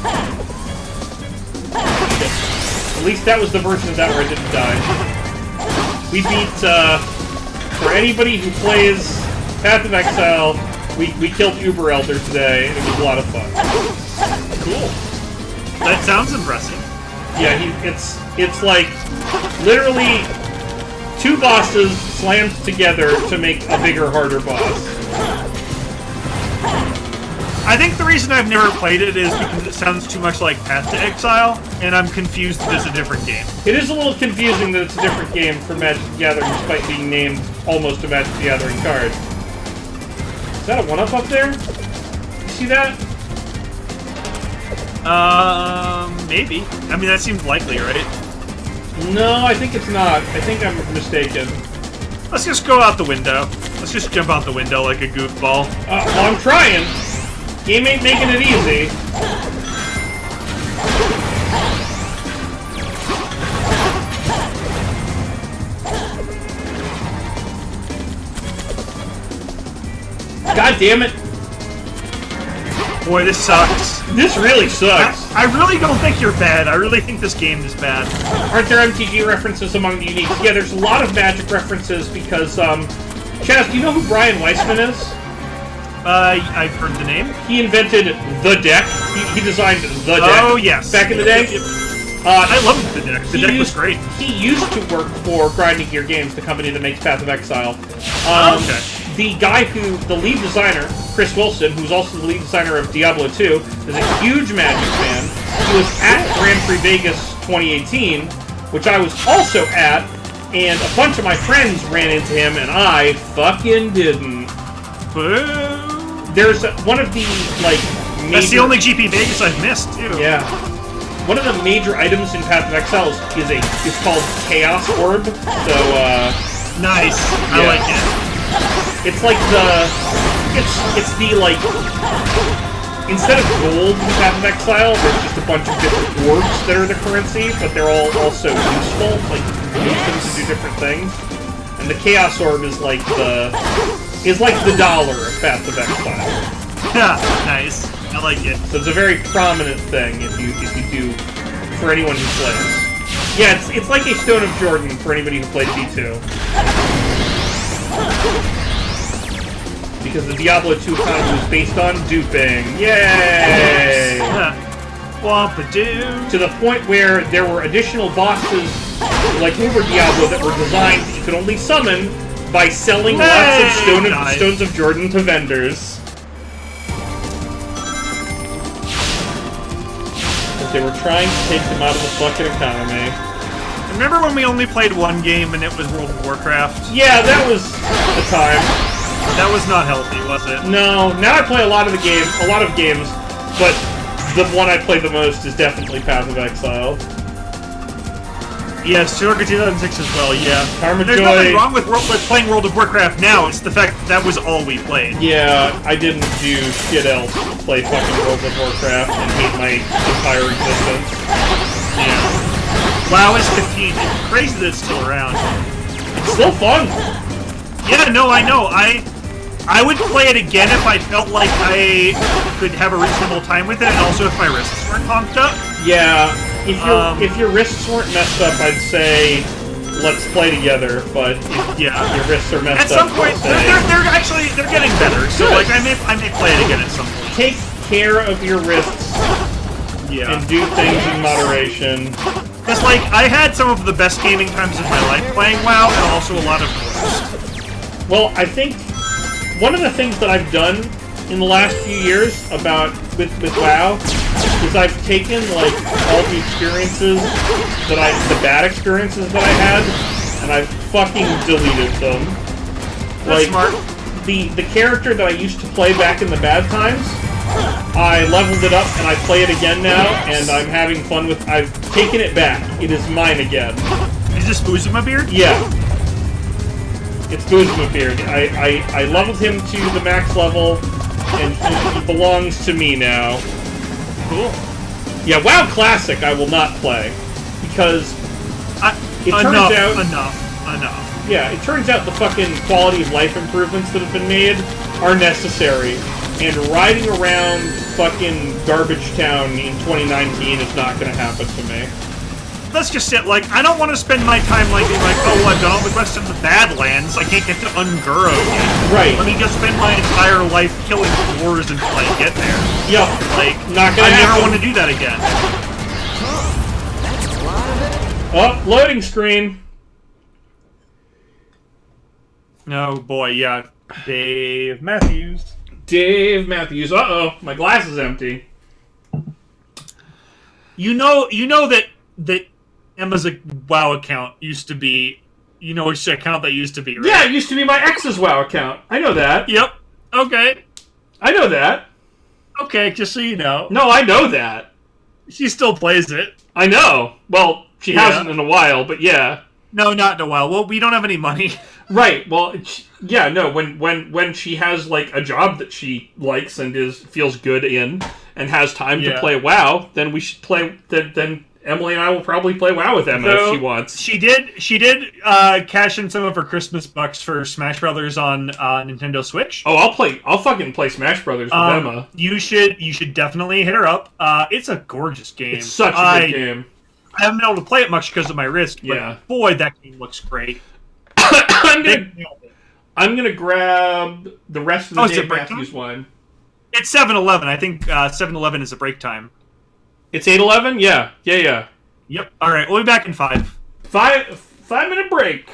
At least that was the version of that where I didn't die. We beat, for anybody who plays Path of Exile, we killed Uber Elder today, and it was a lot of fun. Cool. That sounds impressive. Yeah, it's like, literally, 2 bosses slammed together to make a bigger, harder boss. I think the reason I've never played it is because it sounds too much like Path to Exile, and I'm confused that it's a different game. It is a little confusing that it's a different game from Magic the Gathering, despite being named almost a Magic the Gathering card. Is that a 1-up up there? You see that? Maybe. I mean, that seems likely, right? No, I think it's not. I think I'm mistaken. Let's just go out the window. Let's just jump out the window like a goofball. Well, I'm trying. Game ain't making it easy. God damn it. Boy, this sucks. This really sucks. I really don't think you're bad. I really think this game is bad. Aren't there MTG references among the uniques? Yeah, there's a lot of Magic references because, Chaz, do you know who Brian Weissman is? I've heard the name. He invented the deck. He designed the deck. Oh, yes. Back in the day. I loved the deck. The deck was great. He used to work for Grinding Gear Games, the company that makes Path of Exile. Okay. The guy the lead designer, Chris Wilson, who's also the lead designer of Diablo 2, is a huge Magic fan. He was at Grand Prix Vegas 2018, which I was also at, and a bunch of my friends ran into him, and I fucking didn't. Boo. There's one of the, like, major... That's the only GP Vegas I've missed, too. Yeah. One of the major items in Path of Exile is called Chaos Orb, so, Nice. Yeah. I like it. It's like it's the, like, instead of gold in Path of Exile, there's just a bunch of different orbs that are the currency, but they're all also useful, like, you can use them to do different things. And the Chaos Orb is like the dollar of Path of Exile. Yeah, nice. I like it. So it's a very prominent thing if you do, for anyone who plays. Yeah, it's like a Stone of Jordan for anybody who played D2. Because the Diablo 2 economy was based on duping. Yay! Wampadoo. To the point where there were additional bosses, like Uber Diablo, that were designed that you could only summon by selling lots of Stones of Jordan to vendors. But they were trying to take them out of the fucking economy. Remember when we only played one game and it was World of Warcraft? Yeah, that was the time. That was not healthy, was it? No, now I play a lot of games, but the one I play the most is definitely Path of Exile. Yes, Sugar 2006 as well, yeah. Karma There's Joy. nothing wrong with playing World of Warcraft now, it's the fact that was all we played. Yeah, I didn't do shit else but play fucking World of Warcraft and hate my entire existence. Yeah. WoW is 15. It's crazy that it's still around. It's still fun. Yeah, no, I know. I would play it again if I felt like I could have a reasonable time with it, and also if my wrists weren't honked up. Yeah, if your wrists weren't messed up, I'd say let's play together. But if your wrists are messed up, at some up, point they're getting better. So good. like I may play it again at some point. Take care of your wrists. Yeah. And do things in moderation. Because like I had some of the best gaming times of my life playing WoW, and also a lot of worst. Well, I think one of the things that I've done in the last few years with WoW is I've taken like all the experiences the bad experiences that I had, and I've fucking deleted them. That's smart. The character that I used to play back in the bad times, I leveled it up and I play it again now, and I'm having fun with. I've taken it back. It is mine again. Is this Boozuma Beard? Yeah. It's Boozuma Beard. I leveled him to the max level, and he belongs to me now. Cool. Yeah, WoW Classic I will not play, because it turns out... Enough. Yeah, it turns out the fucking quality of life improvements that have been made are necessary, and riding around fucking Garbage Town in 2019 is not gonna happen to me. Let's just sit, like, I don't want to spend my time, like, being like, oh, I've done all the quests in the Badlands, I can't get to Unguro yet. Right. Let me just spend my entire life killing dwarves until I get there. Yep. Like, Not gonna I happen. never want to do that again. That's a lot of it. Oh, loading screen. Oh, boy, yeah. Dave Matthews. Dave Matthews. Uh-oh, my glass is empty. You know that Emma's WoW account used to be. You know which account that used to be, right? Yeah, it used to be my ex's WoW account. I know that. Yep. Okay. I know that. Okay, just so you know. No, I know that. She still plays it. I know. Well, she Yeah. hasn't in a while, but yeah. No, not in a while. Well, we don't have any money. Right. Well, yeah. No. When she has like a job that she likes and feels good in and has time to play WoW, then we should play. Then Emily and I will probably play WoW with Emma if she wants. She did cash in some of her Christmas bucks for Smash Brothers on Nintendo Switch. Oh, I'll fucking play Smash Brothers with Emma. You should definitely hit her up. It's a gorgeous game. It's such a good game. I haven't been able to play it much because of my wrist, but boy, that game looks great. I'm gonna grab the rest of the Dave Matthews one. It's 7-Eleven. I think 7-Eleven is a break time. It's 8:11. Yeah. Yep. All right, we'll be back in 5. 5-minute break.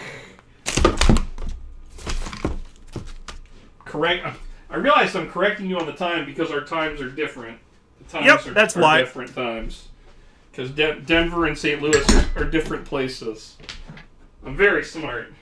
Correct. I realized I'm correcting you on the time because our times are different. The times that's why. Different times. Because Denver and St. Louis are different places. I'm very smart.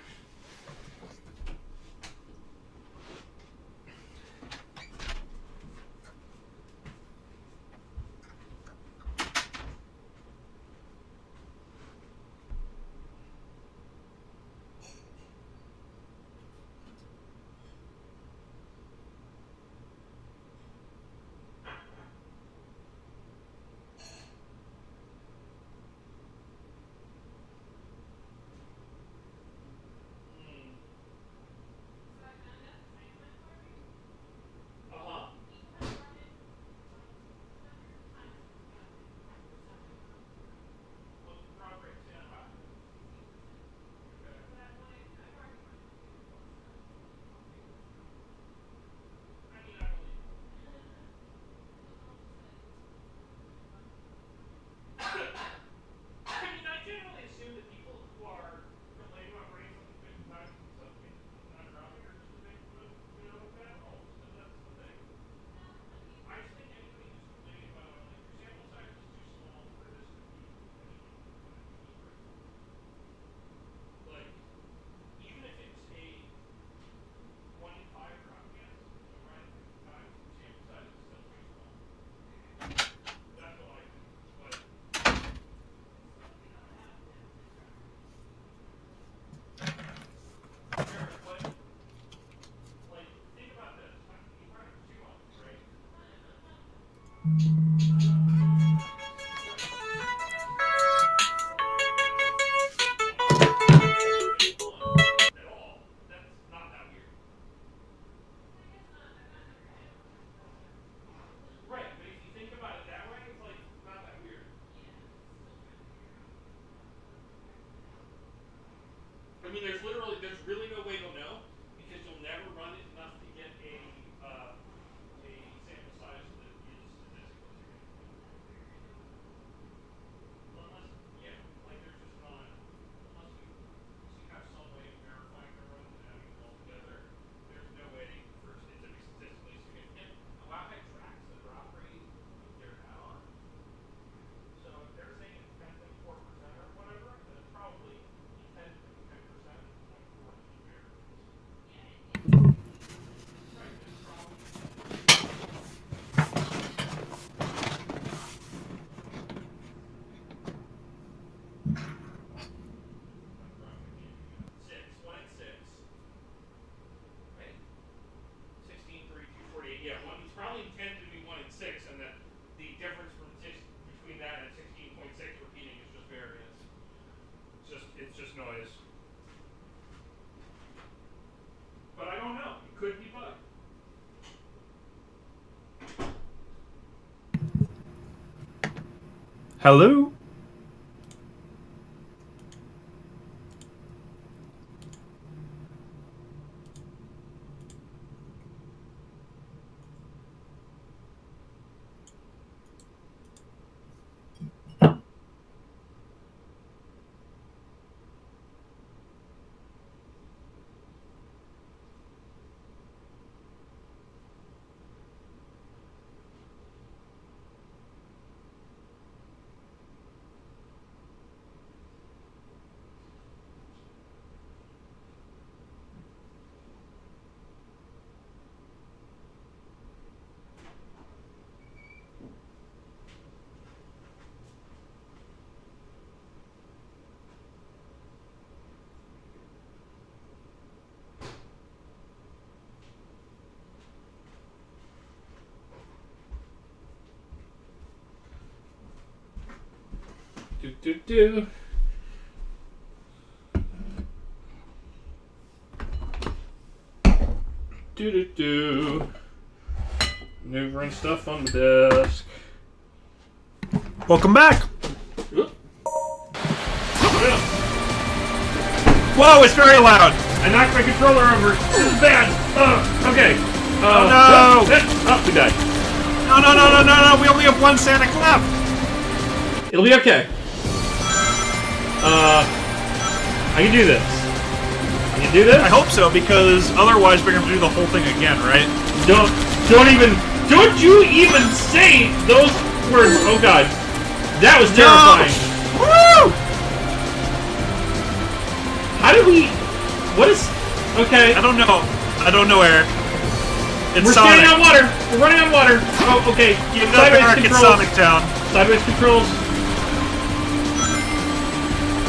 There's really no way to know because you'll never run it enough to get a sample size that is statistically significant. Unless, like there's just not, unless you have some way of verifying the runs and adding them all together, there's no way for it to be statistically significant. WoW had tracks the drop rate of their add-on. So if they're saying it's 10.4% or whatever, then it's probably 10%. It's just noise. But I don't know. It could be bugged. Hello? Do. Do. Maneuvering stuff on the desk. Welcome back. Oop. Whoa, it's very loud. I knocked my controller over. This is bad. Okay. Oh, no. Oh, we died. No. We only have one Sonic left. It'll be okay. I can do this. I can do this? I hope so, because otherwise we're going to do the whole thing again, right? Don't you even say those words. Oh god. That was terrifying. No. Woo! How did we... What is... Okay. I don't know, Eric. It's We're Sonic. standing on water. We're running on water. Oh, okay. Give it up, Eric. It's Sonic Town. Sideways controls.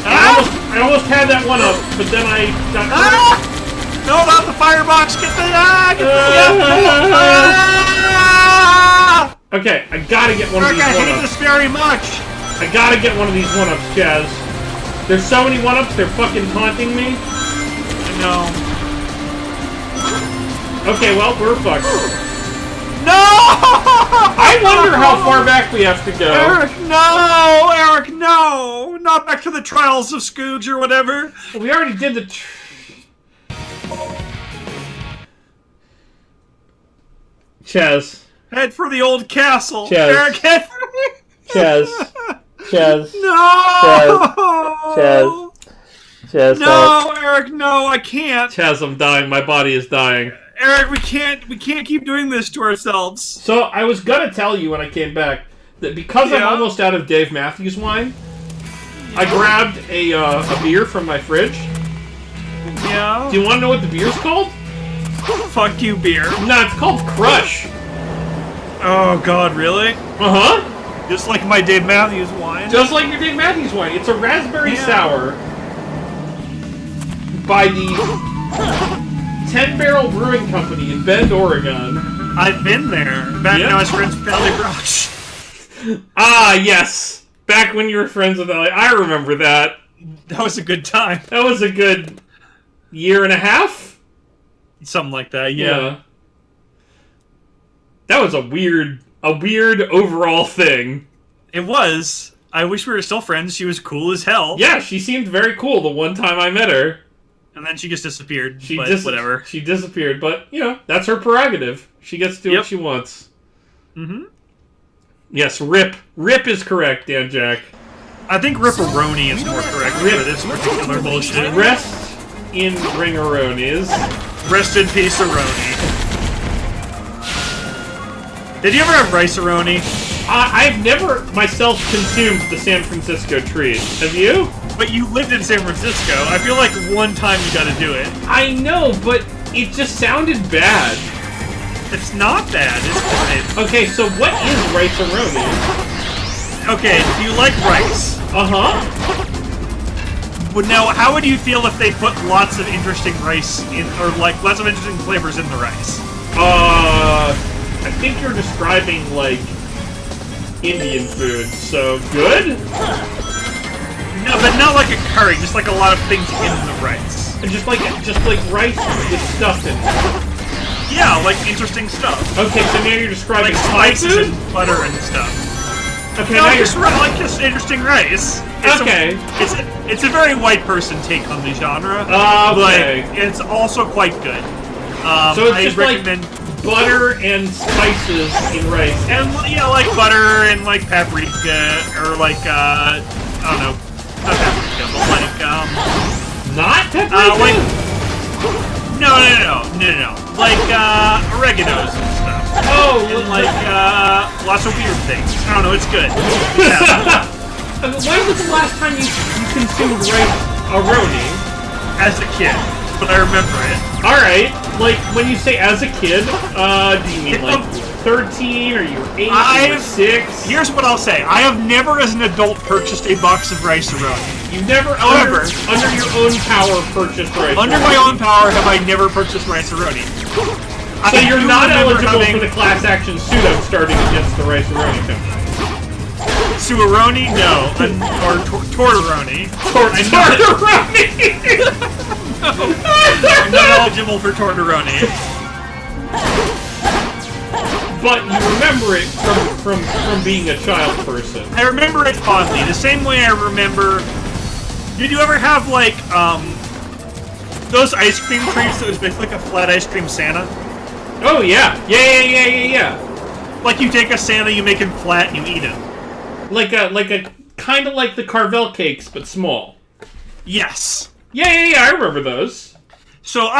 Ah! I almost had that one up, but then I got... Ah! No, not the firebox! Get the... Okay, I gotta get one of these I hate one-ups. this very much! I gotta get one of these one-ups, Chaz. There's so many one-ups, they're fucking taunting me. I know. Okay, well, we're fucked. No! I wonder how far back we have to go. Eric, no! Eric, no! Not back to the Trials of Scooge or whatever. We already did the... Chaz. Head for the old castle. Chaz. Eric, head for the... Chaz. No! Chaz, no, Eric, no, I can't. Chaz, I'm dying. My body is dying. Eric, we can't keep doing this to ourselves. So, I was gonna tell you when I came back that because I'm almost out of Dave Matthews wine, I grabbed a beer from my fridge. Yeah? Do you want to know what the beer's called? Fuck you, beer. No, it's called Crush. Oh, God, really? Uh-huh. Just like my Dave Matthews wine. Just like your Dave Matthews wine. It's a raspberry sour by the 10 Barrel Brewing Company in Bend, Oregon. I've been there. Back when I was friends with Valley Rush. Ah, yes. Back when you were friends with Ellie. I remember that. That was a good time. That was a good year and a half? Something like that, yeah. That was a weird overall thing. It was. I wish we were still friends. She was cool as hell. Yeah, she seemed very cool the one time I met her. And then she just disappeared. Whatever. She disappeared, but, you know, that's her prerogative. She gets to do what she wants. Mm-hmm. Yes, Rip. Rip is correct, Dan Jack. I think Ripperoni is more correct for this particular bullshit. Rest in Ringaronis. Rest in peace, Aroni. Did you ever have rice-a-roni? I've never myself consumed the San Francisco treat. Have you? But you lived in San Francisco. I feel like one time you gotta do it. I know, but it just sounded bad. It's not bad, it's fine. Okay, so what is rice-a-roni? Okay, do you like rice? Uh-huh. But now, how would you feel if they put lots of interesting rice in, or like lots of interesting flavors in the rice? I think you're describing, like, Indian food, so good? No, but not like a curry, just like a lot of things in the rice. And just like rice with stuff in it. Yeah, like interesting stuff. Okay, so now you're describing like spices and butter and stuff. Okay, no, now you're like just interesting rice. It's okay. It's a very white person take on the genre. Okay. But it's also quite good. So it's just recommend butter and spices in rice. And yeah, like butter and like paprika or like I don't know, not paprika, but like not paprika. No. Like oreganos and stuff. Oh, and like lots of weird things. I don't know. It's good. When was the last time you consumed rice-a-roni? As a kid, but I remember it. All right. Like when you say as a kid, do you mean like 13 or you were 8 or 6? Here's what I'll say. I have never as an adult purchased a box of rice-a-roni. You've never, however, under your own power purchased rice-a-roni. Under my own power have I never purchased rice-a-roni. So you're not eligible for the class action suit I'm starting against the rice-a-roni company. Suaroni? No. Or Tortoroni. Tortoroni! I'm not eligible for Tortoroni. But you remember it from being a child person. I remember it fondly, the same way I remember... Did you ever have, like, those ice cream treats that was basically like a flat ice cream Santa? Oh, yeah. Yeah. Like, you take a Santa, you make him flat, and you eat him. Like a kind of like the Carvel cakes, but small. Yes. Yeah, I remember those. So,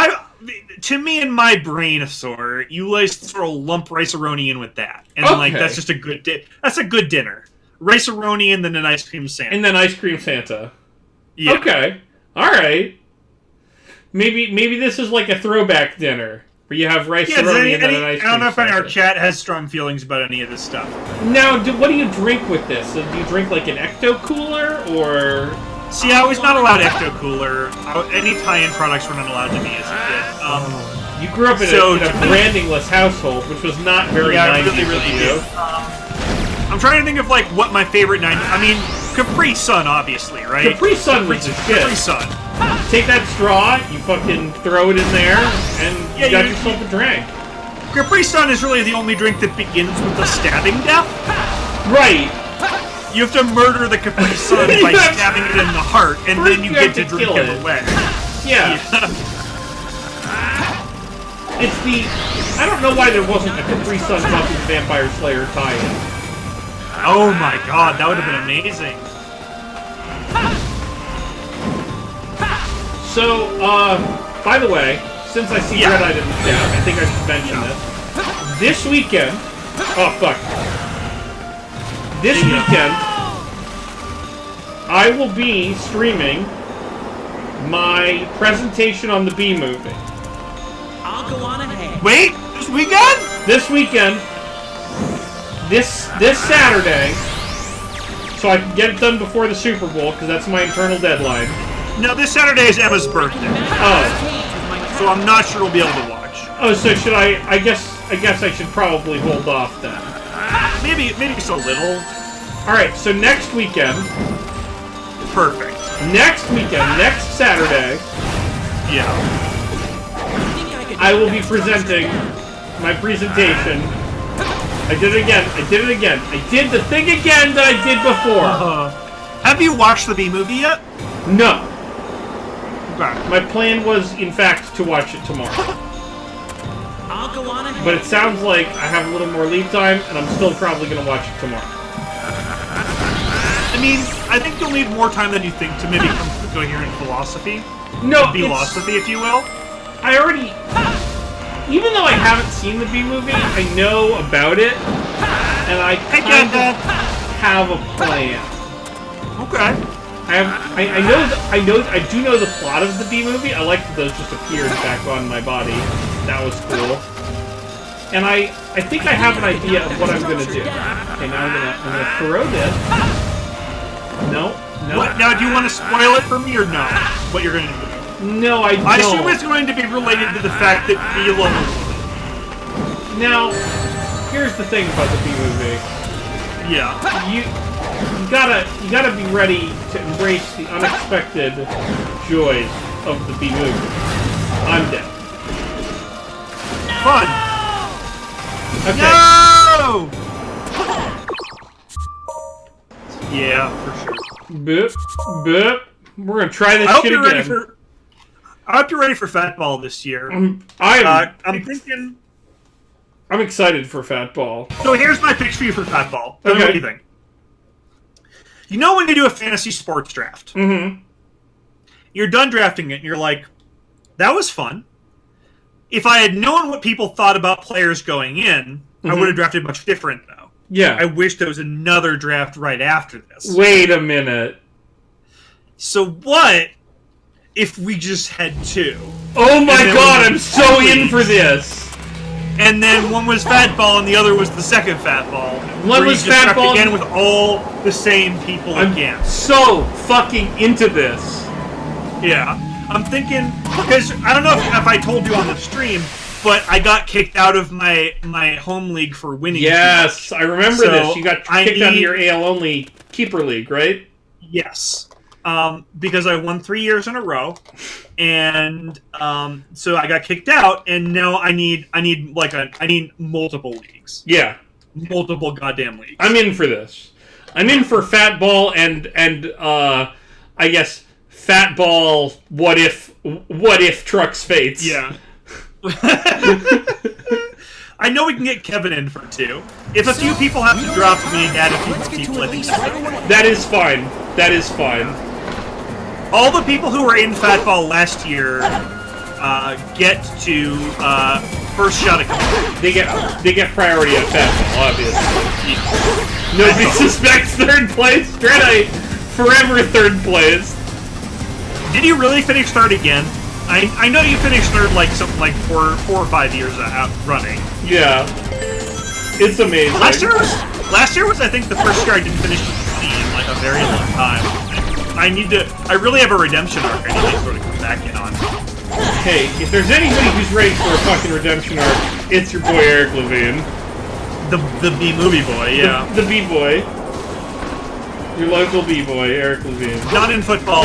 to me in my brainosaur, you like throw lump rice-a-roni in with that. And, like, that's just a good that's a good dinner. Rice-a-roni and then an ice cream Santa. And then ice cream Santa. Yeah. Okay. Alright. Maybe this is like a throwback dinner. Where you have rice-a-roni and then an ice cream Santa. I don't know if our chat has strong feelings about any of this stuff. Now, what do you drink with this? Do you drink like an Ecto Cooler, or... See, I was not allowed Ecto Cooler. Any tie-in products were not allowed to me as a kid. You grew up in a brandingless household, which was not very 90s really of you. did. I'm trying to think of, like, what my favorite 90s... I mean, Capri Sun, obviously, right? Capri Sun was just good. Capri Sun. Take that straw, you fucking throw it in there, and you got yourself a drink. Capri Sun is really the only drink that begins with a stabbing death. Right. You have to murder the Capri Sun by stabbing it in the heart, and then you get to drink it away. Yeah. It's the... I don't know why there wasn't a Capri Sun Buffy Vampire Slayer tie-in. Oh my god, that would have been amazing. So, by the way, since I see Red Eye in the chat, I think I should mention this. This weekend... Oh, fuck. This weekend, I will be streaming my presentation on the B movie. I'll go on ahead. Wait, this weekend? This weekend, this Saturday, so I can get it done before the Super Bowl, because that's my internal deadline. No, this Saturday is Emma's birthday. Oh. So I'm not sure we'll be able to watch. Oh, so should I guess I should probably hold off then. Maybe just a little. Alright, so next weekend. Perfect. Next weekend, next Saturday. Yeah. I will be presenting my presentation. I did it again. I did the thing again that I did before. Have you watched the B movie yet? No. Okay. My plan was, in fact, to watch it tomorrow. I'll go on ahead. But it sounds like I have a little more lead time, and I'm still probably going to watch it tomorrow. I mean, I think you'll need more time than you think to maybe come to coherent philosophy. No, philosophy, if you will. I already... Even though I haven't seen the B movie, I know about it, and I kind of have a plan. Okay. I do know the plot of the B movie. I like that those just appeared back on my body. That was cool. And I think I have an idea of what I'm gonna do. Okay, now I'm gonna throw this. No. What, now, do you want to spoil it for me or no? What you're gonna do? No, I don't. I assume it's going to be related to the fact that we love it. Now, here's the thing about the B movie. Yeah. You gotta be ready to embrace the unexpected joys of the B movie. I'm dead. Fun. Okay. No! Yeah, for sure. Boop, boop. We're gonna try this shit again. I hope you're ready for Fatball this year. I'm thinking... I'm excited for Fatball. So here's my pitch for you for Fatball. Tell me what you think. You know when you do a fantasy sports draft? Mm-hmm. You're done drafting it, and you're like, that was fun. If I had known what people thought about players going in, I would have drafted much different, though. Yeah. I wish there was another draft right after this. Wait a minute. So what if we just had two? Oh my god, I'm so in for this! And then one was Fatball and the other was the second Fatball. One was Fatball again with all the same people again. So fucking into this. Yeah. I'm thinking, because I don't know if I told you on the stream, but I got kicked out of my home league for winning. Yes, I remember So this. You got kicked out of your AL only keeper league, right? Yes, because I won 3 years in a row, and so I got kicked out, and now I need multiple leagues. Yeah, multiple goddamn leagues. I'm in for this. I'm in for fat ball and I guess fat ball. What if Trucks Fates? Yeah. I know we can get Kevin in for 2. If a few people have to drop me and add a few people, I think that is fine. That is fine. All the people who were in Fat Ball last year get to first shot at Cupid. They get priority at Fat Ball, obviously. Nobody suspects third place. Dread forever third place. Did you really finish third again? I know you finished third like something like 4 or 5 years out running. Yeah, it's amazing. Last year was I think the first year I didn't finish the team like a very long time. I really have a redemption arc I need to sort of come back in on. Hey, if there's anybody who's ready for a fucking redemption arc, it's your boy Eric Levine. The B-movie boy, yeah. The B-boy. Your local B-boy, Eric Levine. Not in football.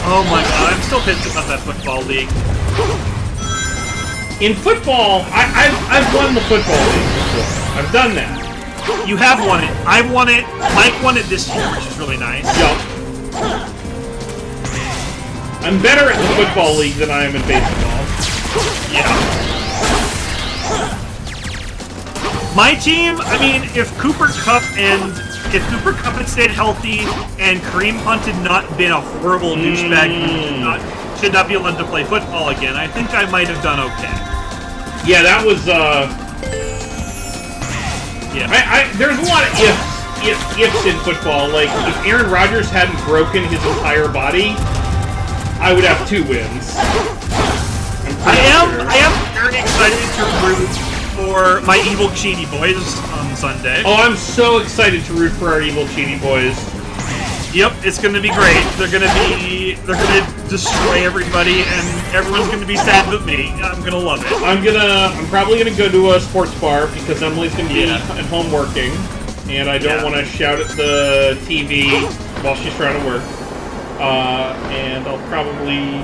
Oh my god, I'm still pissed about that football league. In football, I've won the football league before. I've done that. You have won it. I've won it. Mike won it this year, which is really nice. Yup. I'm better at the football league than I am in baseball. Yeah. My team, I mean, if Cooper Kupp had stayed healthy and Kareem Hunt had not been a horrible douchebag who should not be allowed to play football again, I think I might have done okay. Yeah, that was, yeah. There's a lot of ifs in football. Like, if Aaron Rodgers hadn't broken his entire body, I would have 2 wins. I am very excited to root for my evil Cheaty boys on Sunday. Oh, I'm so excited to root for our evil Cheaty boys. Yep, it's gonna be great. They're gonna destroy everybody, and everyone's gonna be sad but me. I'm gonna love it. I'm probably gonna go to a sports bar because Emily's gonna be at home working, and I don't want to shout at the TV while she's trying to work. And I'll probably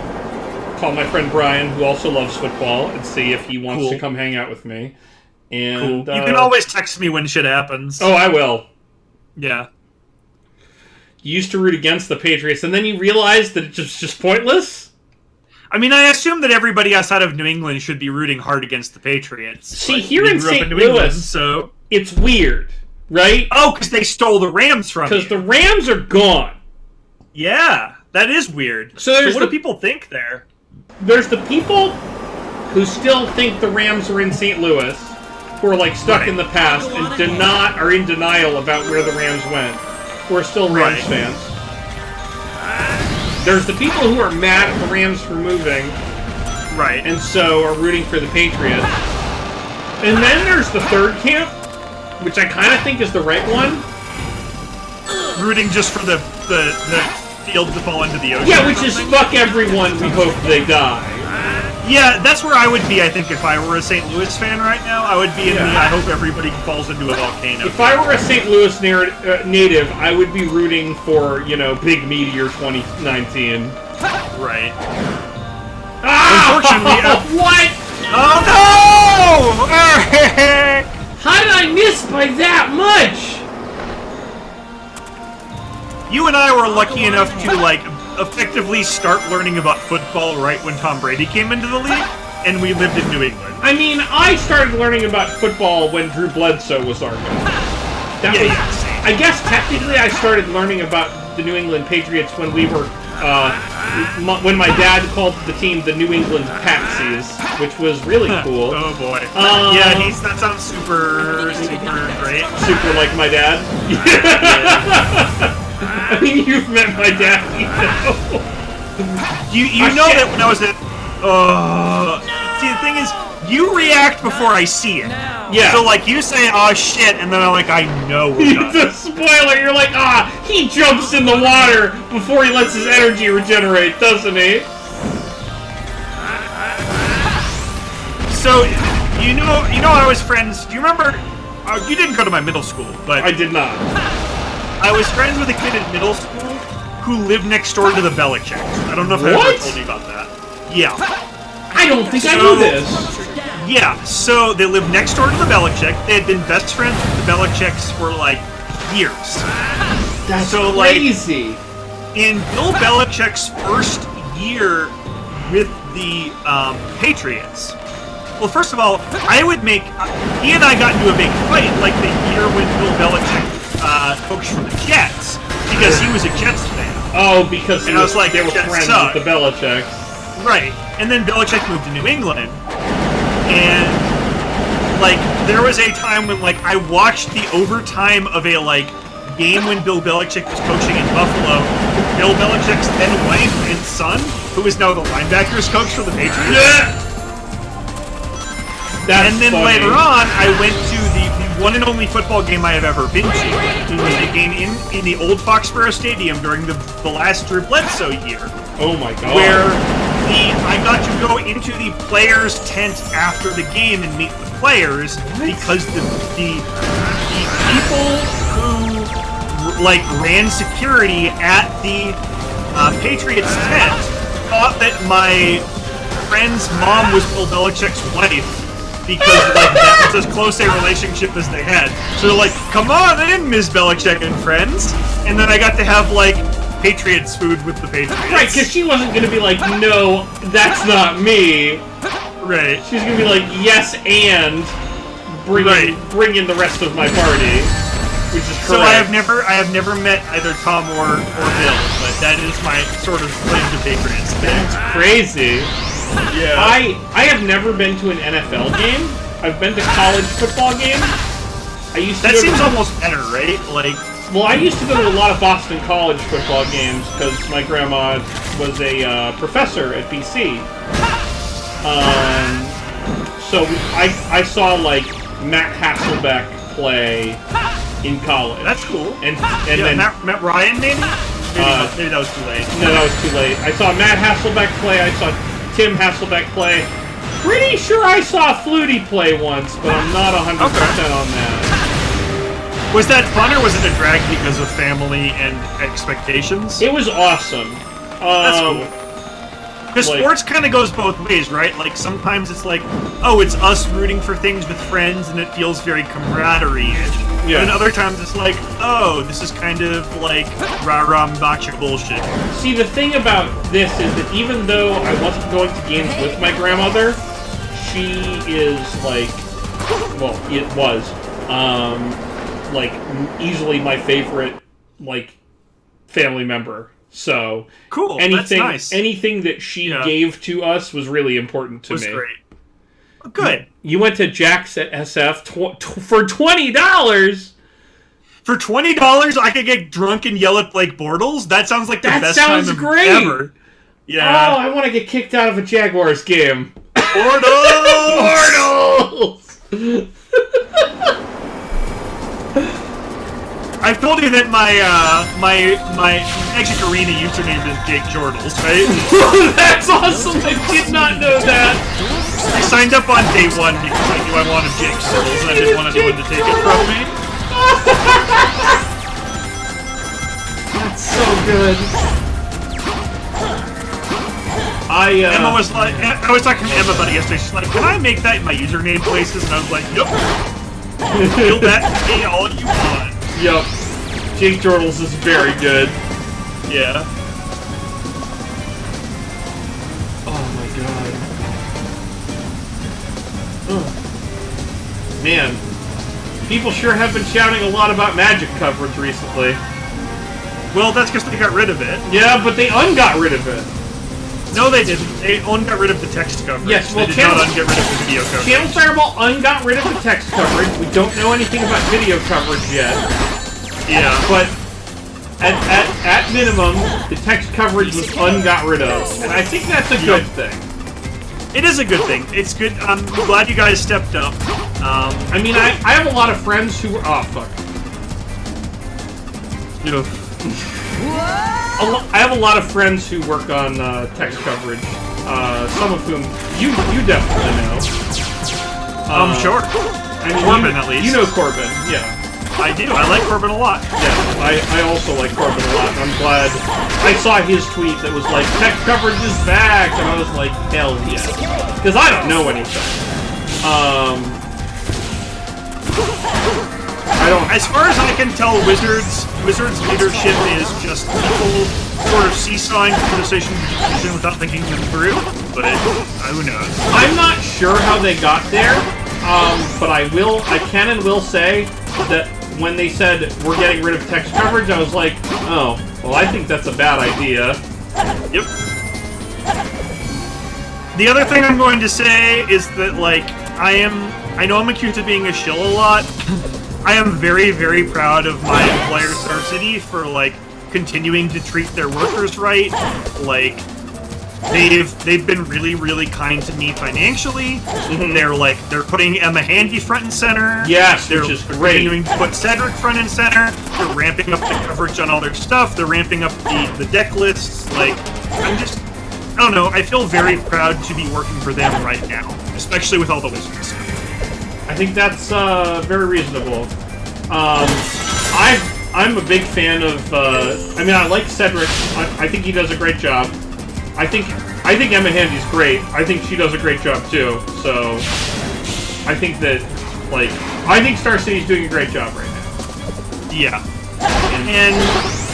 call my friend Brian, who also loves football, and see if he wants to come hang out with me. And cool. You can always text me when shit happens. Oh, I will. Yeah. You used to root against the Patriots, and then you realized that it's just pointless? I mean, I assume that everybody outside of New England should be rooting hard against the Patriots. See, here in St. Louis, so it's weird, right? Oh, because they stole the Rams from you. Because the Rams are gone. Yeah, that is weird. So what do people think there? There's the people who still think the Rams are in St. Louis, who are like stuck in the past and are in denial about where the Rams went, who are still Rams fans. There's the people who are mad at the Rams for moving, right, and so are rooting for the Patriots. And then there's the third camp, which I kind of think is the right one. Rooting just for the field to fall into the ocean. Yeah, which is fuck everyone, we hope they die. Yeah, that's where I would be, I think, if I were a St. Louis fan right now. I would be in the I hope everybody falls into a volcano. If I were a St. Louis native, I would be rooting for, Big Meteor 2019. Right. Ah! Unfortunately... What? Oh, no! How did I miss by that much? You and I were lucky enough to, effectively start learning about football right when Tom Brady came into the league, and we lived in New England. I mean, I started learning about football when Drew Bledsoe was our guy. I guess technically I started learning about the New England Patriots when we were, when my dad called the team the New England Patsies, which was really cool. Oh boy. That sounds super great. Super like my dad? Yeah. I mean, you've met my dad, You know that when I was at... see, the thing is, you react before I see it. Yeah. So, you say, oh, shit, and then I'm like, I know we're done. The spoiler, you're like, he jumps in the water before he lets his energy regenerate, doesn't he? So, I was friends. Do you remember? You didn't go to my middle school, but I did not. I was friends with a kid in middle school who lived next door to the Belichicks. I don't know if I What? ever told you about that. Yeah. I don't think I knew this. Yeah, so they lived next door to the Belichick. They had been best friends with the Belichicks for, like, years. That's So, like, crazy. in Bill Belichick's first year with the Patriots, well, first of all, he and I got into a big fight, like, the year when Bill Belichick coached for the Jets, because he was a Jets fan. Oh, because And I was like, they were Jets friends suck. with the Belichicks. Right. And then Belichick moved to New England. And, like, there was a time when, like, I watched the overtime of a, like, game when Bill Belichick was coaching in Buffalo. Bill Belichick's then wife and son, who is now the linebackers coach for the Patriots. Yeah! That's And then funny. later on, I went to the one and only football game I have ever been to. It was a game in the old Foxborough Stadium during the last Drew Bledsoe year. Oh my god. Where I got to go into the players' tent after the game and meet the players because the people who like ran security at the Patriots tent thought that my friend's mom was Bill Belichick's wife because like that was as close a relationship as they had. So they're like, "Come on in, Ms. Belichick and friends," and then I got to have like Patriots food with the Patriots. Right, because she wasn't going to be like, no, that's not me. Right. She's going to be like, yes, and bring in the rest of my party, which is correct. So I have never met either Tom or Bill, but that is my sort of claim to Patriots thing. That's crazy. Yeah. I have never been to an NFL game. I've been to college football games. I used to That go seems to, almost better, right? Like, well, I used to go to a lot of Boston College football games because my grandma was a professor at BC. So I saw like Matt Hasselbeck play in college. that's cool. And Yeah, then Matt Ryan, maybe? Maybe that was too late. no, that was too late. I saw Matt Hasselbeck play. I saw Tim Hasselbeck play. Pretty sure I saw Flutie play once, but I'm not 100% on that. Was that fun, or was it a drag because of family and expectations? It was awesome. That's cool. Because like- sports kind of goes both ways, right? Like, sometimes it's like, oh, it's us rooting for things with friends, and it feels very camaraderie-ish. Yeah. And other times it's like, oh, this is kind of like rah-rah macho bullshit. See, the thing about this is that even though I wasn't going to games with my grandmother, she is like, well, it was, like easily my favorite like family member. So Cool. anything, that's nice. anything that she gave to us was really important to was me. great. Good. You went to Jack's at SF for $20. For $20, I could get drunk and yell at Blake Bortles? That sounds like the That best sounds time great. ever. Oh, Yeah. I want to get kicked out of a Jaguars game. Bortles! Bortles! I've told you that my Magic Arena username is Jake Jordals, right? That's awesome! I did not know that! I signed up on day one because I knew I wanted Jake Jordals and I didn't want anyone to take it from me. That's so good. Emma was like, I was talking to Emma about it yesterday. She's like, "Can I make that my username places?" And I was like, "Yep." Feel that pay all you want. Yep. Jake Jordals is very good. Yeah. Oh my god. Oh. Man. People sure have been shouting a lot about Magic coverage recently. Well, that's because they got rid of it. Yeah, but they got rid of it. No, they didn't. They got rid of the text coverage. Yes, well, they did not get rid of the video coverage. Channel Fireball got rid of the text coverage. We don't know anything about video coverage yet. Yeah. But at minimum, the text coverage was got rid of. And I think that's a good thing. It is a good thing. It's good. I'm glad you guys stepped up. I mean, I have a lot of friends who were... Oh, fuck. You know, I have a lot of friends who work on text coverage. Some of whom you definitely know. Sure. I mean, Corbin, at least. You know Corbin, yeah. I do. I like Corbin a lot. Yeah, I also like Corbin a lot. I'm glad. I saw his tweet that was like, tech coverage is back, and I was like, hell yeah. Because I don't know anything. I don't. As far as I can tell, Wizards leadership is just people sort of seesawing the conversation without thinking them through. But who knows? I'm not sure how they got there. But I can and will say that when they said we're getting rid of text coverage, I was like, oh, well, I think that's a bad idea. Yep. The other thing I'm going to say is that, like, I know I'm accused of being a shill a lot. I am very, very proud of my employer, Star City, for, like, continuing to treat their workers right. Like, they've been really, really kind to me financially. Mm-hmm. They're putting Emma Handy front and center. Yes, they're which is great. continuing to put Cedric front and center. They're ramping up the coverage on all their stuff. They're ramping up the deck lists. Like, I don't know. I feel very proud to be working for them right now, especially with all the Wizards. I think that's very reasonable. I'm a big fan of. I mean, I like Cedric. I think he does a great job. I think Emma Handy's great. I think she does a great job too. So I think that, like, I think Star City's doing a great job right now. Yeah,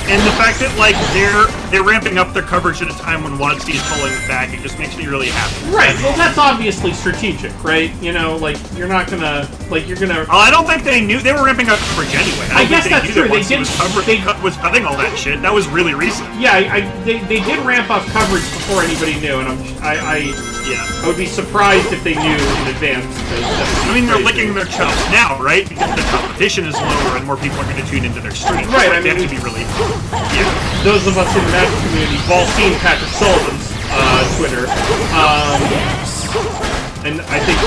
and the fact that, like, they're ramping up their coverage at a time when WotC is pulling back, it just makes me really happy. Right. Well, that's obviously strategic, right? You know, like, you're not gonna, like, you're gonna. I don't think they knew they were ramping up coverage anyway. I guess that's true. They did. Was cutting all that shit. That was really recent. Yeah, they did ramp up coverage before anybody knew, and I would be surprised if they knew in advance. I mean, they're licking their chops now, right? Because the competition is lower and more people are going to tune into their streams. Right. So I mean, they have to be really. Yeah. Those of us in the Magic community have all seen Patrick Sullivan's Twitter, and I think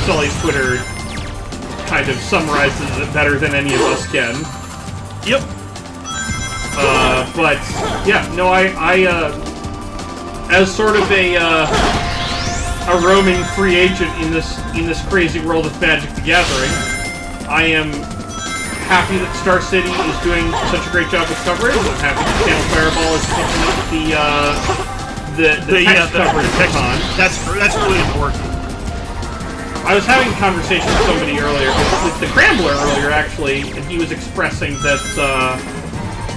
Sully's Twitter kind of summarizes it better than any of us can. Yep. But yeah, no, I as sort of a roaming free agent in this crazy world of Magic the Gathering, I am happy that Star City is doing such a great job with coverage. I'm happy that Channel Fireball is picking up the text coverage on. That's really important. I was having a conversation with somebody earlier, with the Grambler earlier actually, and he was expressing that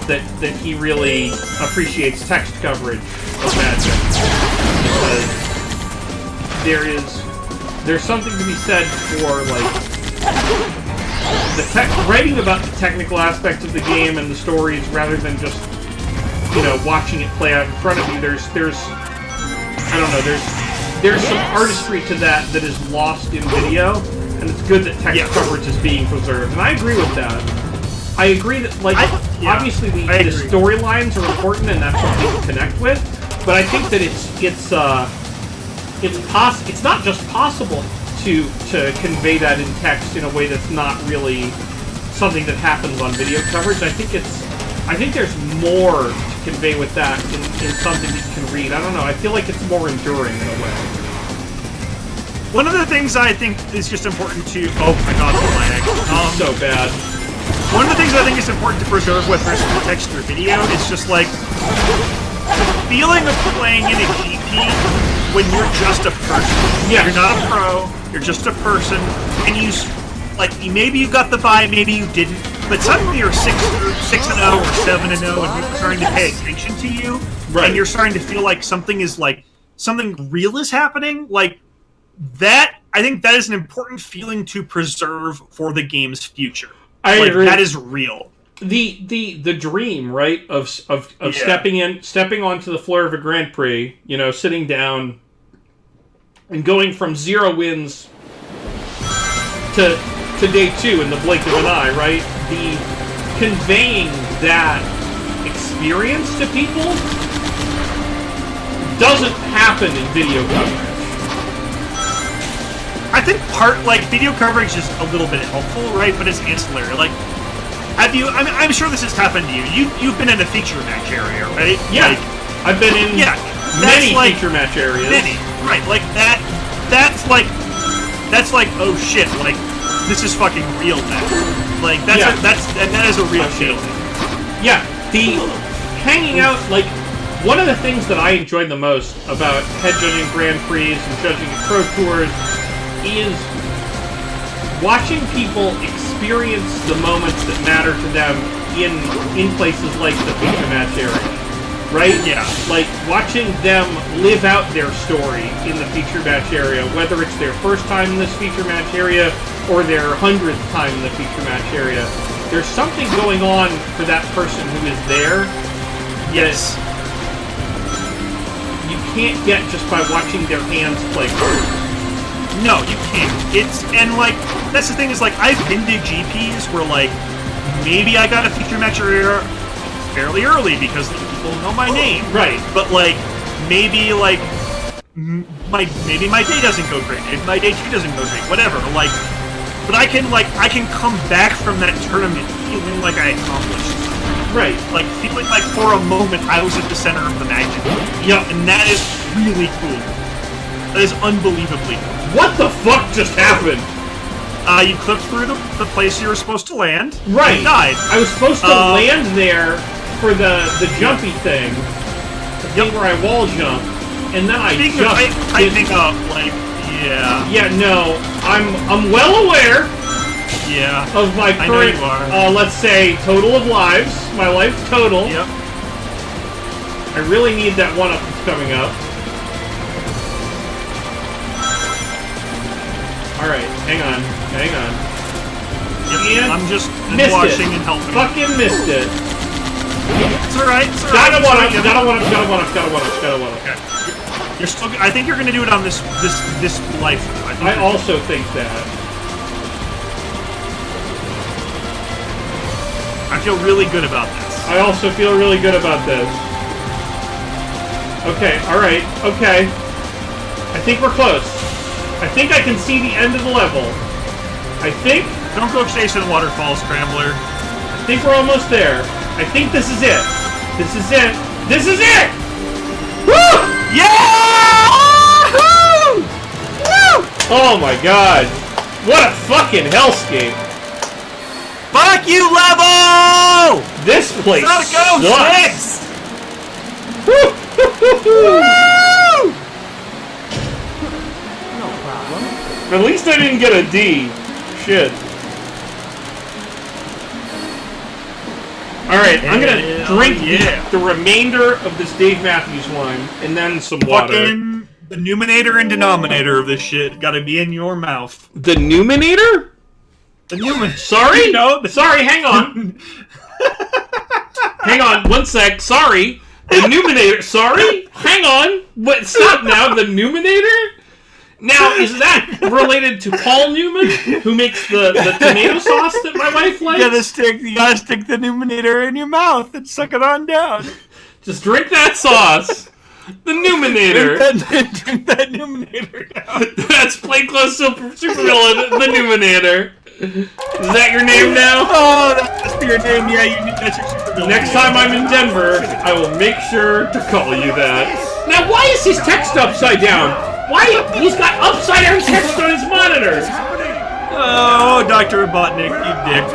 that he really appreciates text coverage of Magic because there's something to be said for, like, writing about the technical aspects of the game and the stories rather than just, you know, watching it play out in front of you. There's I don't know, there's some artistry to that is lost in video, and it's good that text coverage is being preserved. And I agree with that. I agree that, like, obviously the storylines are important and that's what people connect with, but I think that it's not just possible to convey that in text in a way that's not really something that happens on video coverage. I think there's more to convey with that in something that you can read. I don't know. I feel like it's more enduring in a way. One of the things I think is just important to... Oh my god, the lag. So bad. One of the things I think is important to preserve with respect to text or video is just, like, the feeling of playing in a GP when you're just a person. Yeah. You're not a pro, you're just a person, and maybe you got the buy, maybe you didn't, but suddenly you're 6-0 or 7-0 and people are starting to pay attention to you, right. And you're starting to feel like something real is happening, like, that, I think that is an important feeling to preserve for the game's future. I agree. That is real. The dream, right, of stepping onto the floor of a Grand Prix, you know, sitting down and going from 0 wins to day 2 in the blink of an eye, right? The conveying that experience to people doesn't happen in video coverage. I think video coverage is a little bit helpful, right? But it's ancillary. Like, I'm sure this has happened to you. You've been in a feature match area, right? Yeah. I've been in many like, feature match areas. Many, right? Like that's like that's like, oh shit, like this is fucking real now. Like that is a real feeling. Yeah, the hanging out, like, one of the things that I enjoy the most about head judging Grand Prix and judging at Pro Tours is watching people experience the moments that matter to them in places like the feature match area. Right? Yeah. Like, watching them live out their story in the feature match area, whether it's their first time in this feature match area or their 100th time in the feature match area. There's something going on for that person who is there. Yes. You can't get just by watching their hands play cards. No, you can't. And like, that's the thing is, like, I've been to GPs where, like, maybe I got a feature match area fairly early because people know my name. Right. But, like, maybe, like, maybe my day doesn't go great. Maybe my day 2 doesn't go great. Whatever. Like, but I can come back from that tournament feeling like I accomplished something. Right. Like, feeling like for a moment I was at the center of the magnet. Yep. And that is really cool. That is unbelievably cool. What the fuck just happened? You clipped through the place you were supposed to land. Right. And died. I was supposed to land there for the jumpy thing. The thing where I wall jump. And then I Speaking jumped. of tightening up, like, yeah. Yeah, no. I'm well aware Yeah. of my I know current, you are. let's say, total of lives. My life total. Yep. I really need that one-up that's coming up. Alright, hang on. Yep. And I'm just missed watching it. and helping. Fucking missed it. It's alright. It's alright. Gotta one up. Okay. You're still. I think you're gonna do it on this life. I also think that. I feel really good about this. I also feel really good about this. Okay, alright, okay. I think we're close. I think I can see the end of the level. I think... Don't go chasing waterfall, Scrambler. I think we're almost there. I think this is it. This is it. This is it! Woo! Yeah! Woo! Woo! Oh my god. What a fucking hellscape. Fuck you, level! This place Gotta go, sucks. 6! Woo! Woo! No problem. At least I didn't get a D. Shit. Alright, I'm gonna drink the remainder of this Dave Matthews wine, and then some water. Fucking the numerator and denominator of this shit gotta be in your mouth. The numerator? The numerator. Sorry? No. Sorry, hang on. Hang on, one sec. Sorry. The numerator. Sorry? Hang on. What? Stop now. The numerator? Now, is that related to Paul Newman, who makes the tomato sauce that my wife likes? You gotta stick the numerator in your mouth and suck it on down. Just drink that sauce. The numerator. Drink that numerator down. That's plainclothes supervillain, the numerator. Is that your name now? Oh, that's your name. Yeah, that's your supervillain. Next time I'm in Denver, I will make sure to call you that. Now, why is his text upside down? Why? He's got upside down text on his monitor. Oh, Dr. Robotnik, you dick.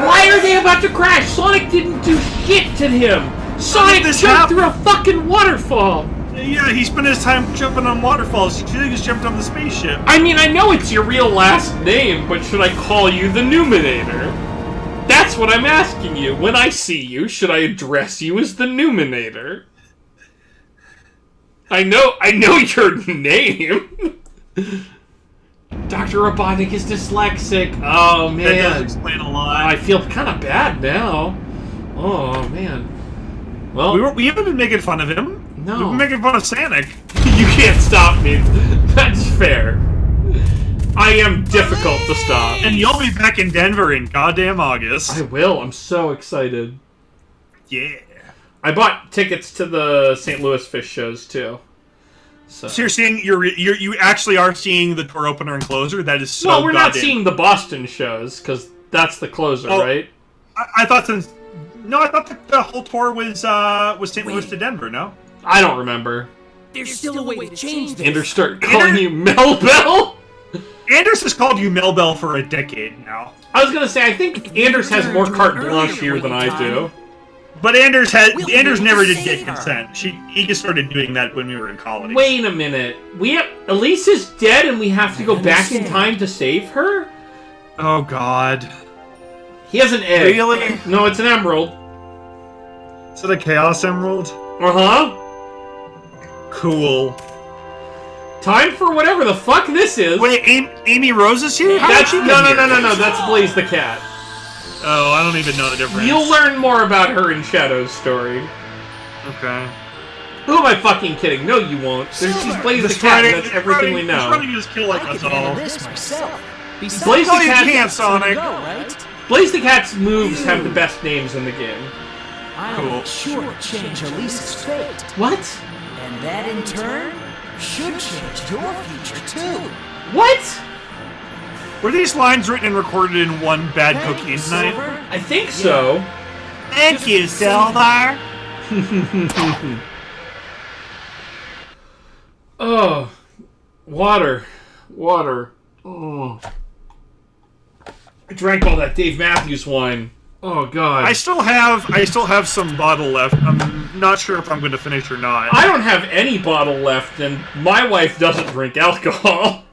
Why are they about to crash? Sonic didn't do shit to him. Sonic jumped through a fucking waterfall. Yeah, he spent his time jumping on waterfalls. You think he's jumped on the spaceship? I mean, I know it's your real last name, but should I call you the Numerator? That's what I'm asking you. When I see you, should I address you as the Numerator? I know your name. Dr. Robotnik is dyslexic. Oh, man. That does explain a lot. I feel kind of bad now. Oh, man. Well, We haven't been making fun of him. No. We've been making fun of Sonic. You can't stop me. That's fair. I am difficult to stop. And you'll be back in Denver in goddamn August. I will. I'm so excited. Yeah. I bought tickets to the St. Louis Fish shows too. So you're seeing you actually are seeing the tour opener and closer. That is so. Well, we're not goddamn... seeing the Boston shows because that's the closer, right? I thought I thought the whole tour was St. Louis to Denver. No. I don't remember. There's still a way to change this. Ender start calling you Mel Bell? Anders has called you Melbell for a decade now. I was gonna say, I think Anders has more carte blanche here than I do. But Anders never did get consent. He just started doing that when we were in college. Wait a minute. Elise is dead and we have to go back in time to save her? Oh God. He has an egg. Really? No, it's an emerald. Is it a Chaos Emerald? Uh-huh. Cool. Time for whatever the fuck this is. Wait, Amy Rose is here? How did she get here? No. That's Blaze the cat. Oh, I don't even know the difference. You'll learn more about her in Shadow's story. Okay. Who am I fucking kidding? No, you won't. She's Blaze the cat, and that's everything we know. He's trying to just kill like us all. This myself. Blaze the No, you cat. can't, Sonic. Right? Blaze the cat's moves have the best names in the game. I'll sure change Elise's fate. What? And that in turn should change your future too. What? Were these lines written and recorded in one bad cocaine night? I think so. Thank you, Silver. Oh, water. Oh. I drank all that Dave Matthews wine. Oh God. I still have some bottle left. I'm not sure if I'm going to finish or not. I don't have any bottle left, and my wife doesn't drink alcohol.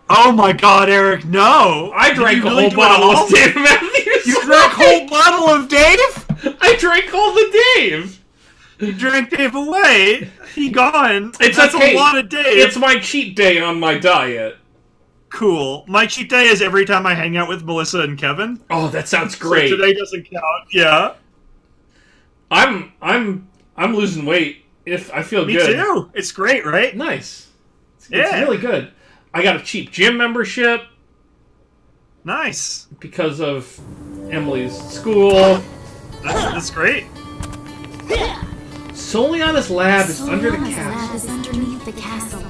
Oh my God, Eric, no! I drank a whole do bottle it all? of Dave Matthews. You drank a whole bottle of Dave? I drank all the Dave. You drank Dave away. He gone. It's That's okay. a lot of Dave. It's my cheat day on my diet. Cool. My cheat day is every time I hang out with Melissa and Kevin. Oh, that sounds great. So today doesn't count. Yeah. I'm losing weight. If I feel Me good. too. It's great, right? Nice. It's Yeah. really good. I got a cheap gym membership Nice. because of Emily's school. That's great. Soliana's lab is under the Soliana's lab castle. is underneath the castle.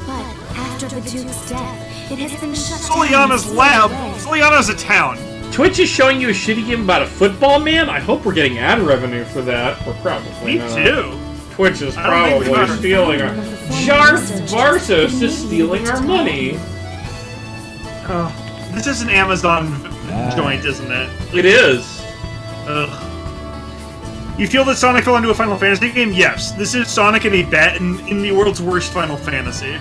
But after the Duke's death, it has been shut Soliana's down. lab. and sealed away. Soliana's a town. Twitch is showing you a shitty game about a football man. I hope we're getting ad revenue for that. We're probably Me not. too. Twitch is I don't think we probably are. stealing our... Jarth Varsos is stealing our money. Oh, this is an Amazon joint, isn't it? It is. Ugh. You feel that Sonic fell into a Final Fantasy game? Yes. This is Sonic and a bat in the world's worst Final Fantasy.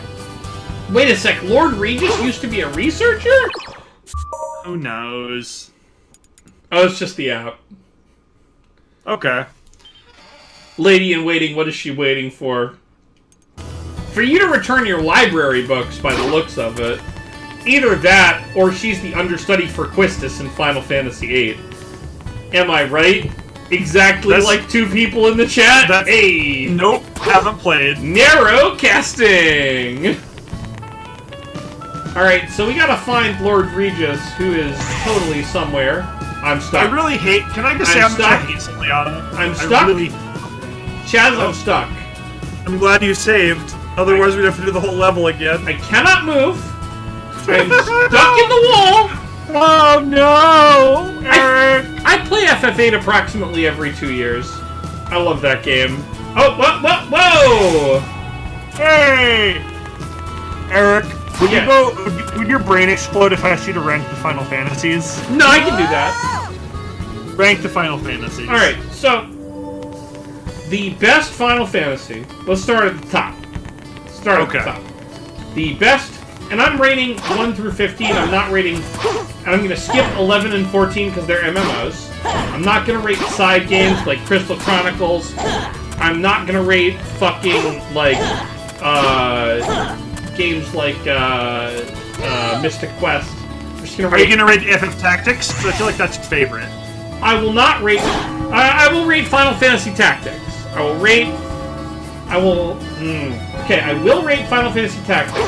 Wait a sec, Lord Regis used to be a researcher? Who knows? Oh, it's just the app. Okay. Lady in waiting, what is she waiting for? For you to return your library books, by the looks of it. Either that, or she's the understudy for Quistis in Final Fantasy VIII. Am I right? Exactly like two people in the chat? Hey! Nope, haven't played. Narrow casting! Alright, so we gotta find Lord Regis, who is totally somewhere. I'm stuck. I really hate... Can I just say I'm how much I stuck. hate Soliana? I'm I stuck? really- Chaz, I'm stuck. I'm glad you saved. Otherwise, we'd have to do the whole level again. I cannot move. I'm stuck in the wall. Oh no! Eric! I play FF8 approximately every 2 years. I love that game. Oh, whoa! Hey! Eric, would Yeah. you go? Would your brain explode if I asked you to rank the Final Fantasies? No, I can do that. Rank the Final Fantasies. Alright, so... The best Final Fantasy. Let's start at the top. Start at the Okay. top. The best... And I'm rating 1 through 15. I'm not rating... I'm going to skip 11 and 14 because they're MMOs. I'm not going to rate side games like Crystal Chronicles. I'm not going to rate fucking, like, games like, Mystic Quest. I'm just going to Are you rate... gonna rate FF Tactics? 'Cause I feel like that's your favorite. I will not rate... I will rate Final Fantasy Tactics. I will rate... Okay, I will rate Final Fantasy Tactics.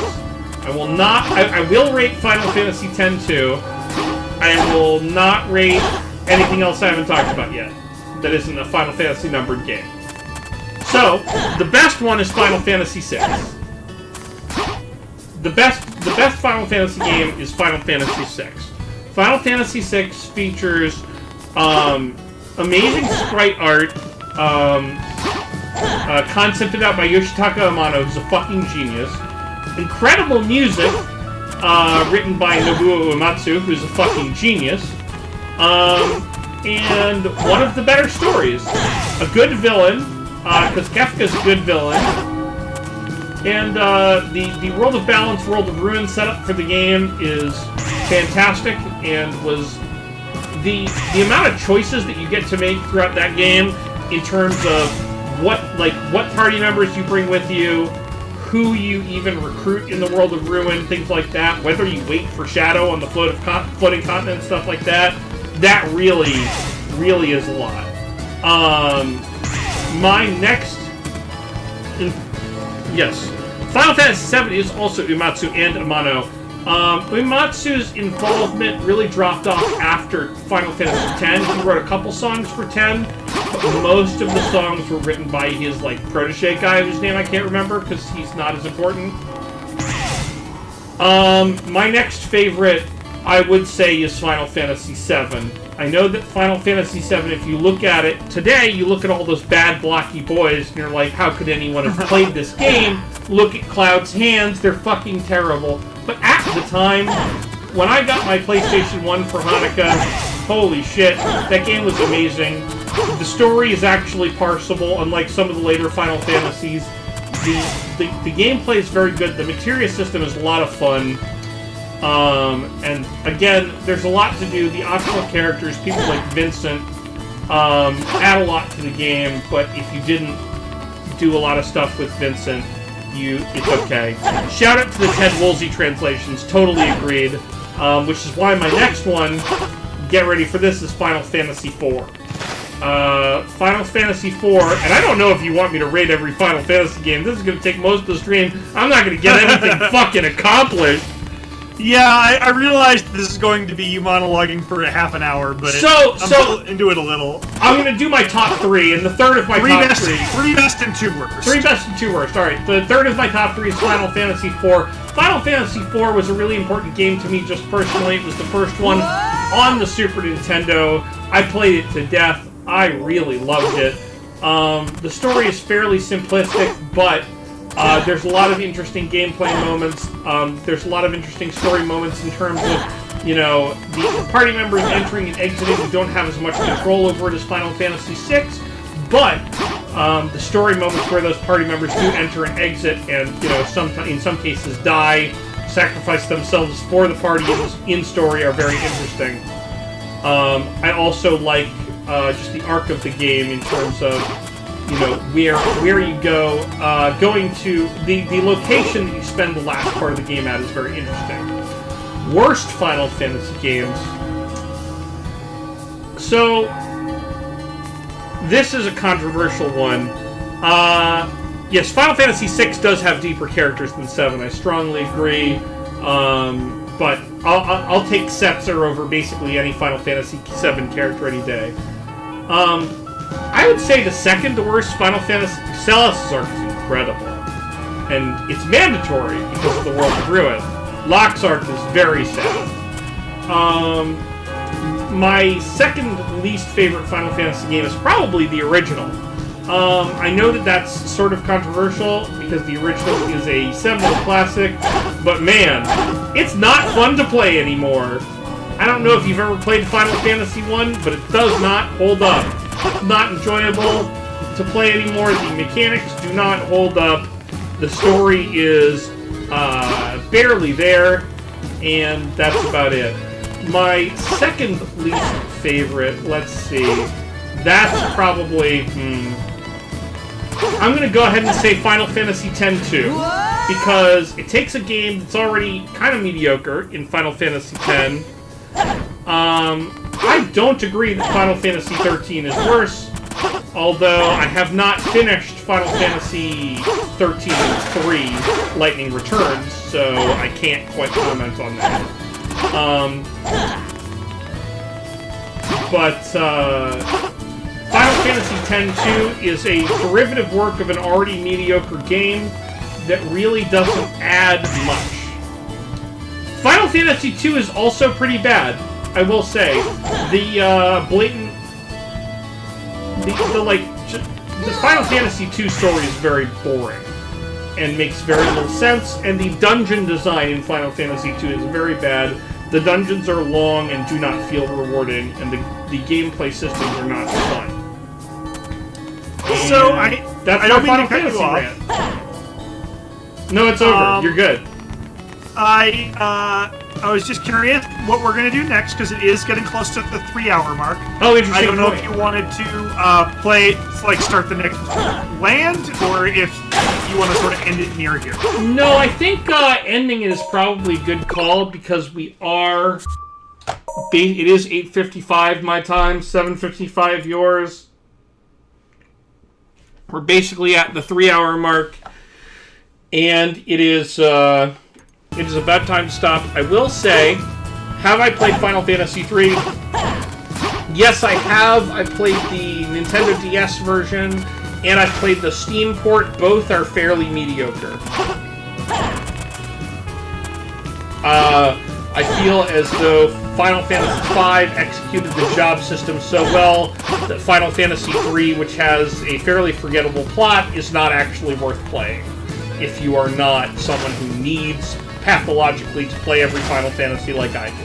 I will not... I will rate Final Fantasy X-2. I will not rate anything else I haven't talked about yet that isn't a Final Fantasy numbered game. So, the best one is Final Fantasy VI. The best Final Fantasy game is Final Fantasy VI. Final Fantasy VI features amazing sprite art, concepted out by Yoshitaka Amano, who's a fucking genius. Incredible music, written by Nobuo Uematsu, who's a fucking genius. And one of the better stories. A good villain, because Kefka's a good villain. And the World of Balance, World of Ruin setup for the game is fantastic, and was the amount of choices that you get to make throughout that game in terms of what party members you bring with you, who you even recruit in the World of Ruin, things like that, whether you wait for Shadow on the floating continent, stuff like that. That really, really is a lot. My next... Yes. Final Fantasy VII is also Uematsu and Amano. Uematsu's involvement really dropped off after Final Fantasy X. He wrote a couple songs for 10, but most of the songs were written by his, protege guy, whose name I can't remember, because he's not as important. My next favorite, I would say, is Final Fantasy VII. I know that Final Fantasy VII, if you look at it today, you look at all those bad, blocky boys, and you're like, how could anyone have played this game? Look at Cloud's hands, they're fucking terrible. But at the time, when I got my PlayStation 1 for Hanukkah, holy shit, that game was amazing. The story is actually parsable, unlike some of the later Final Fantasies. The gameplay is very good, the materia system is a lot of fun. And again, there's a lot to do. The optional characters, people like Vincent, add a lot to the game, but if you didn't do a lot of stuff with Vincent, it's okay. Shout out to the Ted Woolsey translations, totally agreed. Which is why my next one, get ready for this, is Final Fantasy IV. Final Fantasy IV, and I don't know if you want me to rate every Final Fantasy game. This is going to take most of the stream. I'm not going to get anything fucking accomplished. Yeah, I realized this is going to be you monologuing for a half an hour, but I'm still into it a little. I'm going to do my top three, and the third of my top three. Three best and two worst. Three best and two worst. All right, the third of my top three is Final Fantasy IV. Final Fantasy IV was a really important game to me just personally. It was the first one on the Super Nintendo. I played it to death. I really loved it. The story is fairly simplistic, but there's a lot of interesting gameplay moments. There's a lot of interesting story moments in terms of, the party members entering and exiting who don't have as much control over it as Final Fantasy VI, but the story moments where those party members do enter and exit and, in some cases die, sacrifice themselves for the party in story are very interesting. I also like just the arc of the game in terms of where you go. Going to the location that you spend the last part of the game at is very interesting. Worst Final Fantasy games. So this is a controversial one. Yes, Final Fantasy VI does have deeper characters than 7. I strongly agree. But I'll take Setzer over basically any Final Fantasy VII character any day. I would say the second to worst Final Fantasy... Celes' arc is incredible. And it's mandatory because of the World of Ruin. Locke's arc is very sad. My second least favorite Final Fantasy game is probably the original. I know that that's sort of controversial because the original is a seminal classic, but man, it's not fun to play anymore. I don't know if you've ever played Final Fantasy 1, but it does not hold up. It's not enjoyable to play anymore. The mechanics do not hold up. The story is barely there, and that's about it. My second least favorite, let's see, that's probably, I'm going to go ahead and say Final Fantasy X-2, because it takes a game that's already kind of mediocre in Final Fantasy X. I don't agree that Final Fantasy XIII is worse, although I have not finished Final Fantasy XIII-3 Lightning Returns, so I can't quite comment on that. But Final Fantasy X-2 is a derivative work of an already mediocre game that really doesn't add much. Final Fantasy II is also pretty bad, I will say. The blatant... The Final Fantasy II story is very boring. and makes very little sense. And the dungeon design in Final Fantasy II is very bad. The dungeons are long and do not feel rewarding, and the gameplay systems are not fun. So That's I don't my mean to Final cut you Fantasy off. rant. No, it's over. You're good. I was just curious what we're gonna do next because it is getting close to the 3-hour mark. Oh, interesting. I don't know if you wanted to play, like, start the next land, or if you want to sort of end it near here. No, I think ending is probably a good call because we are. It is 8:55 my time, 7:55 yours. We're basically at the 3-hour mark, and it is about time to stop. I will say, have I played Final Fantasy III? Yes, I have. I've played the Nintendo DS version, and I've played the Steam port. Both are fairly mediocre. I feel as though Final Fantasy V executed the job system so well that Final Fantasy III, which has a fairly forgettable plot, is not actually worth playing if you are not someone who needs pathologically to play every Final Fantasy like I do.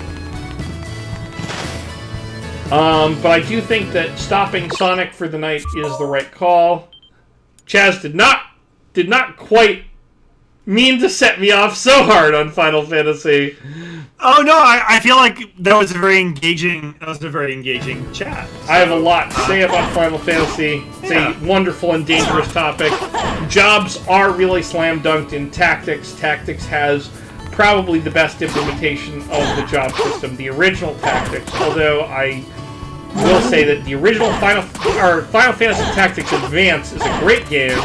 But I do think that stopping Sonic for the night is the right call. Chaz did not quite mean to set me off so hard on Final Fantasy. Oh no, I feel like that was a very engaging chat. I have a lot to say about Final Fantasy. It's a wonderful and dangerous topic. Jobs are really slam dunked in Tactics. Tactics has probably the best implementation of the job system, the original Tactics, although I will say that the original Final Fantasy Tactics Advance is a great game.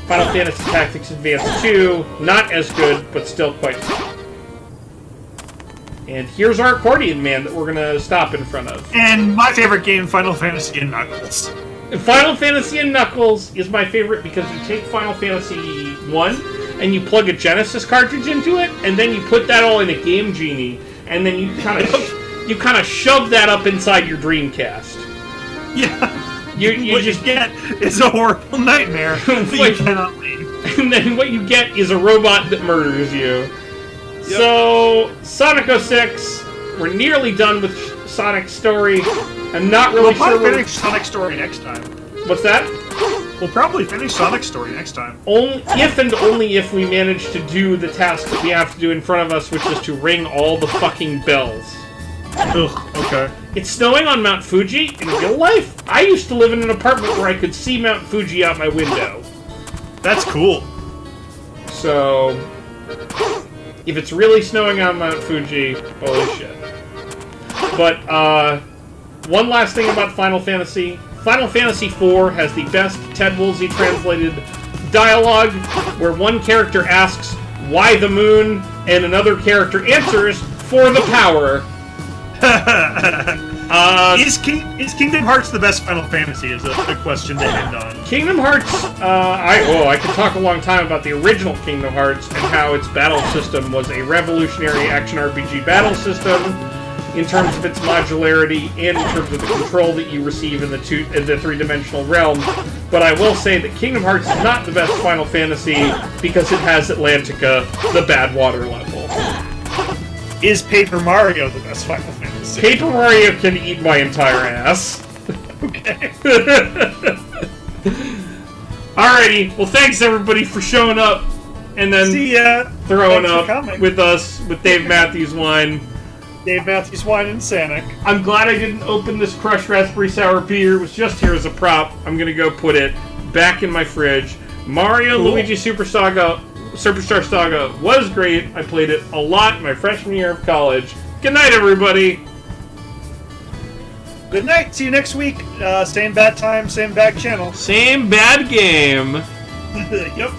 Final Fantasy Tactics Advance 2, not as good, but still quite good. And here's our accordion man that we're going to stop in front of. And my favorite game, Final Fantasy and Knuckles. Final Fantasy and Knuckles is my favorite because you take Final Fantasy 1 and you plug a Genesis cartridge into it, and then you put that all in a Game Genie, and then you kind of shove that up inside your Dreamcast. Yeah. You what just you get is a horrible nightmare that you cannot leave. And then what you get is a robot that murders you. Yep. So, Sonic 06, we're nearly done with Sonic's story. I'm not really sure. We'll probably finish Sonic's story next time. What's that? We'll probably finish Sonic's story next time. Only if we manage to do the task that we have to do in front of us, which is to ring all the fucking bells. Ugh, okay. It's snowing on Mount Fuji in real life. I used to live in an apartment where I could see Mount Fuji out my window. That's cool. So, if it's really snowing on Mount Fuji, holy shit. But, one last thing about Final Fantasy. Final Fantasy IV has the best Ted Woolsey translated dialogue, where one character asks, "Why the moon?" and another character answers, "For the power." Is Kingdom Hearts the best Final Fantasy? Is a question to end on. Kingdom Hearts, I could talk a long time about the original Kingdom Hearts and how its battle system was a revolutionary action RPG battle system in terms of its modularity and in terms of the control that you receive in the three-dimensional realm. But I will say that Kingdom Hearts is not the best Final Fantasy because it has Atlantica, the bad water level. Is Paper Mario the best Final Fantasy? Paper Mario can eat my entire ass. Okay. Alrighty, well thanks everybody for showing up and then See ya. throwing Thanks for up coming. with us with Dave Matthews Wine. Dave Matthews Wine and Sanic. I'm glad I didn't open this crushed raspberry sour beer. It was just here as a prop. I'm gonna go put it back in my fridge. Mario Cool. Luigi Superstar Saga was great. I played it a lot my freshman year of college. Good night, everybody. Good night. See you next week. Same bad time, same bad channel. Same bad game. Yep.